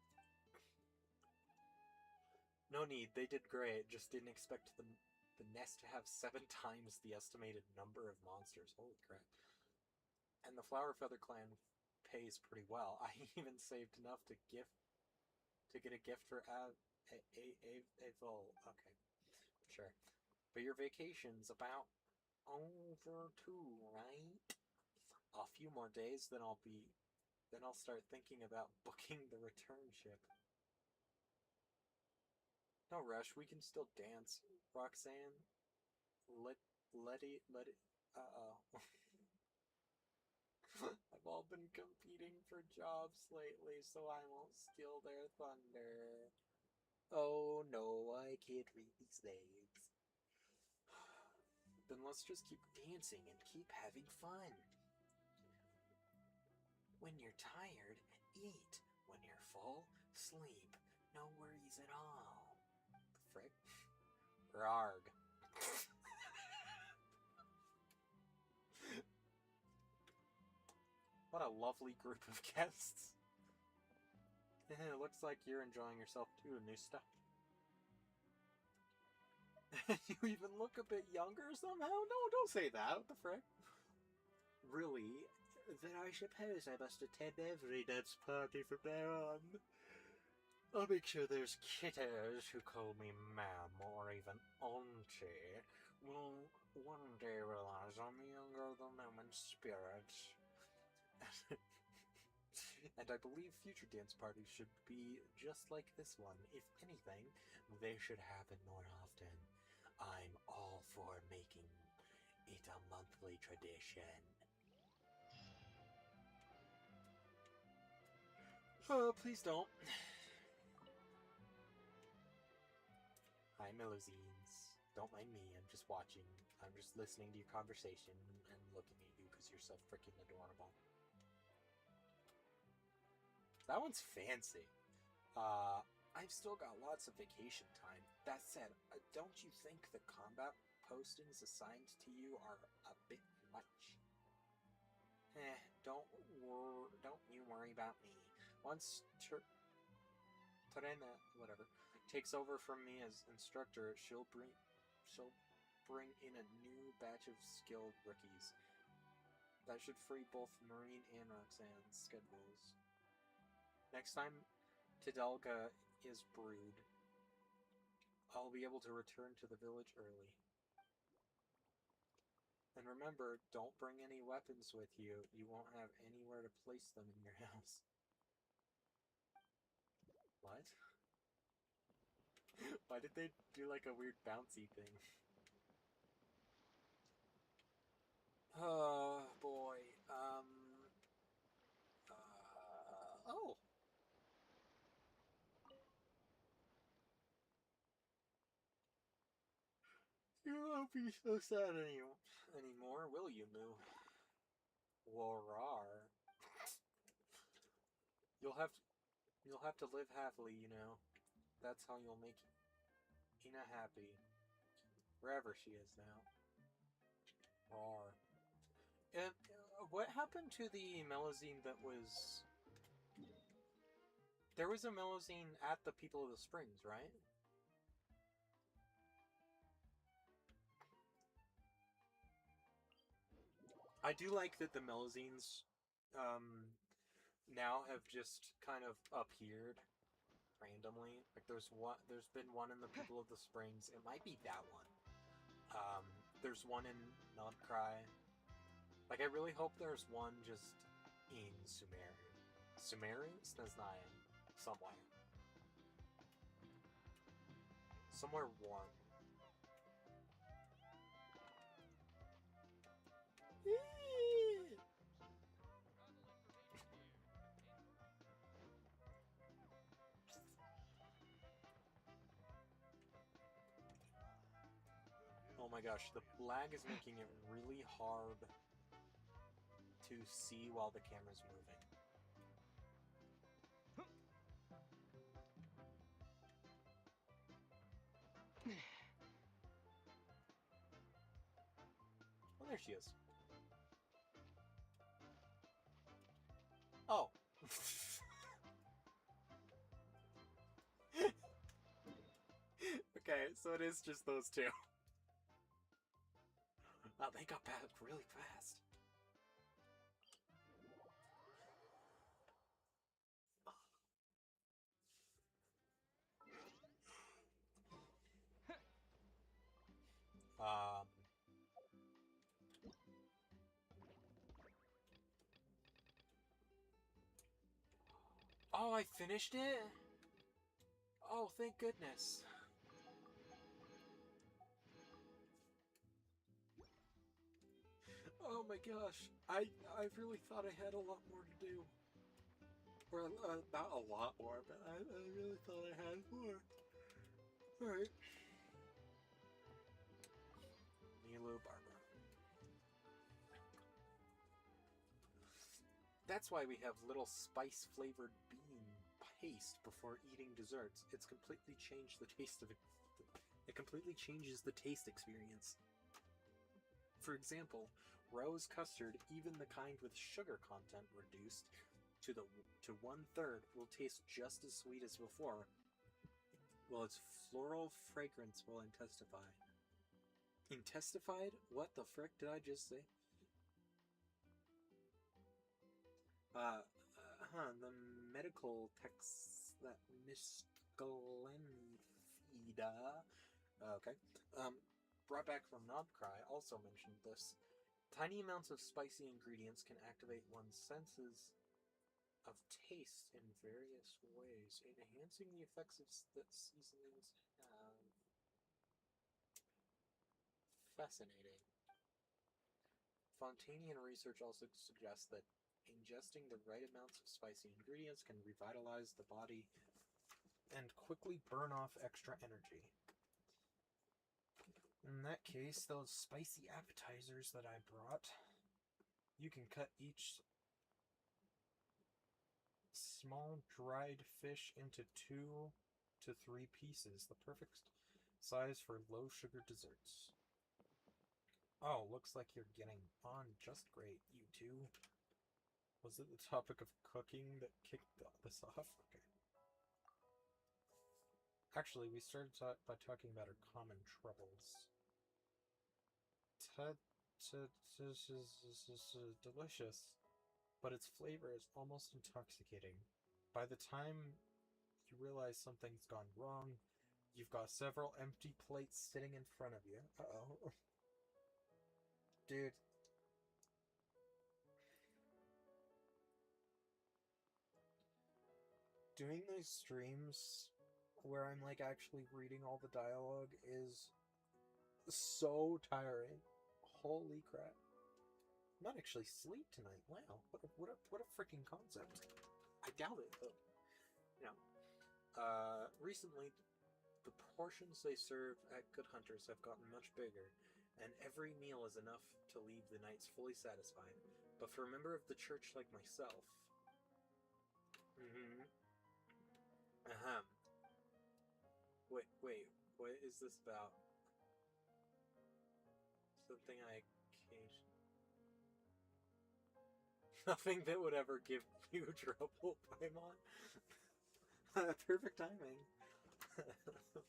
No need, they did great, just didn't expect the nest to have 7 times the estimated number of monsters. Holy crap. And the Flower Feather clan pays pretty well. I even saved enough to get a gift for Avil. Okay, sure. But your vacation's about over too, right? A few more days, then I'll start thinking about booking the return ship. No rush, we can still dance. Roxanne, let it, uh-oh. I've all been competing for jobs lately, so I won't steal their thunder. Oh no, I can't read these names. Then let's just keep dancing and keep having fun. When you're tired, eat. When you're full, sleep. No worries at all. The frick? Rarg. What a lovely group of guests. It looks like you're enjoying yourself too, Nusta. You even look a bit younger somehow? No, don't say that. What the frick? Really? Then I suppose I must attend every dance party from now on. I'll make sure those kiddos who call me ma'am or even auntie will one day realize I'm younger than them in spirit. And I believe future dance parties should be just like this one. If anything, they should happen more often. I'm all for making it a monthly tradition. Oh, please don't. Hi, Melozines. Don't mind me, I'm just watching. I'm just listening to your conversation and looking at you because you're so freaking adorable. That one's fancy. I've still got lots of vacation time. That said, don't you think the combat postings assigned to you are a bit much? Don't you worry about me. Once Terena, whatever, takes over from me as instructor, she'll bring in a new batch of skilled rookies. That should free both Marine and Roxanne's schedules. Next time Tidalga is brewed, I'll be able to return to the village early. And remember, don't bring any weapons with you. You won't have anywhere to place them in your house. What? Why did they do like a weird bouncy thing? Oh, boy. Oh! You Don't be so sad anymore, will you, Moo? Warar. You'll have to live happily, you know. That's how you'll make Ina happy. Wherever she is now. Rar. And what happened to the Melazine that was... There was a Melazine at the People of the Springs, right? I do like that the Melazines now have just kind of appeared randomly. Like there's been one in the People of the Springs. It might be that one. There's one in Nodcry. Like I really hope there's one just in Sumeru, Snaznayan, somewhere. Somewhere warm. Oh my gosh, the lag is making it really hard to see while the camera's moving. Oh, there she is. Oh. Okay, so it is just those two. Wow, they got back really fast. Oh, I finished it? Oh, thank goodness. Oh my gosh, I really thought I had a lot more to do. Or, not a lot more, but I really thought I had more. Alright. Milo Barber. That's why we have little spice-flavored bean paste before eating desserts. It's completely changed the taste of it. It completely changes the taste experience. For example, rose custard, even the kind with sugar content reduced to 1/3, will taste just as sweet as before, while its floral fragrance will intensify. Intensified? What the frick did I just say? The medical text that Miss Glenfida, okay, brought back from Nobcry also mentioned this. Tiny amounts of spicy ingredients can activate one's senses of taste in various ways, enhancing the effects that seasonings have. Fascinating. Fontanian research also suggests that ingesting the right amounts of spicy ingredients can revitalize the body and quickly burn off extra energy. In that case, those spicy appetizers that I brought, you can cut each small dried fish into 2 to 3 pieces, the perfect size for low sugar desserts. Oh, looks like you're getting on just great, you two. Was it the topic of cooking that kicked this off? Okay. Actually, we started by talking about our common troubles. Delicious, but its flavor is almost intoxicating. By the time you realize something's gone wrong, you've got several empty plates sitting in front of you. Uh-oh. Dude. Doing these streams where I'm like actually reading all the dialogue is so tiring. Holy crap. I might actually sleep tonight. Wow. What a freaking concept. I doubt it though. You know. Recently the portions they serve at Good Hunters have gotten much bigger, and every meal is enough to leave the knights fully satisfied. But for a member of the church like myself... Ahem. Wait, what is this about? Something I occasionally... Nothing that would ever give you trouble, Paimon. Perfect timing.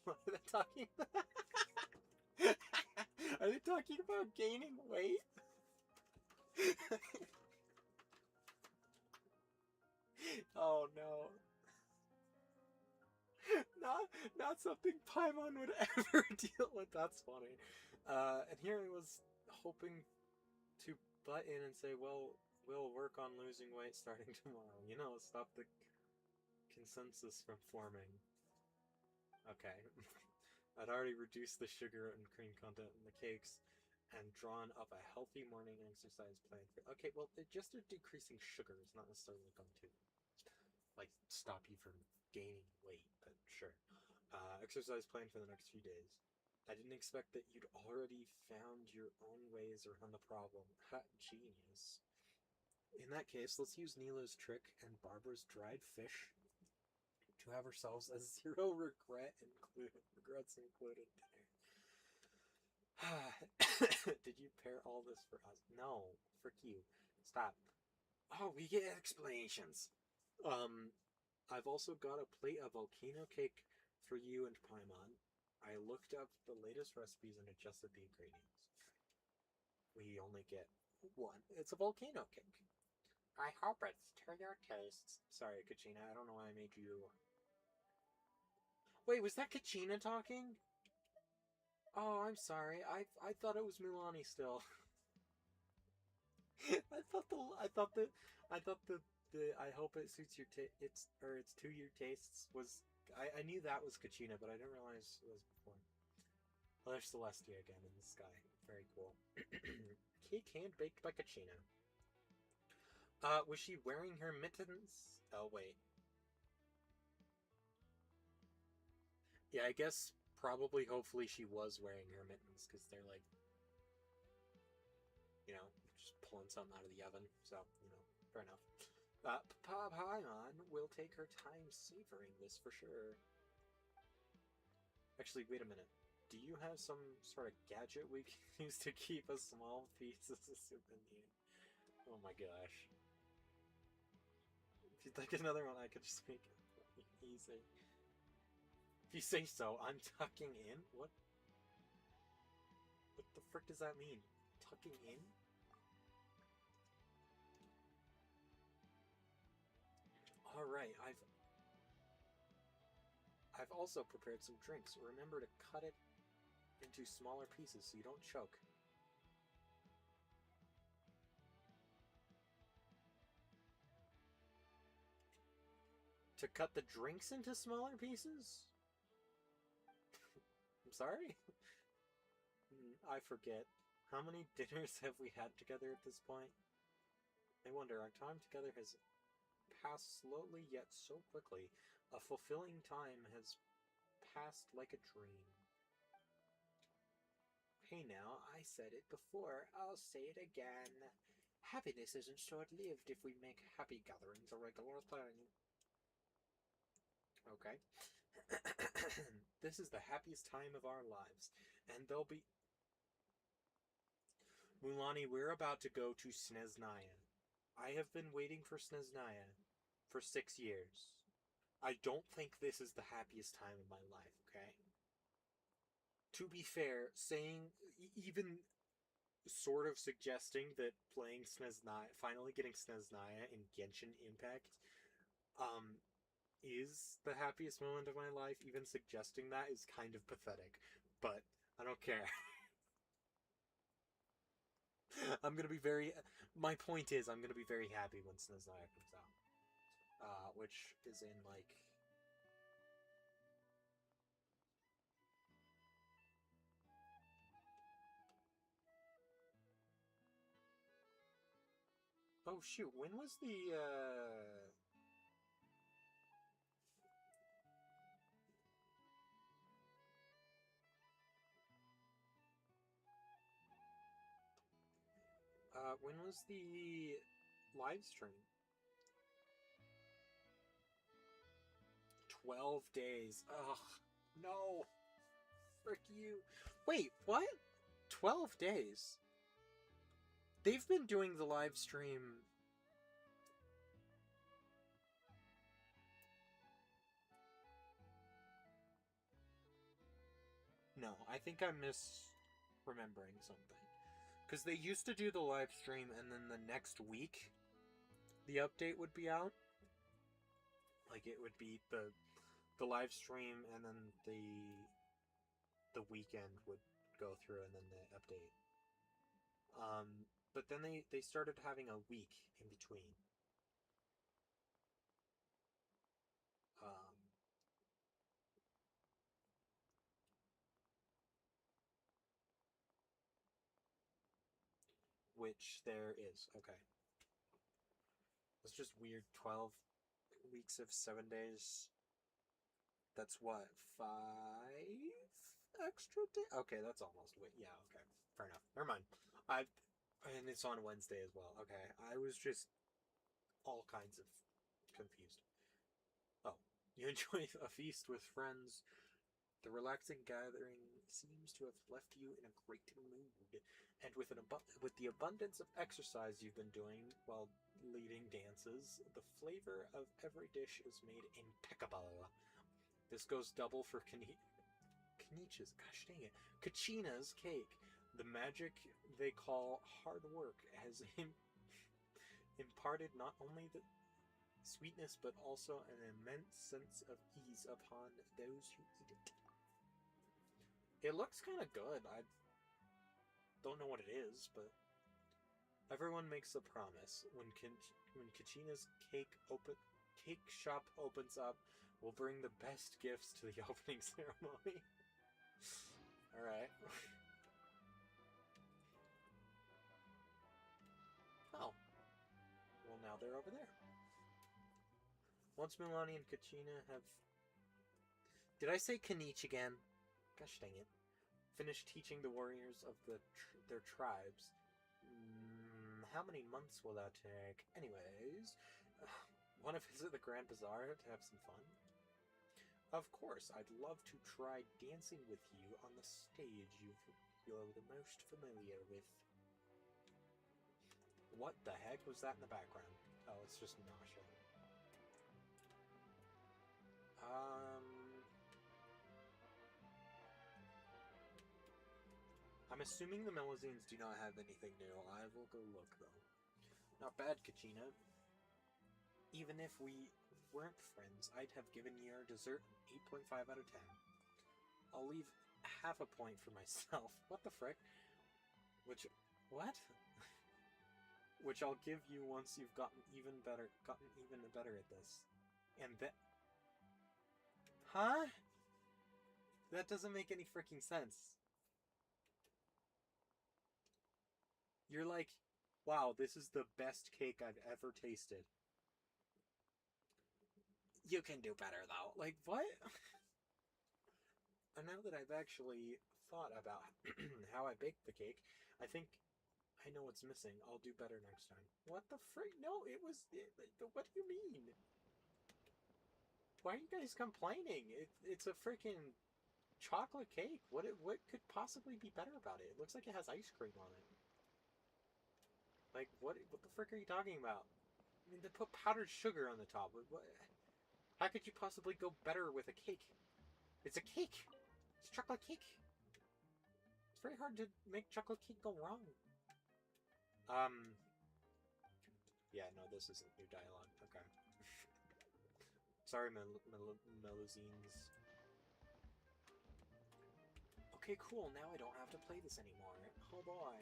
What are they talking about? Are they talking about gaining weight? Oh no. Not something Paimon would ever deal with. That's funny. And here I was hoping to butt in and say, well, we'll work on losing weight starting tomorrow. You know, stop the consensus from forming. Okay. I'd already reduced the sugar and cream content in the cakes and drawn up a healthy morning exercise plan. Okay, well, just decreasing sugar is not necessarily going to, like, stop you from gaining weight, but sure. Exercise plan for the next few days. I didn't expect that you'd already found your own ways around the problem. Ha, genius. In that case, let's use Nilo's trick and Barbara's dried fish to have ourselves a zero regrets included dinner. Did you pair all this for us? No, frick you. Stop. Oh, we get explanations. I've also got a plate of volcano cake for you and Paimon. I looked up the latest recipes and adjusted the ingredients. We only get one. It's a volcano cake. I hope it's to your tastes. Sorry, Kachina, I don't know why I made you... Wait, was that Kachina talking? Oh, I'm sorry. I thought it was Mulani still. I thought the I hope it suits your it's to your tastes was I knew that was Kachina, but I didn't realize it was before. Well, there's Celestia again in the sky. Very cool. Cake hand baked by Kachina. Was she wearing her mittens? Oh wait. Yeah, I guess probably hopefully she was wearing her mittens because they're like, you know, just pulling something out of the oven. So, you know, fair enough. Paimon will take her time savoring this for sure. Actually, wait a minute. Do you have some sort of gadget we can use to keep a small piece of souvenir? Oh my gosh. If you'd like another one, I could just make it easy. If you say so, I'm tucking in? What? What the frick does that mean? Tucking in? Alright, I've also prepared some drinks. Remember to cut it into smaller pieces so you don't choke. To cut the drinks into smaller pieces? I'm sorry? I forget. How many dinners have we had together at this point? I wonder, our time together has passed slowly yet so quickly. A fulfilling time has passed like a dream. Hey now, I said it before, I'll say it again. Happiness isn't short-lived if we make happy gatherings a regular thing. Okay. This is the happiest time of our lives, and there'll be... Mulani, we're about to go to Sneznaya. I have been waiting for Sneznaya for 6 years. I don't think this is the happiest time of my life, okay? To be fair, saying, even sort of suggesting that playing Sneznaya, finally getting Sneznaya in Genshin Impact, is the happiest moment of my life, even suggesting that is kind of pathetic. But, I don't care. I'm gonna be very... My point is, I'm gonna be very happy when Sneznaya comes out. Which is in, like... Oh shoot, when was the, When was the live stream? 12 days. Ugh, no. Frick you. Wait, what? 12 days? They've been doing the live stream. No, I think I'm misremembering something. Because they used to do the live stream and then the next week the update would be out. Like it would be the live stream and then the weekend would go through and then the update. But then they started having a week in between. Which there is. Okay. It's just weird. 12 weeks of 7 days. That's what? 5 extra days? Okay, that's almost. Wait, yeah, okay. Fair enough. Never mind. And it's on Wednesday as well. Okay. I was just all kinds of confused. Oh. You enjoy a feast with friends. The relaxing gathering seems to have left you in a great mood, and with the abundance of exercise you've been doing while leading dances, the flavor of every dish is made impeccable. This goes double for Kanich's, gosh dang it, Kachina's cake. The magic they call hard work has imparted not only the sweetness but also an immense sense of ease upon those who eat it. It looks kind of good. I don't know what it is, but everyone makes a promise. When Kachina's cake shop opens up, we'll bring the best gifts to the opening ceremony. All right. Oh. Well, now they're over there. Once Milani and Kachina have... Did I say Kanich again? Gosh dang it. Finished teaching the warriors of their tribes. How many months will that take? Anyways, want to visit the Grand Bazaar to have some fun? Of course, I'd love to try dancing with you on the stage you're the most familiar with. What the heck was that in the background? Oh, it's just nausea. I'm assuming the Melazines do not have anything new. I will go look, though. Not bad, Kachina. Even if we weren't friends, I'd have given your dessert an 8.5 out of 10. I'll leave half a point for myself. What the frick? What? Which I'll give you once you've gotten even better at this. And that... Huh? That doesn't make any freaking sense. You're like, wow, this is the best cake I've ever tasted. You can do better, though. Like, what? And now that I've actually thought about how I baked the cake, I think I know what's missing. I'll do better next time. What the frick? No, what do you mean? Why are you guys complaining? It's a freaking chocolate cake. What could possibly be better about it? It looks like it has ice cream on it. Like, what the frick are you talking about? I mean, they put powdered sugar on the top. What? How could you possibly go better with a cake? It's a cake! It's a chocolate cake! It's very hard to make chocolate cake go wrong. Yeah, no, this isn't new dialogue. Okay. Sorry, Melazines. Okay, cool. Now I don't have to play this anymore. Oh boy.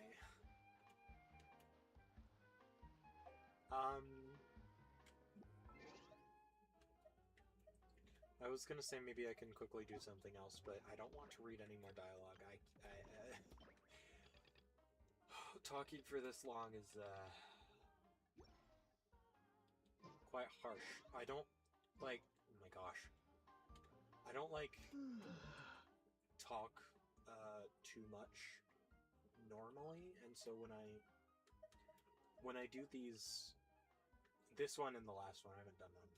I was gonna say maybe I can quickly do something else, but I don't want to read any more dialogue. Talking for this long is, quite harsh. I don't like... Oh my gosh. I don't like... talk, too much normally, and so when I when I do these, this one and the last one, I haven't done one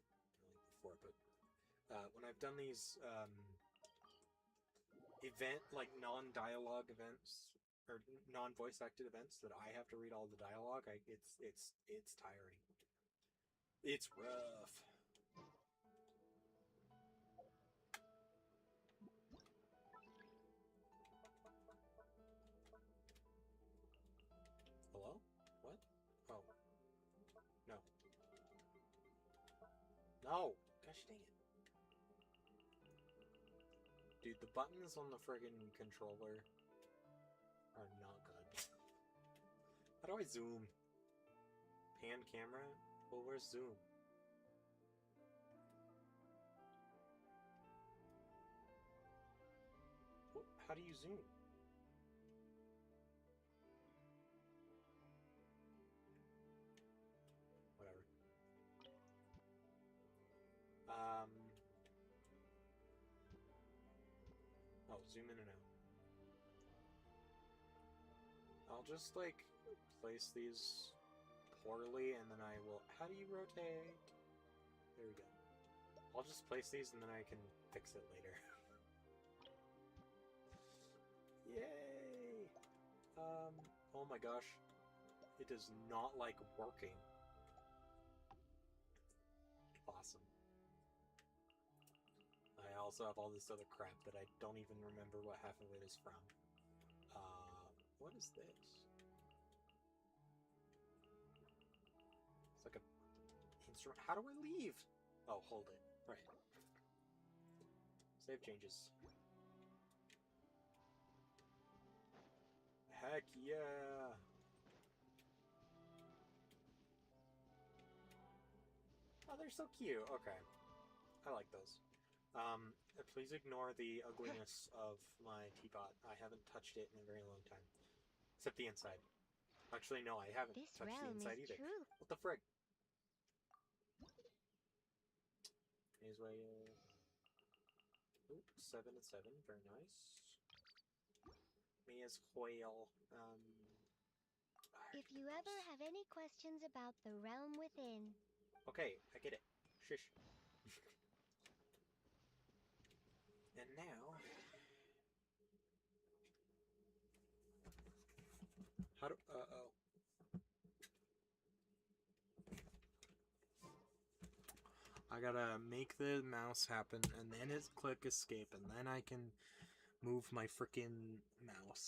really before, but when I've done these like non-dialogue events or non-voice acted events that I have to read all the dialogue, it's tiring. It's rough. Hello? What? Oh. No. No! Gosh dang it. Dude, the buttons on the friggin' controller are not good. How do I zoom? Pan camera? Well, where's zoom? How do you zoom? Whatever. Oh, zoom in and out. I'll just, like, place these poorly, and then I will... How do you rotate? There we go. I'll just place these, and then I can fix it later. Yay! Oh my gosh. It does not like working. Awesome. I also have all this other crap that I don't even remember what half of it is from. What is this? It's like a instrument. How do I leave? Oh, hold it. Right. Save changes. Heck yeah! Oh, they're so cute. Okay. I like those. Please ignore the ugliness of my teapot. I haven't touched it in a very long time. Except the inside. Actually, no, I haven't This touched the realm inside is either. true. What the frig? Here's why, Ooh, 7 and 7. Very nice. Me as whale. If you ever have any questions about the realm within... Okay, I get it. Shush. And now... How do... Uh-oh. I gotta make the mouse happen, and then click escape, and then I can move my frickin' mouse.